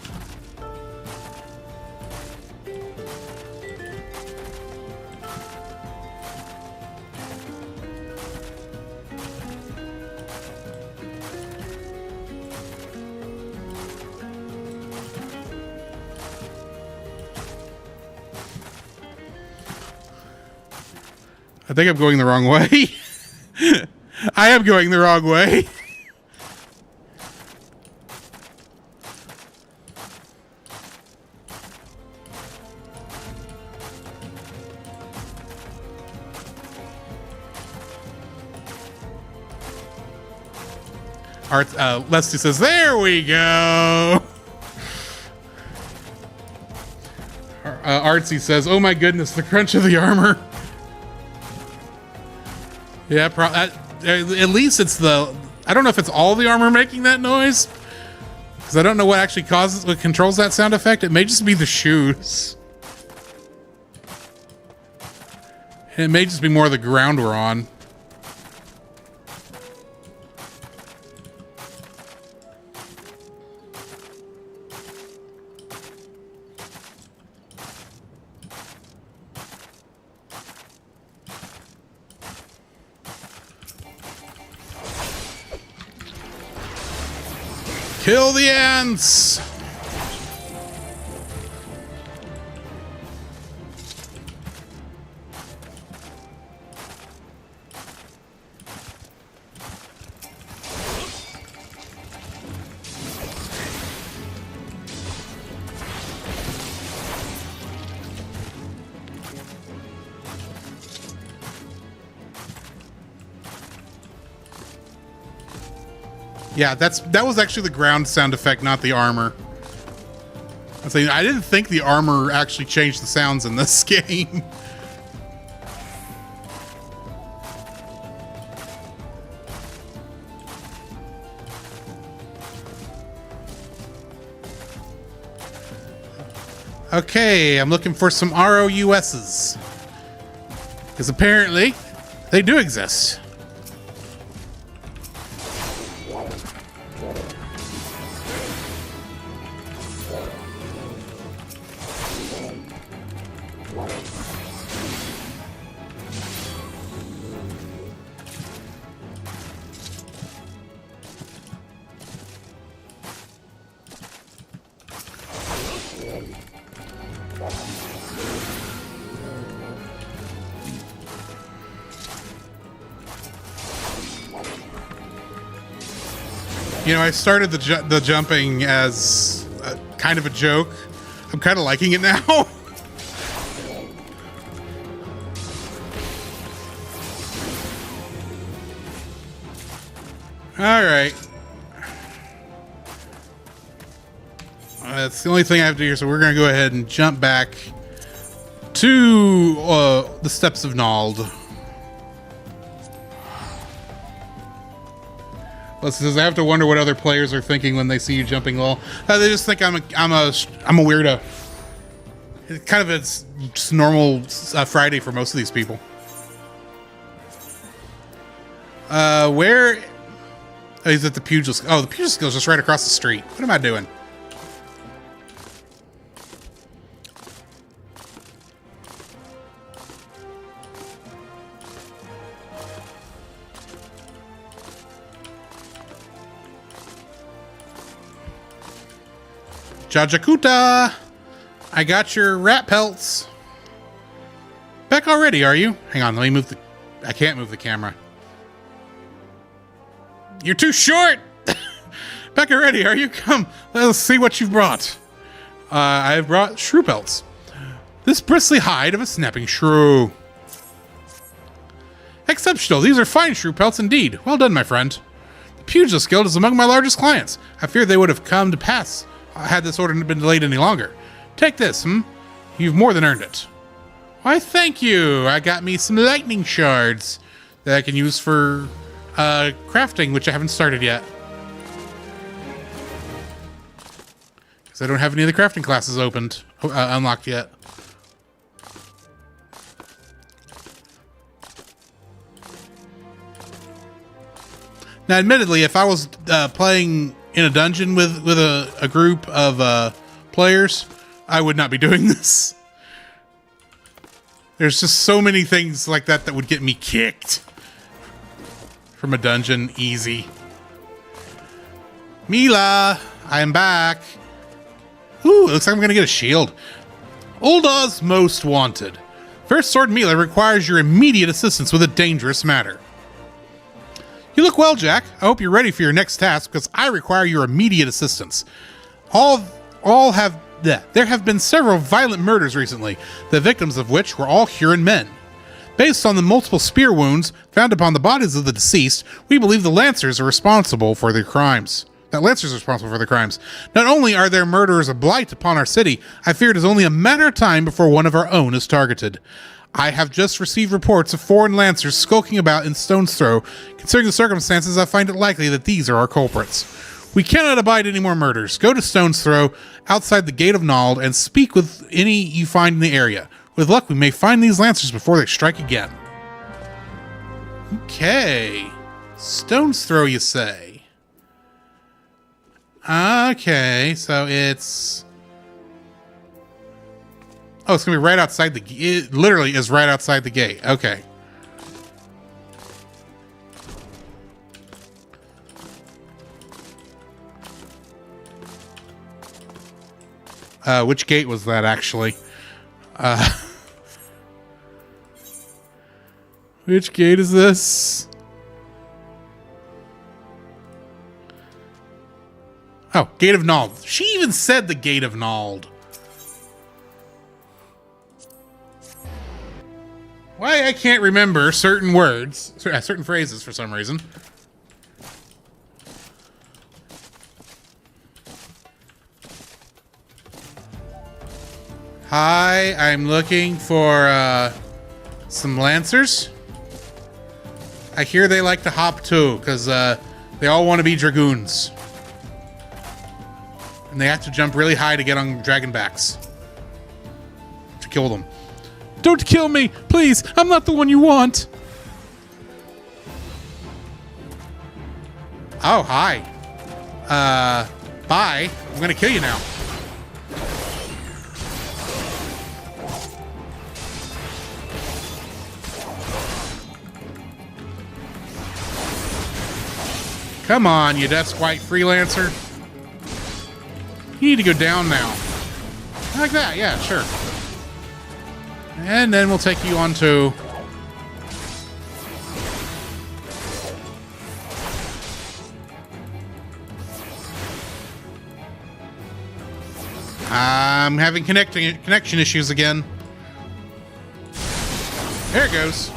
I think I'm going the wrong way. I am going the wrong way. Leslie says, there we go. Artsy says, "Oh my goodness, the crunch of the armor." Yeah, at least it's the. I don't know if it's all the armor making that noise, because I don't know what controls that sound effect. It may just be the shoes. It may just be more of the ground we're on. Kill the ants! Yeah, that was actually the ground sound effect, not the armor. I'm saying I didn't think the armor actually changed the sounds in this game. Okay, I'm looking for some ROUSs. Because apparently, they do exist. You know, I started the jumping as kind of a joke. I'm kind of liking it now. All right. That's the only thing I have to do here, so we're going to go ahead and jump back to the Steps of Nald. Says I have to wonder what other players are thinking when they see you jumping low. They just think I'm a weirdo. It's kind of just normal Friday for most of these people. Where? Oh, he's at the Pugil. Oh, the Pugil Skill is just right across the street. What am I doing? Jajakuta! I got your rat pelts. Back already, are you? Hang on, let me move the... I can't move the camera. You're too short! Back already, are you? Come, let's see what you've brought. I've brought shrew pelts. This bristly hide of a snapping shrew. Exceptional, these are fine shrew pelts indeed. Well done, my friend. The Pugilist Guild is among my largest clients. I fear they would have come to pass had this order been delayed any longer. Take this, You've more than earned it. Why, thank you. I got me some lightning shards that I can use for crafting, which I haven't started yet. Because I don't have any of the crafting classes unlocked yet. Now, admittedly, if I was playing in a dungeon with a group of players, I would not be doing this. There's just so many things like that would get me kicked from a dungeon easy. Mila, I am back. Ooh, it looks like I'm gonna get a shield. Ulda's most wanted. First Sword Mila requires your immediate assistance with a dangerous matter. You look well, Jack. I hope you're ready for your next task, because I require your immediate assistance. There have been several violent murders recently, the victims of which were all Huron men. Based on the multiple spear wounds found upon the bodies of the deceased, we believe the Lancers are responsible for their crimes. that Lancers are responsible for the crimes. Not only are their murderers a blight upon our city, I fear it is only a matter of time before one of our own is targeted. I have just received reports of foreign Lancers skulking about in Stone's Throw. Considering the circumstances, I find it likely that these are our culprits. We cannot abide any more murders. Go to Stone's Throw, outside the Gate of Nald, and speak with any you find in the area. With luck, we may find these Lancers before they strike again. Okay. Stone's Throw, you say? Okay, so it's... Oh, it's going to be right outside the... It literally is right outside the gate. Okay. Which gate was that, actually? Which gate is this? Oh, Gate of Nald. She even said the Gate of Nald. Why I can't remember certain words, certain phrases for some reason. Hi, I'm looking for some Lancers. I hear they like to hop too, because they all want to be Dragoons. And they have to jump really high to get on dragonbacks. To kill them. Don't kill me, please. I'm not the one you want. Oh, hi. Bye. I'm gonna kill you now. Come on, you Death's White Freelancer. You need to go down now. Like that, yeah, sure. And then we'll take you on to... I'm having connection issues again. There it goes.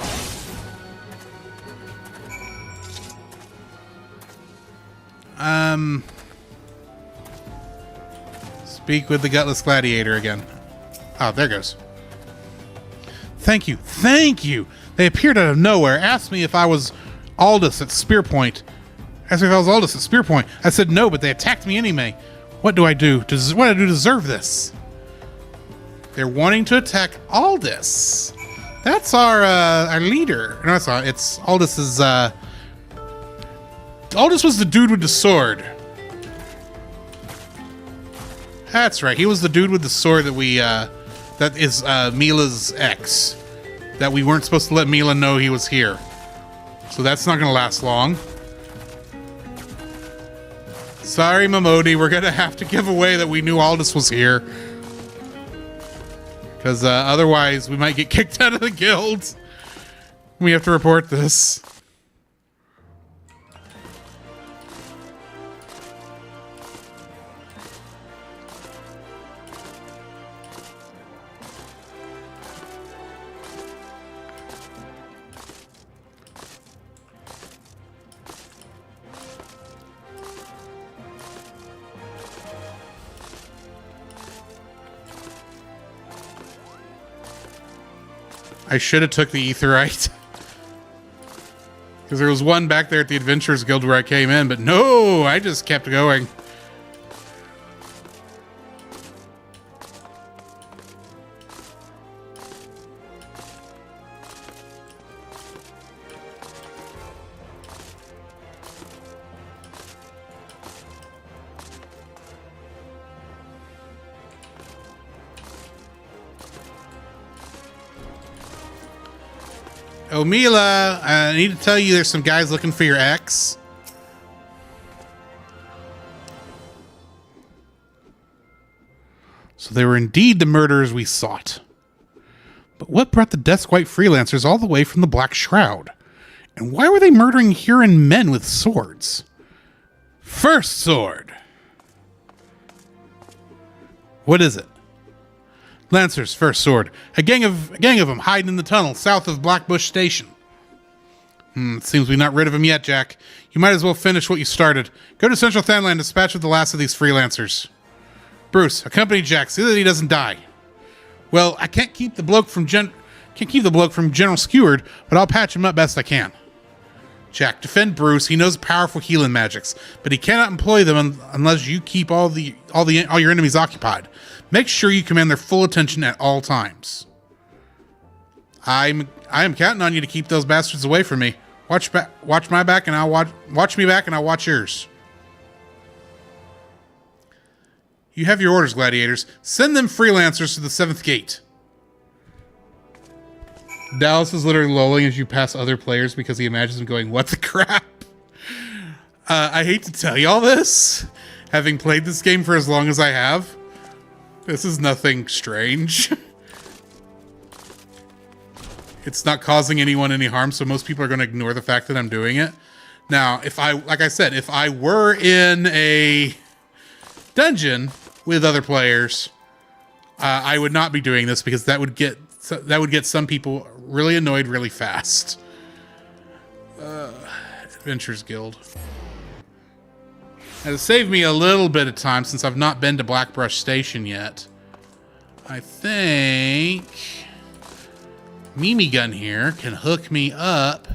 Speak with the Gutless Gladiator again. Oh, there goes. Thank you. Thank you. They appeared out of nowhere. Asked me if I was Aldous at Spearpoint. Asked me if I was Aldous at Spearpoint. I said no, but they attacked me anyway. What do I do? What do I do to deserve this? They're wanting to attack Aldous. That's our leader. No, it's Aldous' Aldous was the dude with the sword. That's right. He was the dude with the sword that we, that is, Mila's ex. That we weren't supposed to let Mila know he was here. So that's not gonna last long. Sorry, Momodi. We're gonna have to give away that we knew Aldous was here. Because, otherwise we might get kicked out of the guild. We have to report this. I should have took the Aetheryte. Because there was one back there at the Adventurers Guild where I came in, but no, I just kept going. Oh, Mila, I need to tell you there's some guys looking for your ex. So they were indeed the murderers we sought. But what brought the Death's White Freelancers all the way from the Black Shroud? And why were they murdering Huron men with swords? First sword. What is it? Lancer's first sword. A gang of them hiding in the tunnel south of Blackbush Station. It seems we're not rid of him yet, Jack. You might as well finish what you started. Go to Central Thanland and dispatch with the last of these freelancers. Bruce, accompany Jack. See that he doesn't die. Well, I can't keep the bloke from General Skewered, but I'll patch him up best I can. Jack, defend Bruce. He knows powerful healing magics, but he cannot employ them unless you keep all your enemies occupied. Make sure you command their full attention at all times. I am counting on you to keep those bastards away from me. Watch my back, and I'll watch me back, and I'll watch yours. You have your orders, gladiators. Send them freelancers to the 7th gate. Dallas is literally lolling as you pass other players because he imagines them going, what the crap? I hate to tell you all this, having played this game for as long as I have. This is nothing strange. It's not causing anyone any harm, so most people are going to ignore the fact that I'm doing it. Now, like I said, if I were in a dungeon with other players, I would not be doing this because that would get some people really annoyed really fast. Adventures Guild. Now, to save me a little bit of time, since I've not been to Blackbrush Station yet, I think Mimi Gun here can hook me up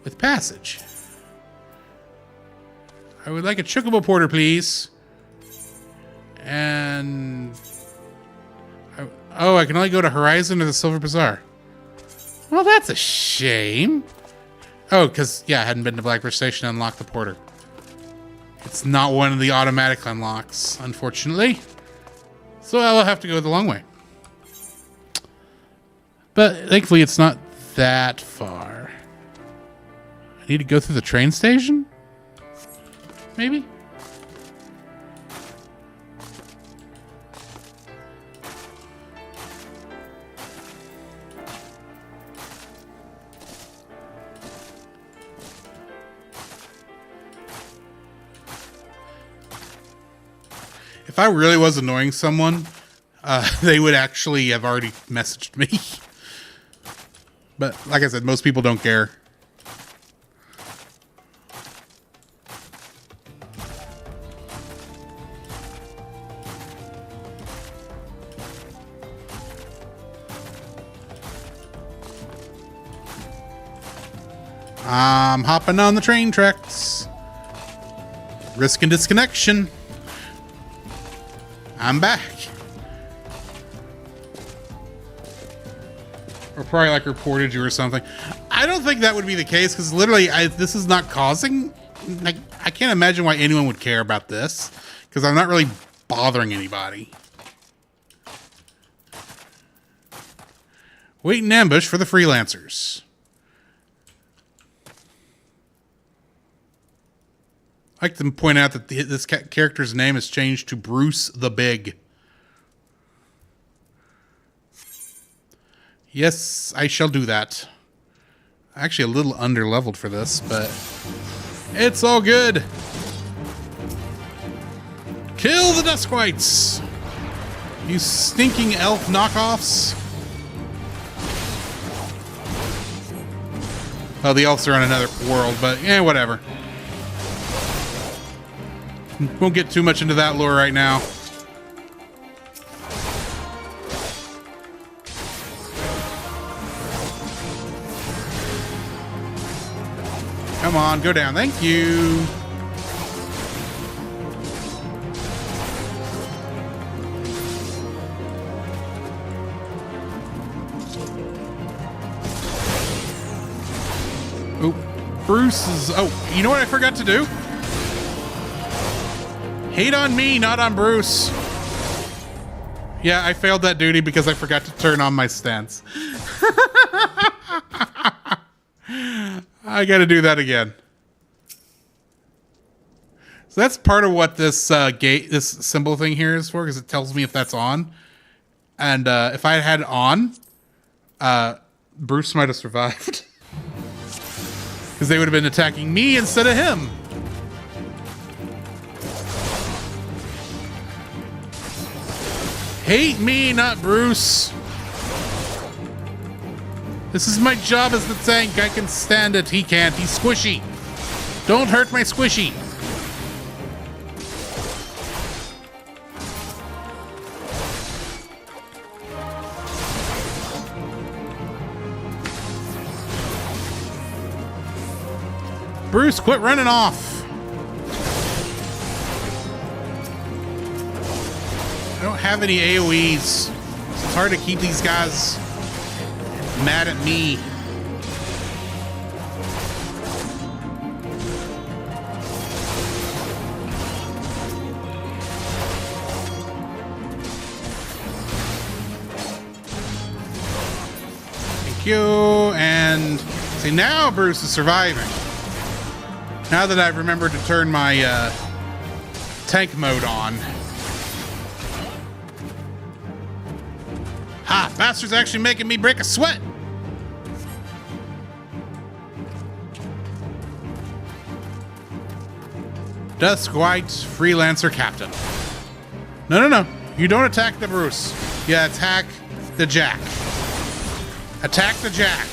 with passage. I would like a Chocobo Porter, please. And I can only go to Horizon or the Silver Bazaar. Well, that's a shame. Oh, because, yeah, I hadn't been to Blackbrush Station to unlock the porter. It's not one of the automatic unlocks, unfortunately. So I'll have to go the long way. But thankfully, it's not that far. I need to go through the train station? Maybe? If I really was annoying someone, they would actually have already messaged me. But like I said, most people don't care. I'm hopping on the train tracks. Risking disconnection. I'm back. Or probably like reported you or something. I don't think that would be the case because literally this is not causing... Like, I can't imagine why anyone would care about this because I'm not really bothering anybody. Wait in ambush for the freelancers. I like to point out that this character's name has changed to Bruce the Big. Yes, I shall do that. Actually, a little under-leveled for this, but it's all good. Kill the Duskwights! You stinking elf knockoffs. Oh, the elves are on another world, but yeah, whatever. Won't get too much into that lore right now. Come on, go down. Thank you. Oh, Bruce is... Oh, you know what I forgot to do? Hate on me, not on Bruce. Yeah, I failed that duty because I forgot to turn on my stance. I gotta do that again. So that's part of what this this symbol thing here is for, because it tells me if that's on. And if I had it on, Bruce might have survived. Because they would have been attacking me instead of him. Hate me, not Bruce. This is my job as the tank. I can stand it. He can't. He's squishy. Don't hurt my squishy. Bruce, quit running off. I don't have any AoEs. It's hard to keep these guys mad at me. Thank you. And see, now Bruce is surviving. Now that I've remembered to turn my tank mode on. Ha! Bastard's actually making me break a sweat! Dusk White Freelancer Captain. No, no, no. You don't attack the Bruce. You attack the Jack. Attack the Jack.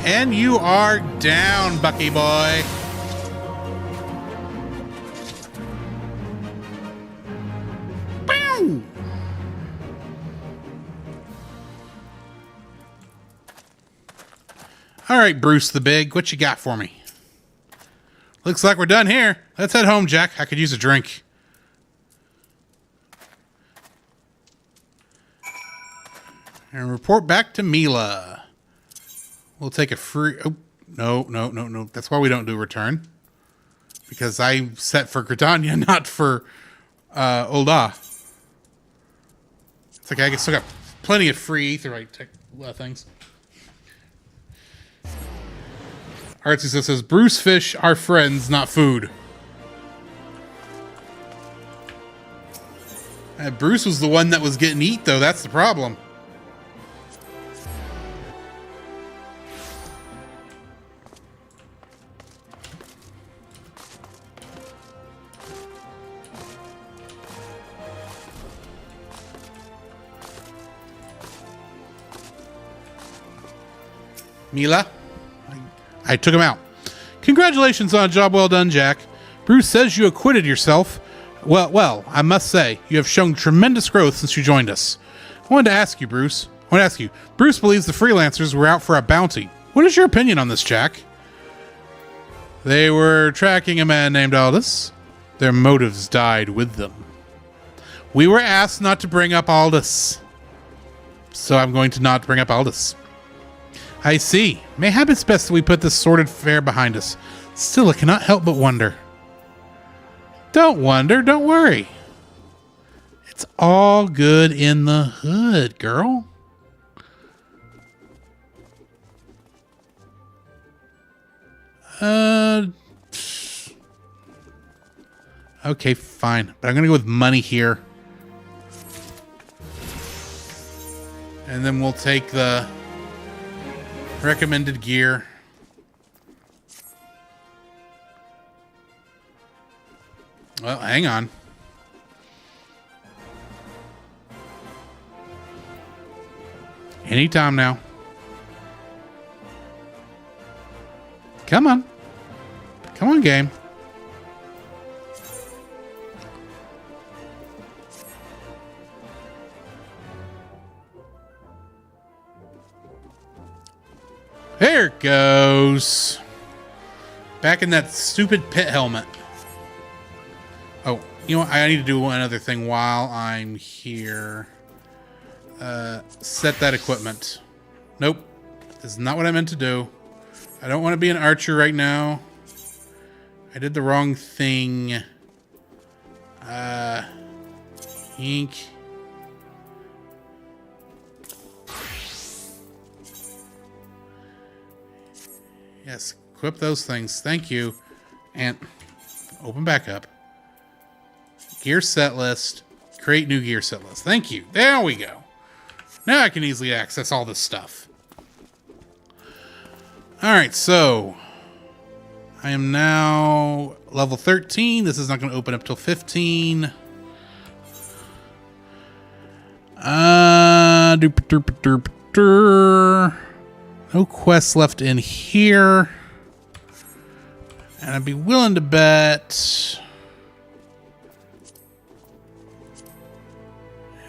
And you are down, Bucky boy. Bow! All right, Bruce the Big, what you got for me? Looks like we're done here. Let's head home, Jack. I could use a drink. And report back to Mila. We'll take a free... Oh, no. That's why we don't do return. Because I set for Gridania, not for Ul'dah. It's okay, I still got plenty of free Aetheryte things. Artsy says, Bruce fish are friends, not food. Bruce was the one that was getting eat, though. That's the problem. Mila, I took him out. Congratulations on a job well done, Jack. Bruce says you acquitted yourself. Well, I must say, you have shown tremendous growth since you joined us. I wanted to ask you, Bruce. Bruce believes the freelancers were out for a bounty. What is your opinion on this, Jack? They were tracking a man named Aldous. Their motives died with them. We were asked not to bring up Aldous. So I'm going to not bring up Aldous. I see. Mayhap it's best that we put this sordid affair behind us. Still, I cannot help but wonder. Don't wonder. Don't worry. It's all good in the hood, girl. Okay, fine. But I'm going to go with money here. And then we'll take the recommended gear. Well, hang on. Anytime now. Come on. Come on, game. There it goes. Back in that stupid pit helmet. Oh, you know what? I need to do one other thing while I'm here. Set that equipment. Nope. This is not what I meant to do. I don't want to be an archer right now. I did the wrong thing. Ink. Yes, equip those things. Thank you. And open back up. Gear set list. Create new gear set list. Thank you. There we go. Now I can easily access all this stuff. Alright, so I am now level 13. This is not going to open up till 15. No quests left in here. And I'd be willing to bet...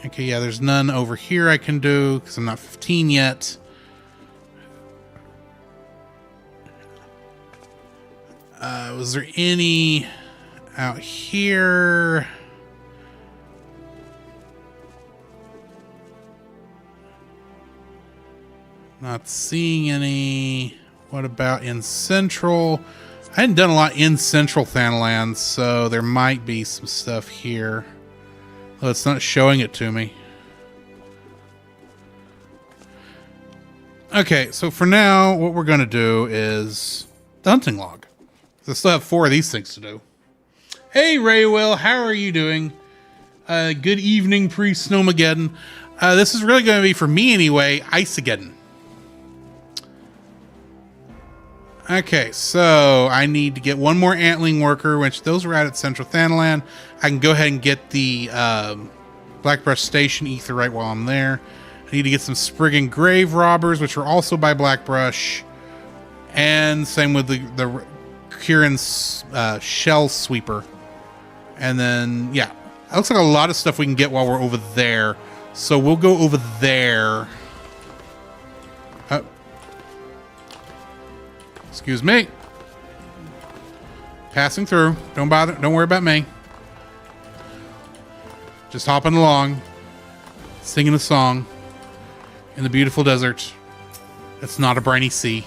Okay, yeah, there's none over here I can do because I'm not 15 yet. Was there any out here? Not seeing any. What about in Central? I hadn't done a lot in Central Thanalands, so there might be some stuff here. Oh, it's not showing it to me. Okay, so for now, what we're going to do is the hunting log. I still have 4 of these things to do. Hey, Raywill, how are you doing? Good evening, pre-Snowmageddon. This is really going to be, for me anyway, Iceageddon. Okay, so I need to get one more Antling Worker, which those were out at Central Thanaland. I can go ahead and get the Blackbrush Station Aetheryte while I'm there. I need to get some Spriggan Grave Robbers, which are also by Blackbrush. And same with the Kieran's Shell Sweeper. And then, yeah. It looks like a lot of stuff we can get while we're over there. So we'll go over there. Excuse me. Passing through. Don't bother. Don't worry about me. Just hopping along. Singing a song. In the beautiful desert. It's not a briny sea.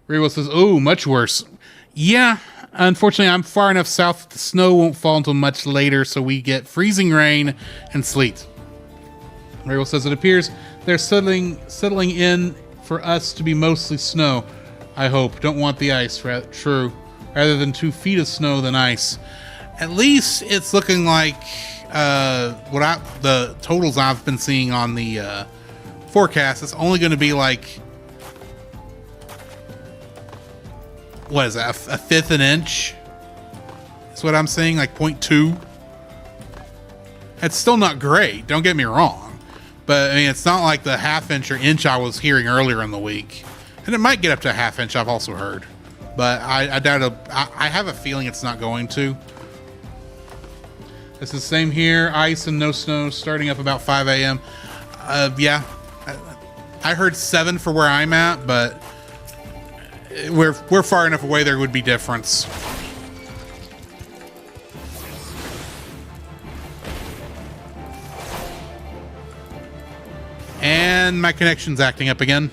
Raywill says, oh, much worse. Yeah, unfortunately, I'm far enough south that the snow won't fall until much later, so we get freezing rain and sleet. Raywill says, it appears they're settling in for us to be mostly snow. I hope. Don't want the ice. True. Rather than 2 feet of snow than ice. At least it's looking like the totals I've been seeing on the forecast. It's only going to be like... What is that? A fifth an inch? That's what I'm seeing, like 0.2. It's still not great, don't get me wrong. But I mean, it's not like the half inch or inch I was hearing earlier in the week. And it might get up to a half inch, I've also heard. But I doubt it. I have a feeling it's not going to. It's the same here, ice and no snow starting up about 5 a.m. Yeah, I heard 7 for where I'm at, but we're far enough away there would be difference. And my connection's acting up again.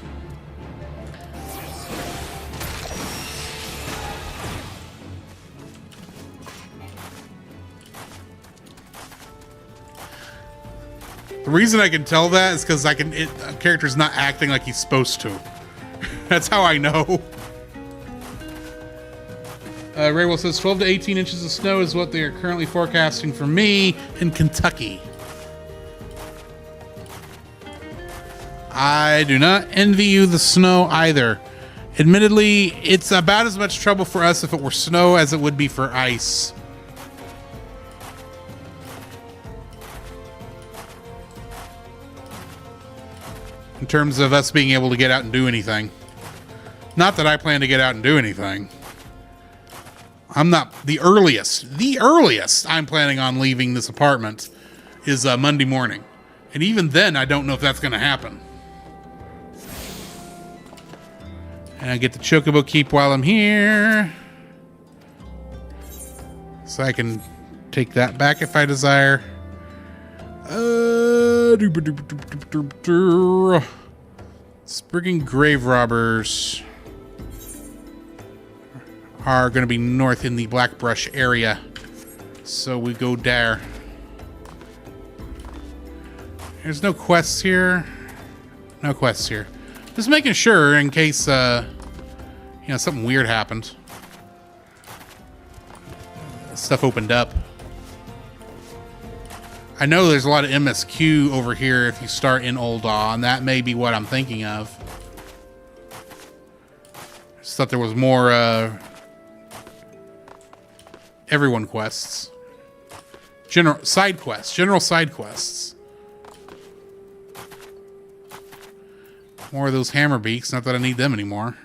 The reason I can tell that is because a character's not acting like he's supposed to. That's how I know. Raywill says 12 to 18 inches of snow is what they are currently forecasting for me in Kentucky. I do not envy you the snow either. Admittedly, it's about as much trouble for us if it were snow as it would be for ice. In terms of us being able to get out and do anything. Not that I plan to get out and do anything. I'm not the earliest. The earliest I'm planning on leaving this apartment is Monday morning. And even then, I don't know if that's going to happen. And I get the Chocobo Keep while I'm here. So I can take that back if I desire. Spriggan Grave Robbers are going to be north in the Blackbrush area. So we go there. There's no quests here. No quests here. Just making sure in case, something weird happened. Stuff opened up. I know there's a lot of MSQ over here if you start in Old Daw, and that may be what I'm thinking of. Just thought there was more, everyone quests. General side quests. More of those hammer beaks, not that I need them anymore.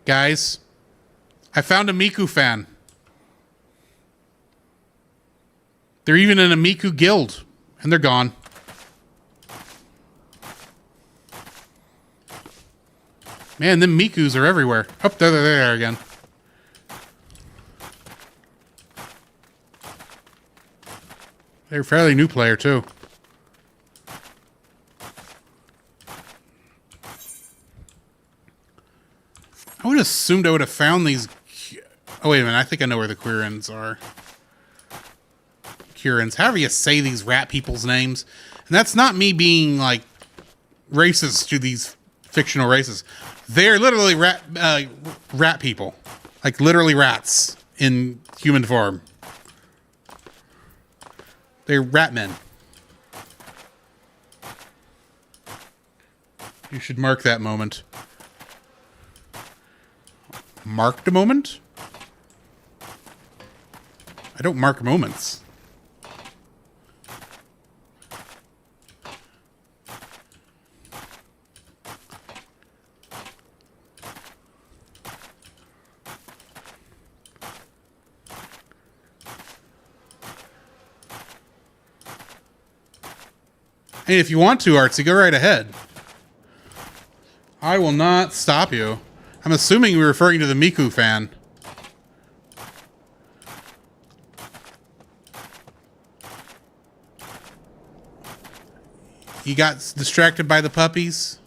Guys, I found a Miku fan. They're even in a Miku guild, and they're gone. Man, them Mikus are everywhere. Oh, they're there again. They're a fairly new player, too. I would have assumed I would have found these... Oh, wait a minute. I think I know where the Quirins are. Quirins. However you say these rat people's names. And that's not me being, like, racist to these fictional races. They're literally rat people. Like, literally rats in human form. They're rat men. You should mark that moment. Mark the moment? I don't mark moments. Hey, if you want to, Artsy, go right ahead. I will not stop you. I'm assuming you're referring to the Miku fan. You got distracted by the puppies?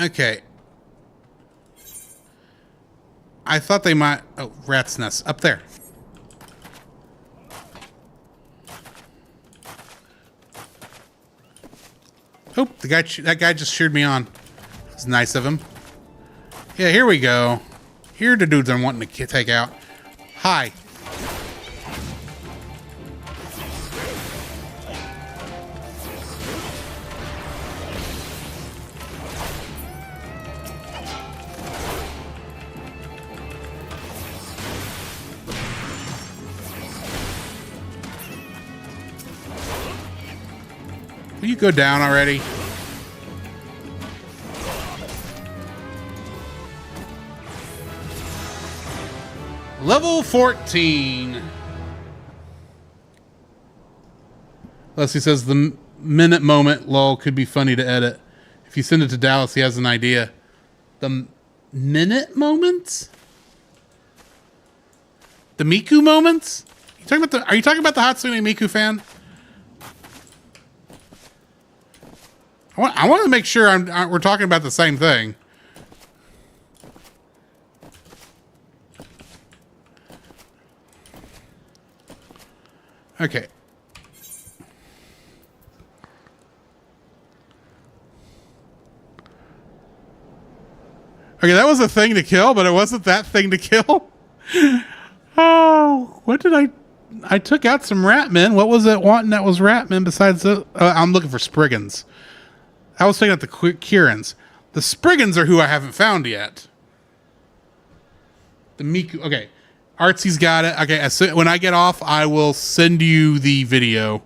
Okay. I thought they might... Oh, rat's nest. Up there. Oh, that guy just cheered me on. It's nice of him. Yeah, here we go. Here are the dudes I'm wanting to take out. Hi. Will you go down already? Level 14. Leslie says the minute moment lol could be funny to edit. If you send it to Dallas, he has an idea. The minute moments? The Miku moments? Are you talking about the Hatsune Miku fan? I want to make sure we're talking about the same thing. Okay. Okay, that was a thing to kill, but it wasn't that thing to kill. Oh, what did I took out some Ratmen. What was it wanting that was Ratmen besides the... I'm looking for Spriggans. I was thinking about the Quirins. The Spriggans are who I haven't found yet. The Miku... Okay. Artsy's got it. Okay, when I get off, I will send you the video.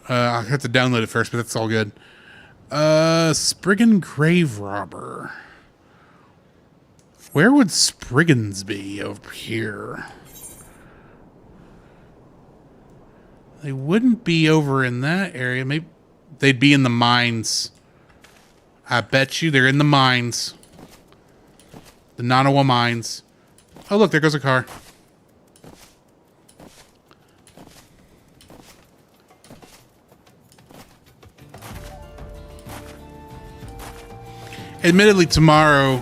I'll have to download it first, but that's all good. Spriggan Grave Robber. Where would Spriggans be over here? They wouldn't be over in that area. Maybe they'd be in the mines. I bet you they're in the mines. The Nanawa mines. Oh, look, there goes a car. Admittedly, tomorrow,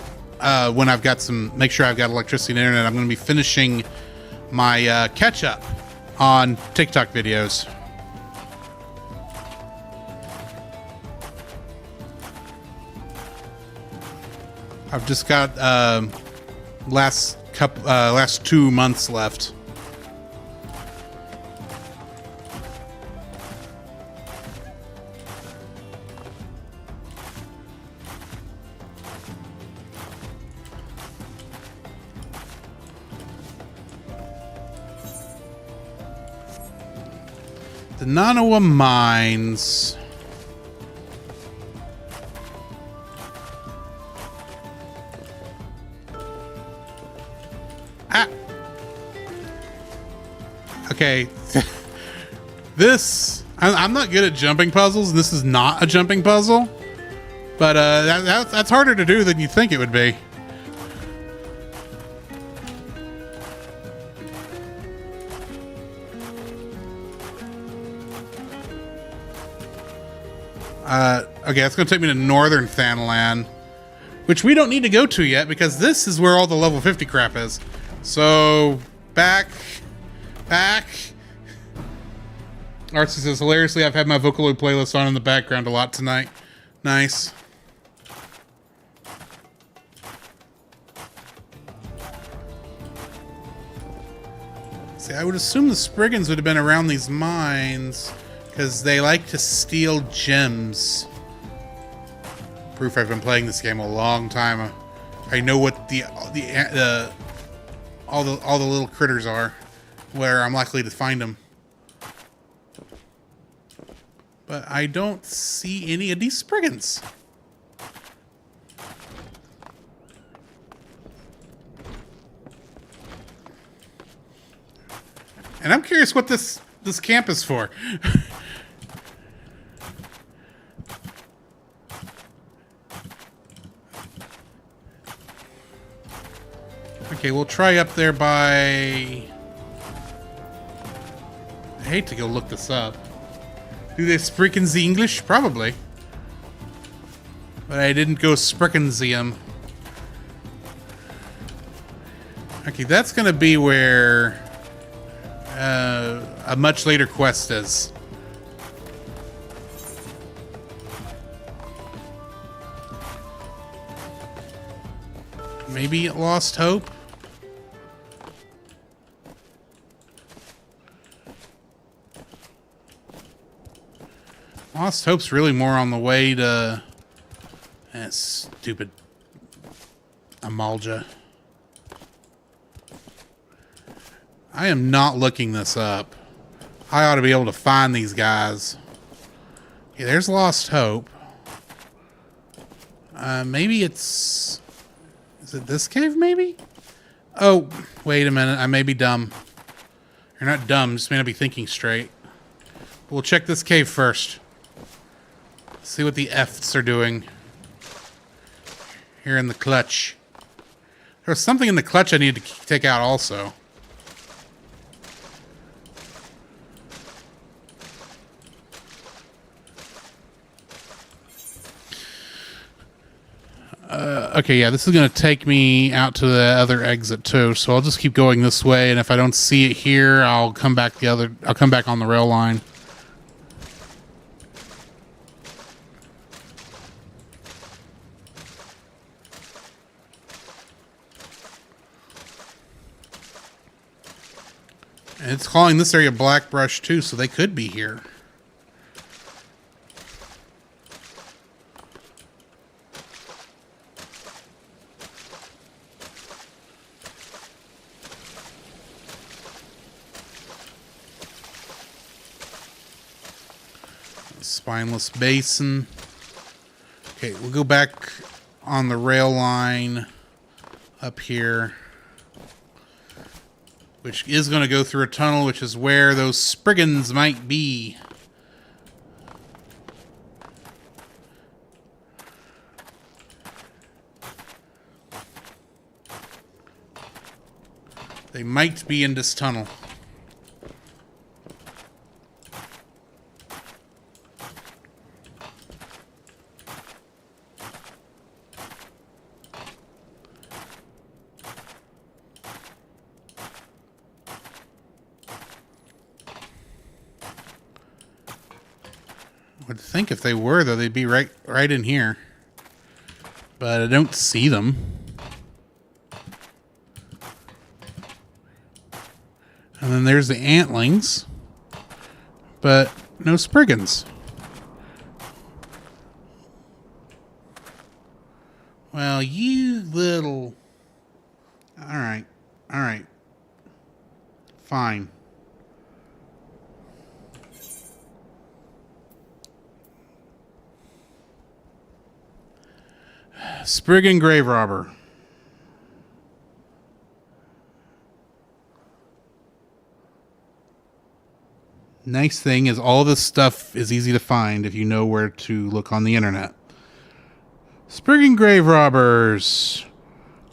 when I've got make sure I've got electricity and internet, I'm going to be finishing my catch up on TikTok videos. I've just got last 2 months left. The Nanawa Mines. Ah. Okay. I'm not good at jumping puzzles. This is not a jumping puzzle. But that's harder to do than you think it would be. Okay, that's going to take me to Northern Thanalan, which we don't need to go to yet because this is where all the level 50 crap is. So, back. Artsy says, hilariously, I've had my Vocaloid playlist on in the background a lot tonight. Nice. See, I would assume the Spriggans would have been around these mines because they like to steal gems. Proof I've been playing this game a long time. I know what all the little critters are, where I'm likely to find them. But I don't see any of these Spriggans. And I'm curious what this camp is for. Okay, we'll try up there by... I hate to go look this up. Do they spricken the English? Probably. But I didn't go spricken them. Okay, that's gonna be where a much later quest is. Maybe Lost Hope? Lost Hope's really more on the way to... that stupid Amalja. I am not looking this up. I ought to be able to find these guys. Okay, there's Lost Hope. Maybe it's... is it this cave, maybe? Oh, wait a minute. I may be dumb. You're not dumb, just may not be thinking straight. We'll check this cave first. See what the F's are doing. Here in the clutch. There was something in the clutch I need to take out also. Okay, yeah, this is going to take me out to the other exit too, so I'll just keep going this way, and if I don't see it here, I'll come back on the rail line. And it's calling this area Blackbrush too, so they could be here. Spineless Basin. Okay, we'll go back on the rail line up here, which is going to go through a tunnel, which is where those Spriggans might be. They might be in this tunnel. would think if they were, though, they'd be right in here. But I don't see them. And then there's the antlings. But no spriggans. Well, you little... Alright. Alright. Fine. Spriggan Grave Robber. Nice thing is all this stuff is easy to find if you know where to look on the internet. Spriggan Grave Robbers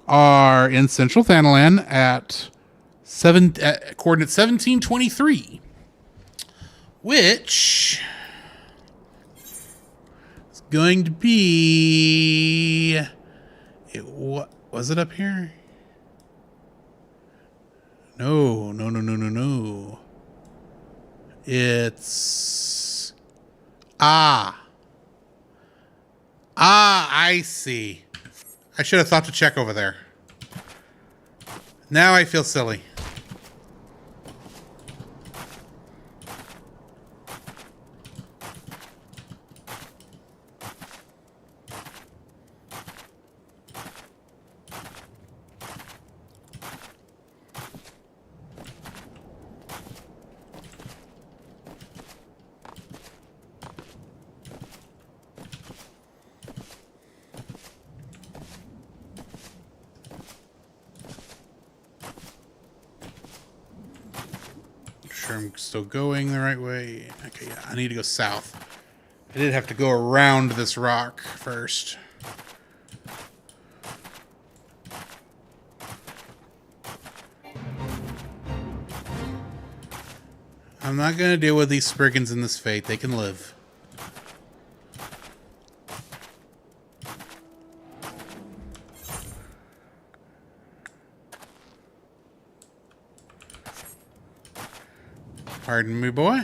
are in Central Thanalan at coordinate 1723, which is going to be... was it up here? No. It's... I see. I should have thought to check over there. Now I feel silly. I'm still going the right way. Okay, yeah, I need to go south. I did have to go around this rock first. I'm not going to deal with these Spriggans in this fate. They can live. Pardon me, boy.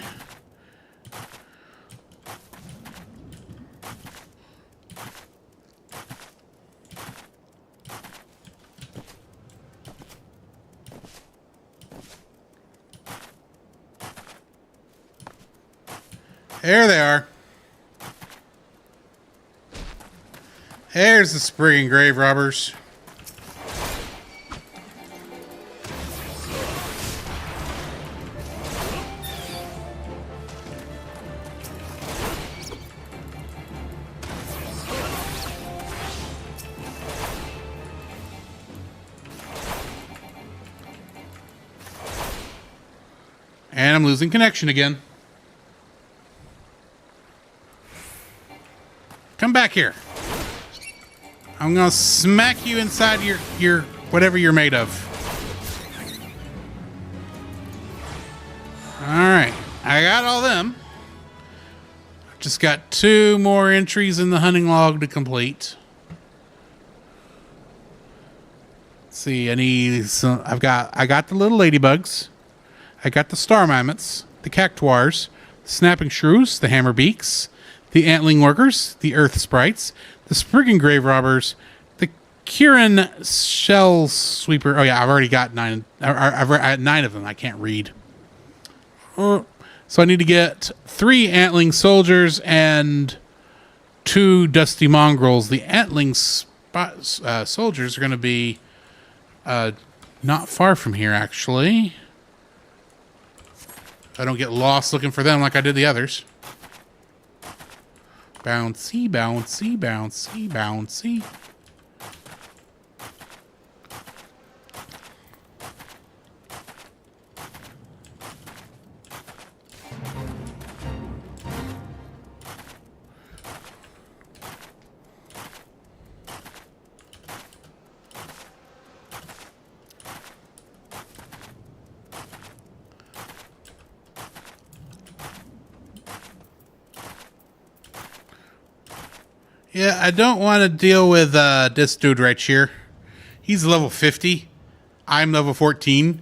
There they are. There's the Spriggan Grave Robbers. And I'm losing connection again. Come back here. I'm gonna smack you inside your whatever you're made of. Alright. I got all them. Just got 2 more entries in the hunting log to complete. Let's see, I need some. I got the little ladybugs. I got the star mammoths, the cactuars, the snapping shrews, the hammerbeaks, the antling workers, the earth sprites, the Spriggan Grave Robbers, the Kieran shell sweeper. Oh yeah, I've already got 9. I've 9 of them. I can't read. So I need to get 3 antling soldiers and 2 dusty mongrels. The antling soldiers are going to be not far from here, actually. I don't get lost looking for them like I did the others. Bouncy, bouncy, bouncy, bouncy. Yeah, I don't want to deal with this dude right here. He's level 50. I'm level 14.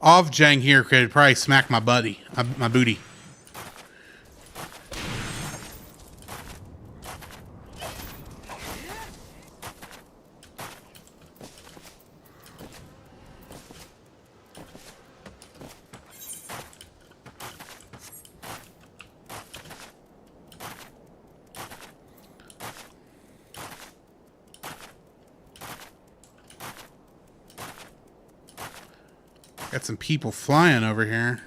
Ovjang here could probably smack my booty. Got some people flying over here.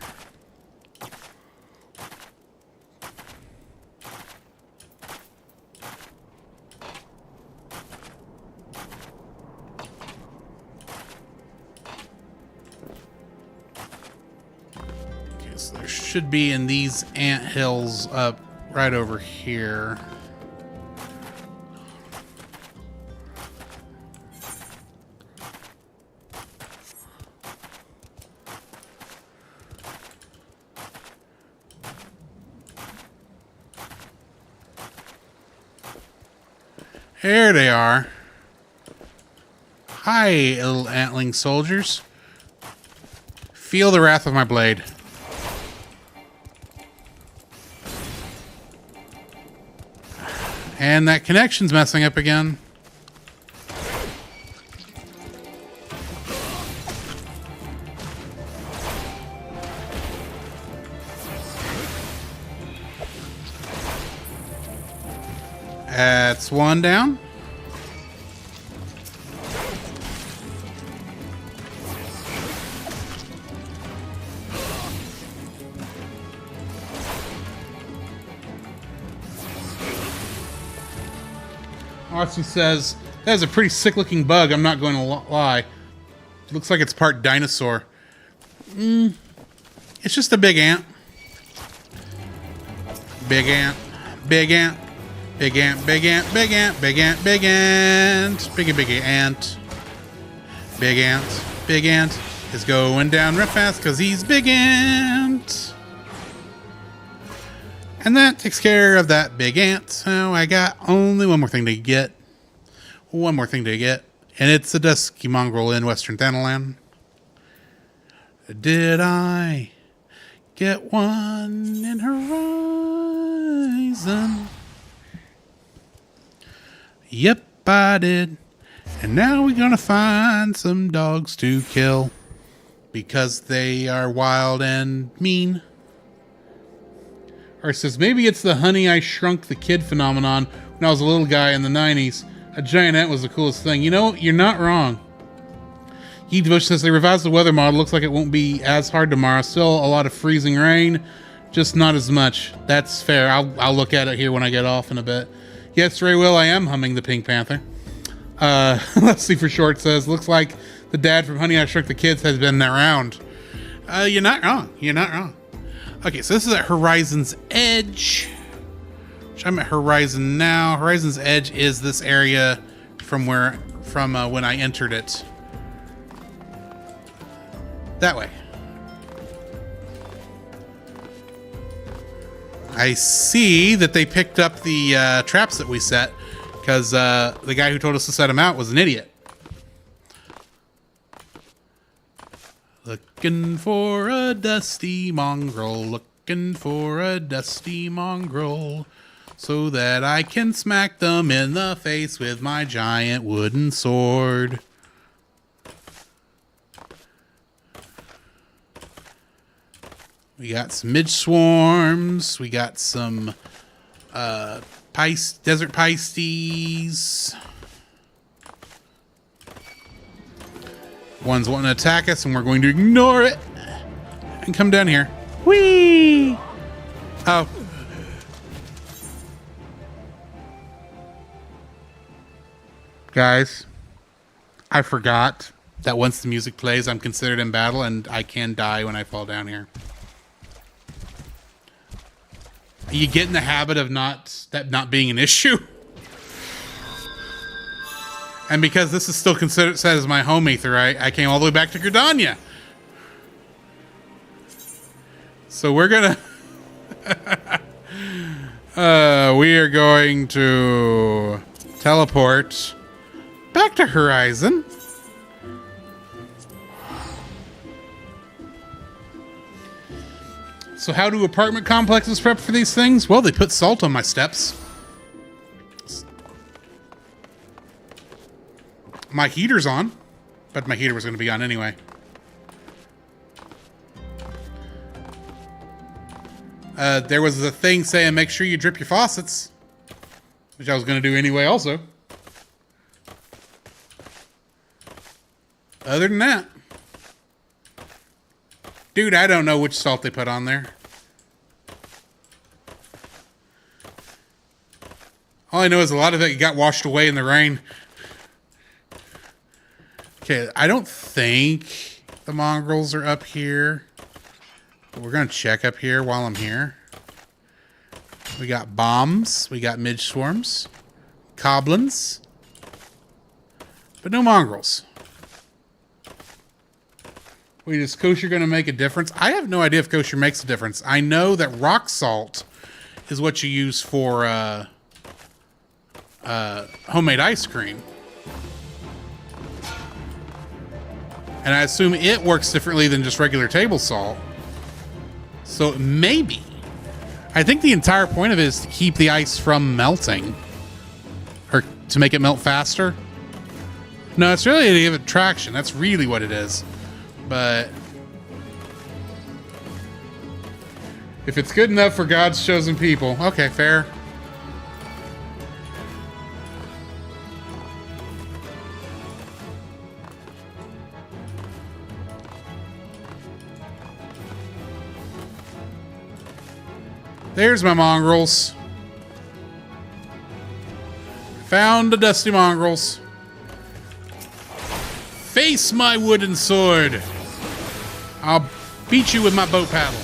Okay, so there should be in these ant hills up right over here. There they are. Hi, little antling soldiers. Feel the wrath of my blade. And that connection's messing up again. That's one down. Archie says, that is a pretty sick looking bug, I'm not going to lie. It looks like it's part dinosaur. It's just a big ant. Big ant. Big ant. Big ant, big ant, big ant, big ant, big ant, big ant, big ant, big ant is going down real fast because he's big ant. And that takes care of that big ant. So I got only one more thing to get. One more thing to get. And it's a dusky mongrel in Western Thanalan. Did I get one in Horizon? Yep, I did. And now we're gonna find some dogs to kill because they are wild and mean. Or it says, maybe it's the Honey I Shrunk the Kid phenomenon when I was a little guy in the 90s. A giant ant was the coolest thing. You know, you're not wrong. Heat Devotion says they revised the weather model. Looks like it won't be as hard tomorrow. Still a lot of freezing rain, just not as much. That's fair. I'll look at it here when I get off in a bit. Yes, Ray Will, I am humming the Pink Panther. Let's see for short says, looks like the dad from Honey I Shrunk the Kids has been around. You're not wrong. You're not wrong. Okay, so this is at Horizon's Edge. Which I'm at Horizon now. Horizon's Edge is this area from when I entered it. That way. I see that they picked up the traps that we set because the guy who told us to set them out was an idiot. Looking for a dusty mongrel, looking for a dusty mongrel, so that I can smack them in the face with my giant wooden sword. We got some midge swarms. We got some desert pisces. One's wanting to attack us, and we're going to ignore it and come down here. Whee! Oh. Guys, I forgot that once the music plays, I'm considered in battle, and I can die when I fall down here. You get in the habit of that not being an issue. And because this is still considered set as my home aetherite, I came all the way back to Gridania. So we're gonna we are going to teleport back to Horizon. So how do apartment complexes prep for these things? Well, they put salt on my steps. My heater's on, but my heater was going to be on anyway. There was a thing saying make sure you drip your faucets, which I was going to do anyway also. Other than that, Dude, I don't know which salt they put on there. All I know is a lot of it got washed away in the rain. Okay, I don't think the mongrels are up here. But we're going to check up here while I'm here. We got bombs. We got midge swarms. Goblins. But no mongrels. Wait, is kosher going to make a difference? I have no idea if kosher makes a difference. I know that rock salt is what you use for homemade ice cream. And I assume it works differently than just regular table salt. So maybe. I think the entire point of it is to keep the ice from melting. Or to make it melt faster. No, it's really to give it traction. That's really what it is. But if it's good enough for God's chosen people, okay, fair. There's my mongrels. Found the dusty mongrels. Face my wooden sword. I'll beat you with my boat paddle.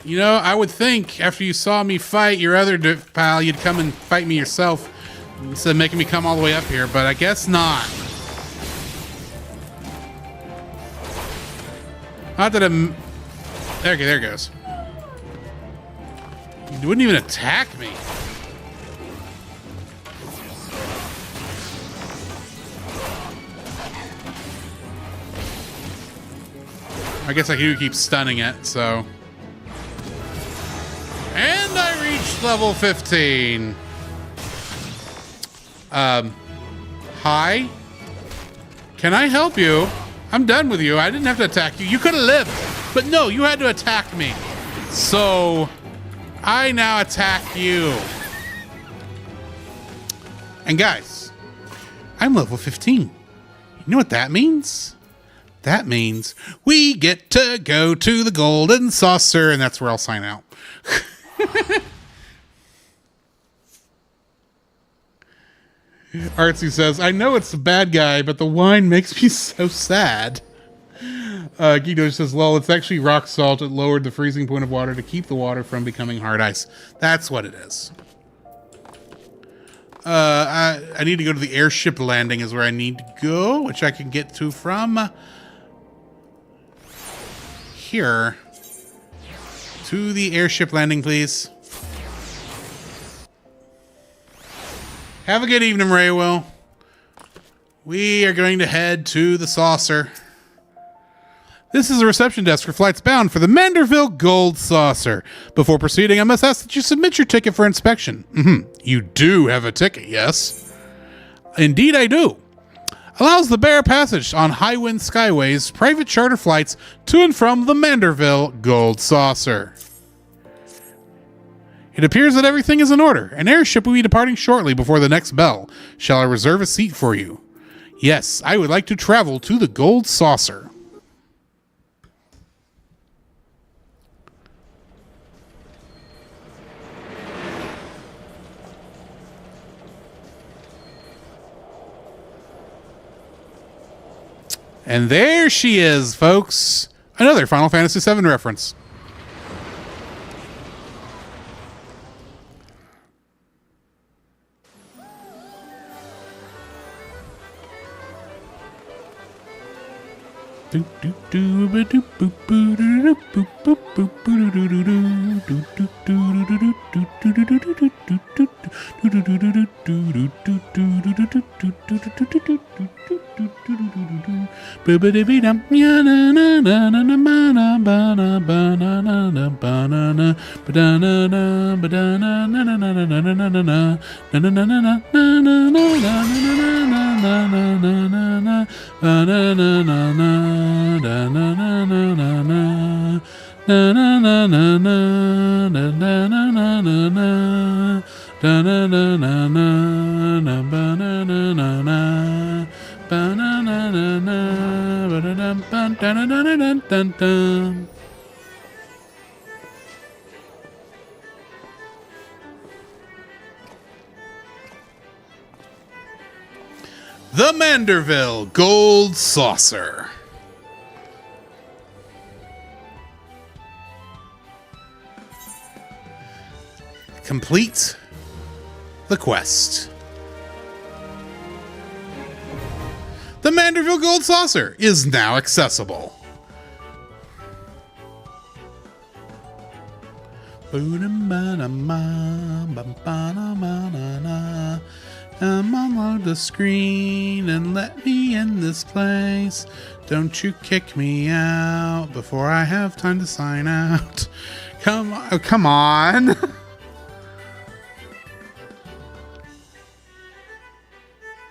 You know, I would think after you saw me fight your other pal, you'd come and fight me yourself instead of making me come all the way up here, but I guess not. Not that I'm... There it goes. He wouldn't even attack me. I guess I do keep stunning it, so... And I reached level 15. Hi? Can I help you? I'm done with you. I didn't have to attack you. You could have lived. But no, you had to attack me. So, I now attack you. And guys, I'm level 15. You know what that means? That means we get to go to the golden saucer, and that's where I'll sign out. Artsy says, I know it's the bad guy, but the wine makes me so sad. Guido says, lol, it's actually rock salt. It lowered the freezing point of water to keep the water from becoming hard ice. That's what it is. I need to go to the airship landing is where I need to go, which I can get to from here. To the airship landing, please. Have a good evening, Raywell. We are going to head to the saucer. This is a reception desk for flights bound for the Manderville Gold Saucer. Before proceeding, I must ask that you submit your ticket for inspection. You do have a ticket, yes? Indeed, I do. Allows the bare passage on high-wind skyways, private charter flights to and from the Manderville Gold Saucer. It appears that everything is in order. An airship will be departing shortly before the next bell. Shall I reserve a seat for you? Yes, I would like to travel to the Gold Saucer. And there she is, folks. Another Final Fantasy VII reference. Na na na na na na na na na na na. Da na na na na na ba na na na na ba na na na na ba da dum ba da na na na dun dun dun. The Manderville Gold Saucer. Complete the quest. The Manderville Gold Saucer is now accessible. Unload the screen and let me in this place. Don't you kick me out before I have time to sign out. Come on. Come on.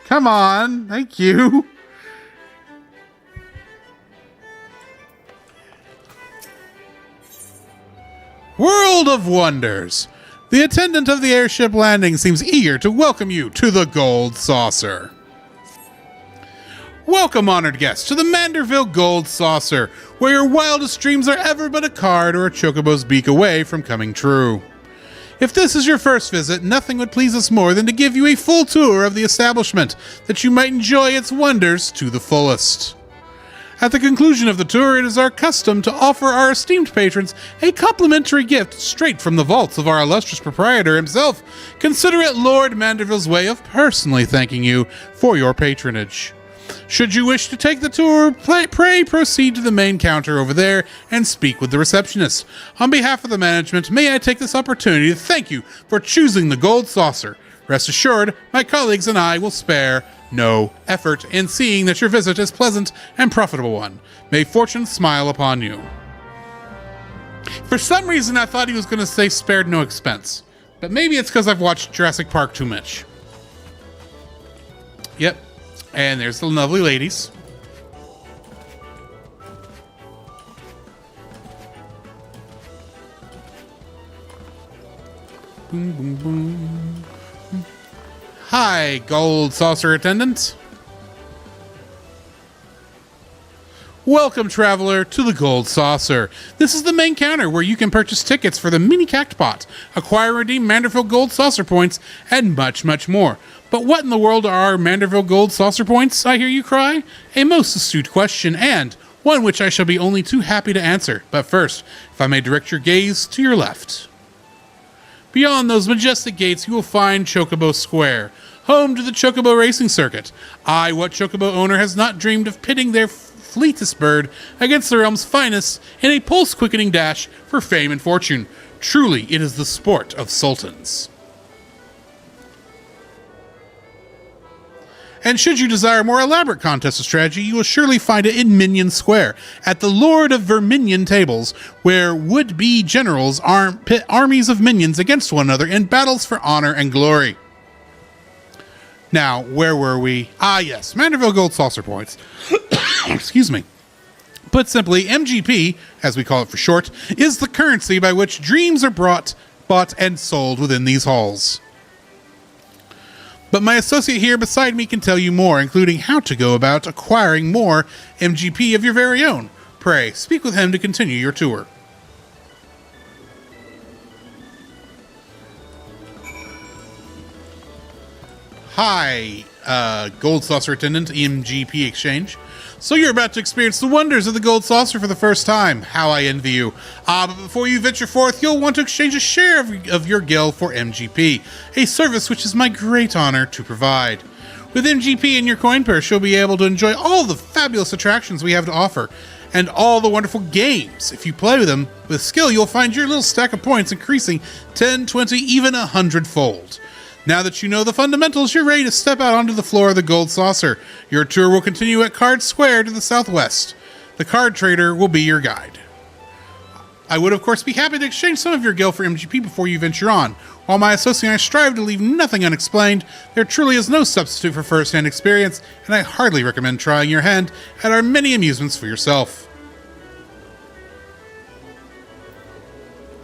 Come on. Thank you. World of Wonders. The attendant of the airship landing seems eager to welcome you to the Gold Saucer. Welcome, honored guests, to the Manderville Gold Saucer, where your wildest dreams are ever but a card or a chocobo's beak away from coming true. If this is your first visit, nothing would please us more than to give you a full tour of the establishment, that you might enjoy its wonders to the fullest. At the conclusion of the tour, it is our custom to offer our esteemed patrons a complimentary gift straight from the vaults of our illustrious proprietor himself. Consider it Lord Manderville's way of personally thanking you for your patronage. Should you wish to take the tour, pray proceed to the main counter over there and speak with the receptionist. On behalf of the management, may I take this opportunity to thank you for choosing the Gold Saucer. Rest assured, my colleagues and I will spare no effort in seeing that your visit is a pleasant and profitable one. May fortune smile upon you. For some reason, I thought he was going to say spared no expense, but maybe it's because I've watched Jurassic Park too much. Yep, and there's the lovely ladies. Boom, boom, boom. Hi, Gold Saucer attendant. Welcome, traveler, to the Gold Saucer. This is the main counter where you can purchase tickets for the Mini Cactpot, acquire and redeem Manderville Gold Saucer points, and much, much more. But what in the world are Manderville Gold Saucer points, I hear you cry? A most astute question, and one which I shall be only too happy to answer. But first, if I may direct your gaze to your left. Beyond those majestic gates, you will find Chocobo Square, home to the Chocobo Racing Circuit. What Chocobo owner has not dreamed of pitting their fleetest bird against the realm's finest in a pulse-quickening dash for fame and fortune? Truly, it is the sport of sultans. And should you desire a more elaborate contest of strategy, you will surely find it in Minion Square, at the Lord of Verminion tables, where would-be generals pit armies of minions against one another in battles for honor and glory. Now, where were we? Yes, Manderville Gold Saucer points. Excuse me. Put simply, MGP, as we call it for short, is the currency by which dreams are bought and sold within these halls. But my associate here beside me can tell you more, including how to go about acquiring more MGP of your very own. Pray, speak with him to continue your tour. Hi, Gold Saucer attendant, MGP Exchange. So you're about to experience the wonders of the Gold Saucer for the first time. How I envy you. But before you venture forth, you'll want to exchange a share of your gil for MGP, a service which is my great honor to provide. With MGP in your coin purse, you'll be able to enjoy all the fabulous attractions we have to offer, and all the wonderful games. If you play with them with skill, you'll find your little stack of points increasing 10, 20, even 100-fold. Now that you know the fundamentals, you're ready to step out onto the floor of the Gold Saucer. Your tour will continue at Card Square to the southwest. The card trader will be your guide. I would, of course, be happy to exchange some of your gil for MGP before you venture on. While my associate and I strive to leave nothing unexplained, there truly is no substitute for first-hand experience, and I hardly recommend trying your hand at our many amusements for yourself.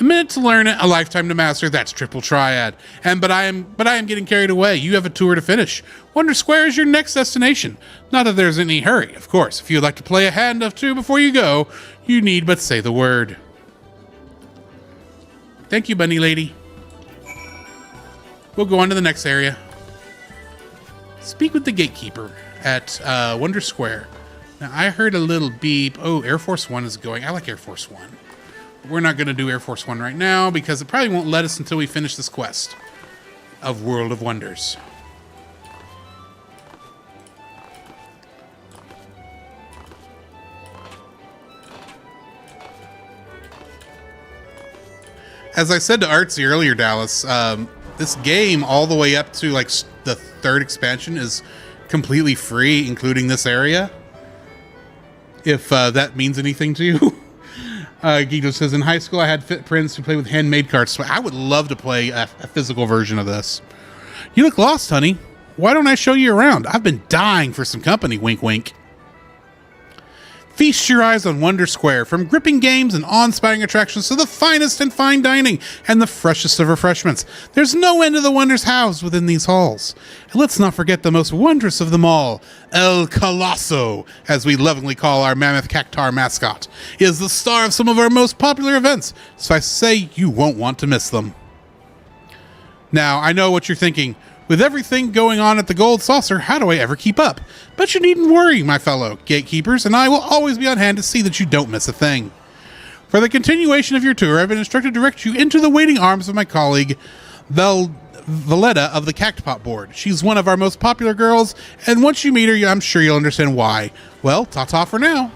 A minute to learn it, a lifetime to master. That's triple triad. But I am getting carried away. You have a tour to finish. Wonder Square is your next destination. Not that there's any hurry, of course. If you'd like to play a hand of two before you go, you need but say the word. Thank you, bunny lady. We'll go on to the next area. Speak with the gatekeeper at Wonder Square. Now, I heard a little beep. Oh, Air Force One is going. I like Air Force One. We're not going to do Air Force One right now because it probably won't let us until we finish this quest of World of Wonders. As I said to Artsy earlier, Dallas, this game all the way up to like the third expansion is completely free, including this area. If that means anything to you. Guido says, in high school, I had footprints who played with handmade cards. So I would love to play a physical version of this. You look lost, honey. Why don't I show you around? I've been dying for some company, wink, wink. Feast your eyes on Wonder Square, from gripping games and awe-inspiring attractions to the finest in fine dining and the freshest of refreshments. There's no end to the wonders housed within these halls. And let's not forget the most wondrous of them all, El Colosso, as we lovingly call our mammoth cactar mascot, is the star of some of our most popular events, so I say you won't want to miss them. Now, I know what you're thinking. With everything going on at the Gold Saucer, how do I ever keep up? But you needn't worry, my fellow gatekeepers, and I will always be on hand to see that you don't miss a thing. For the continuation of your tour, I've been instructed to direct you into the waiting arms of my colleague, Valletta of the Cactpot Board. She's one of our most popular girls, and once you meet her, I'm sure you'll understand why. Well, ta-ta for now.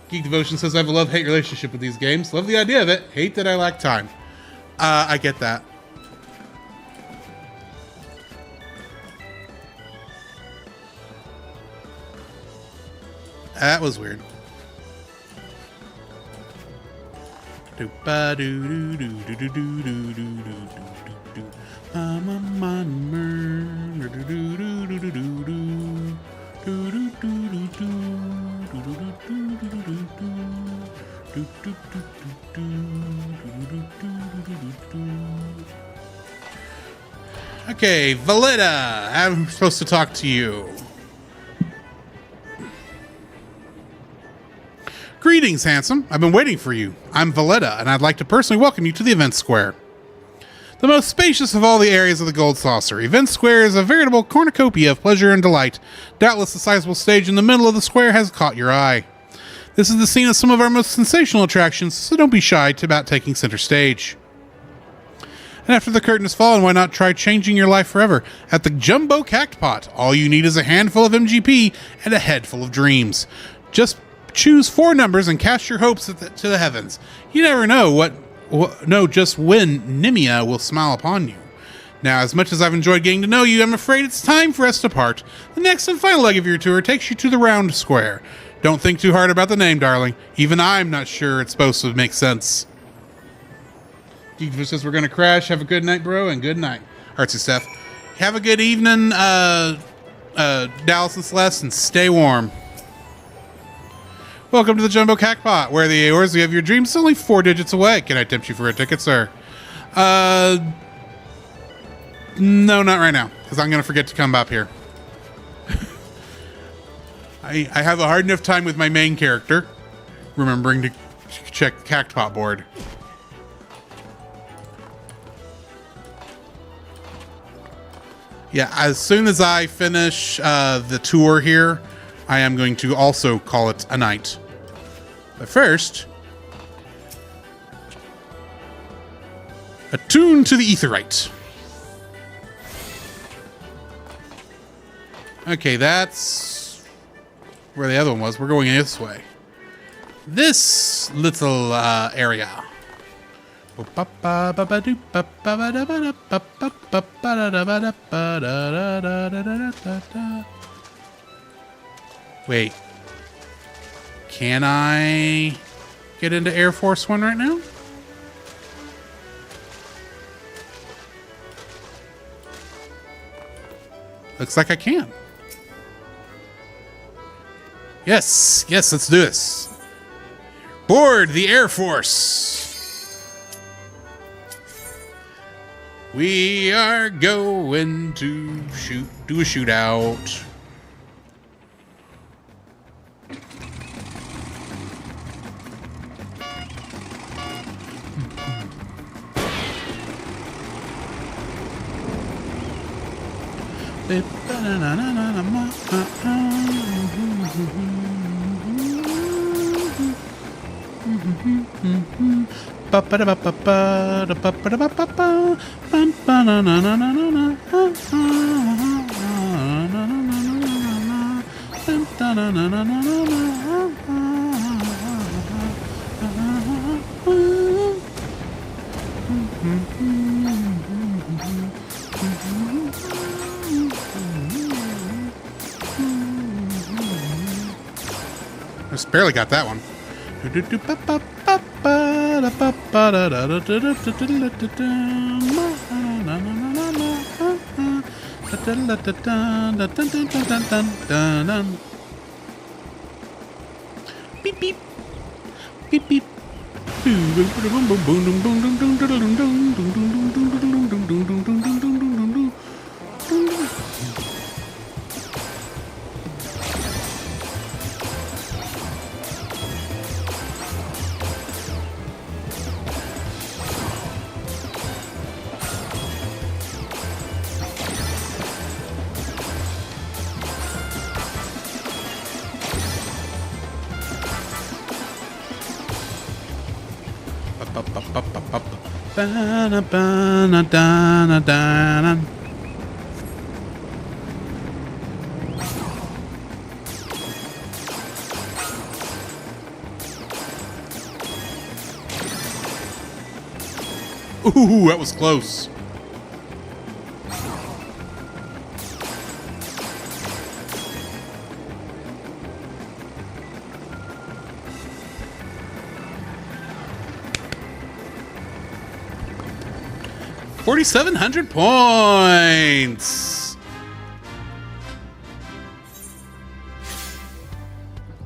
Geek Devotion says, I have a love-hate relationship with these games. Love the idea of it. Hate that I lack time. I get that. That was weird. Okay, Valletta, I'm supposed to talk to you. Greetings, handsome. I've been waiting for you. I'm Valletta, and I'd like to personally welcome you to the Event Square. The most spacious of all the areas of the Gold Saucer, Event Square is a veritable cornucopia of pleasure and delight. Doubtless the sizable stage in the middle of the square has caught your eye. This is the scene of some of our most sensational attractions, so don't be shy about taking center stage. And after the curtain has fallen, why not try changing your life forever? At the Jumbo Cactpot, all you need is a handful of MGP and a head full of dreams. Just choose 4 numbers and cast your hopes to the heavens. You never know just when Nimia will smile upon you. Now, as much as I've enjoyed getting to know you, I'm afraid it's time for us to part. The next and final leg of your tour takes you to the Round Square. Don't think too hard about the name, darling. Even I'm not sure it's supposed to make sense. Geekfish says we're going to crash. Have a good night, bro, and good night. Artsy Steph. Have a good evening, Dallas and Celeste, and stay warm. Welcome to the Jumbo Cackpot, where the Aors, you have your dreams only 4 digits away. Can I tempt you for a ticket, sir? No, not right now, because I'm going to forget to come up here. I have a hard enough time with my main character, remembering to check the Cackpot board. Yeah, as soon as I finish the tour here, I am going to also call it a night. But first, attune to the Aetheryte. Okay, that's where the other one was. We're going this way. This little area. Wait. Can I get into Air Force One right now? Looks like I can. Yes, let's do this. Board the Air Force. We are going to do a shootout. Just barely got that one. Beep beep. Beep beep. Ooh, that was close. $4,700 points.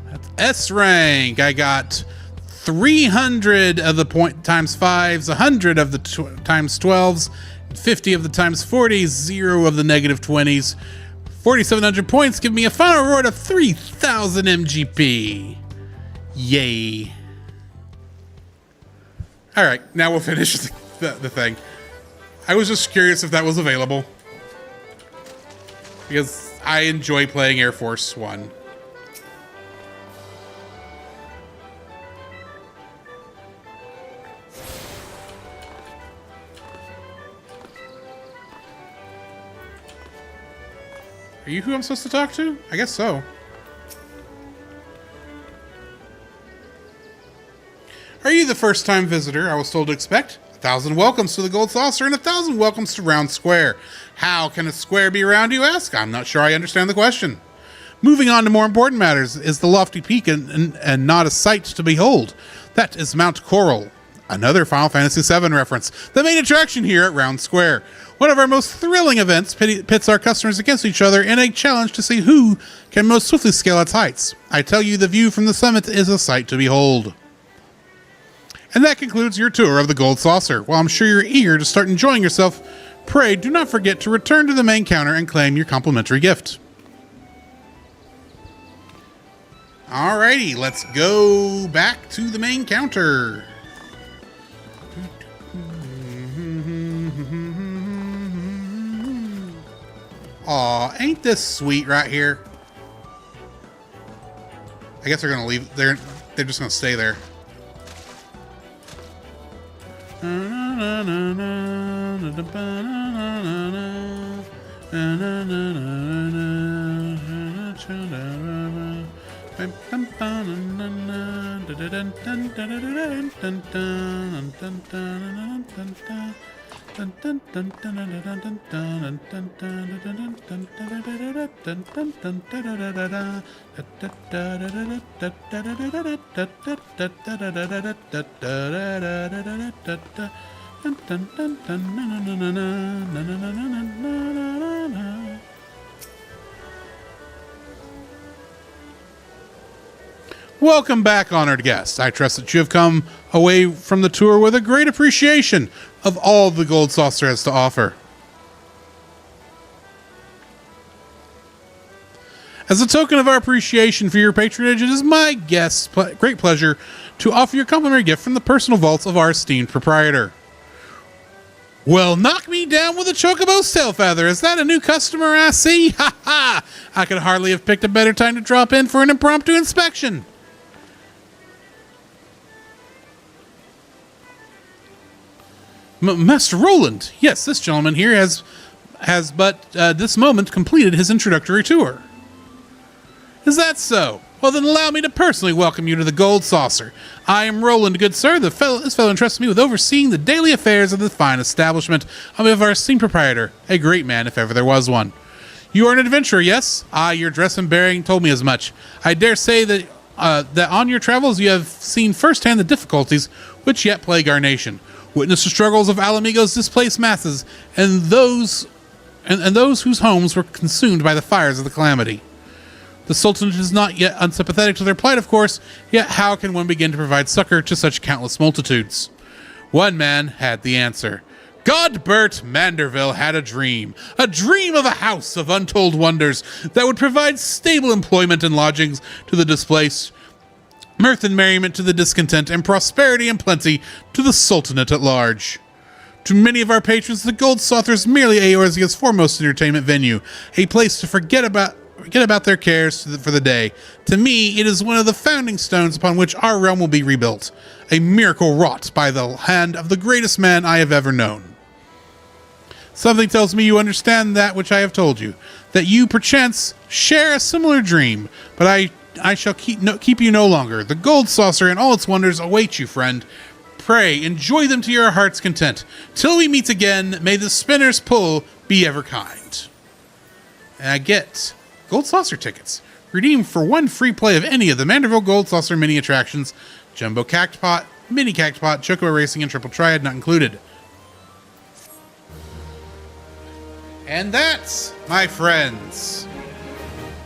That's S rank. I got 300 of the point times 5s, 100 of the times 12s, 50 of the times 40s, 0 of the negative 20s. 4,700 points give me a final reward of 3,000 MGP. Yay. All right, now we'll finish the thing. I was just curious if that was available, because I enjoy playing Air Force One. Are you who I'm supposed to talk to? I guess so. Are you the first-time visitor I was told to expect? 1,000 welcomes to the Gold Saucer and 1,000 welcomes to Round Square. How can a square be round, you ask? I'm not sure I understand the question. Moving on to more important matters, is the lofty peak and not a sight to behold? That is Mount Coral. Another Final Fantasy VII reference, the main attraction here at Round Square. One of our most thrilling events pits our customers against each other in a challenge to see who can most swiftly scale its heights. I tell you, the view from the summit is a sight to behold. And that concludes your tour of the Gold Saucer. While I'm sure you're eager to start enjoying yourself, pray do not forget to return to the main counter and claim your complimentary gift. Alrighty, let's go back to the main counter. Aw, ain't this sweet right here? I guess they're gonna leave. They're just gonna stay there. Welcome back, honored guests. I trust that you have come away from the tour with a great appreciation of all the Gold Saucer has to offer. As a token of our appreciation for your patronage, it is my guest's great pleasure to offer you a complimentary gift from the personal vaults of our esteemed proprietor. Well, knock me down with a Chocobo's tail feather. Is that a new customer I see? Ha ha! I could hardly have picked a better time to drop in for an impromptu inspection. Master Roland, yes, this gentleman here has but this moment completed his introductory tour. Is that so? Well, then allow me to personally welcome you to the Gold Saucer. I am Roland, good sir. This fellow entrusts me with overseeing the daily affairs of this fine establishment on behalf of our esteemed proprietor, a great man if ever there was one. You are an adventurer, yes? Ah, your dress and bearing told me as much. I dare say that on your travels you have seen firsthand the difficulties which yet plague our nation. Witness the struggles of Alamigo's displaced masses and those whose homes were consumed by the fires of the calamity. The Sultanate is not yet unsympathetic to their plight, of course, yet how can one begin to provide succor to such countless multitudes? One man had the answer. Godbert Manderville had a dream of a house of untold wonders that would provide stable employment and lodgings to the displaced, mirth and merriment to the discontent, and prosperity and plenty to the Sultanate at large. To many of our patrons, the Gold Saucer is merely Eorzea's foremost entertainment venue, a place to forget about their cares for the day. To me, it is one of the founding stones upon which our realm will be rebuilt, a miracle wrought by the hand of the greatest man I have ever known. Something tells me you understand that which I have told you, that you perchance share a similar dream, but I shall keep you no longer. The Gold Saucer and all its wonders await you, friend. Pray, enjoy them to your heart's content. Till we meet again, may the spinner's pull be ever kind. And I get Gold Saucer tickets. Redeem for one free play of any of the Manderville Gold Saucer mini attractions. Jumbo Cactpot, Mini Cactpot, Chocobo Racing, and Triple Triad not included. And that, my friends,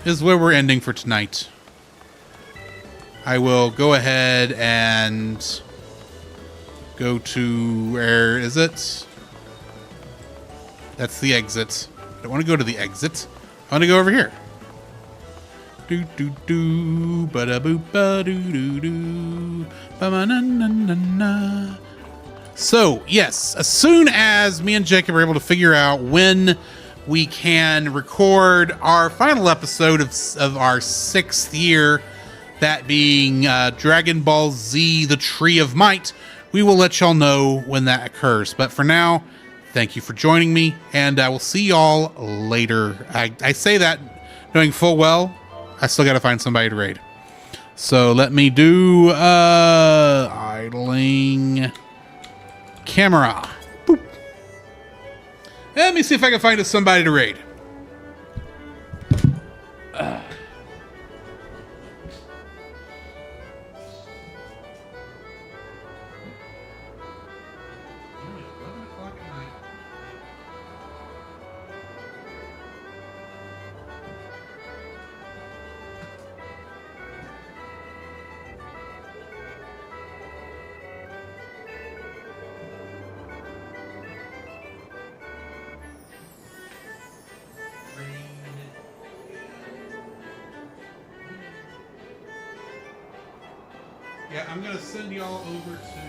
is where we're ending for tonight. I will go ahead and go to, where is it? That's the exit. I don't want to go to the exit. I want to go over here. Do do do ba da boop ba do do do ba ma na na na na. So yes, as soon as me and Jacob are able to figure out when we can record our final episode of our 6th year, that being Dragon Ball Z: The Tree of Might, we will let y'all know when that occurs. But for now, thank you for joining me, and I will see y'all later. I say that knowing full well I still got to find somebody to raid. So let me do idling camera. Boop. Let me see if I can find us somebody to raid. Yeah, I'm gonna send y'all over to.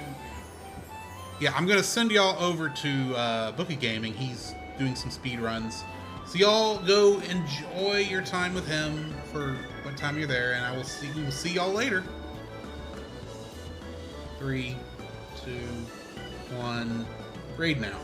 Yeah, I'm gonna send y'all over to Bookie Gaming. He's doing some speed runs, so y'all go enjoy your time with him for what time you're there, and we will see y'all later. 3, 2, 1, raid now.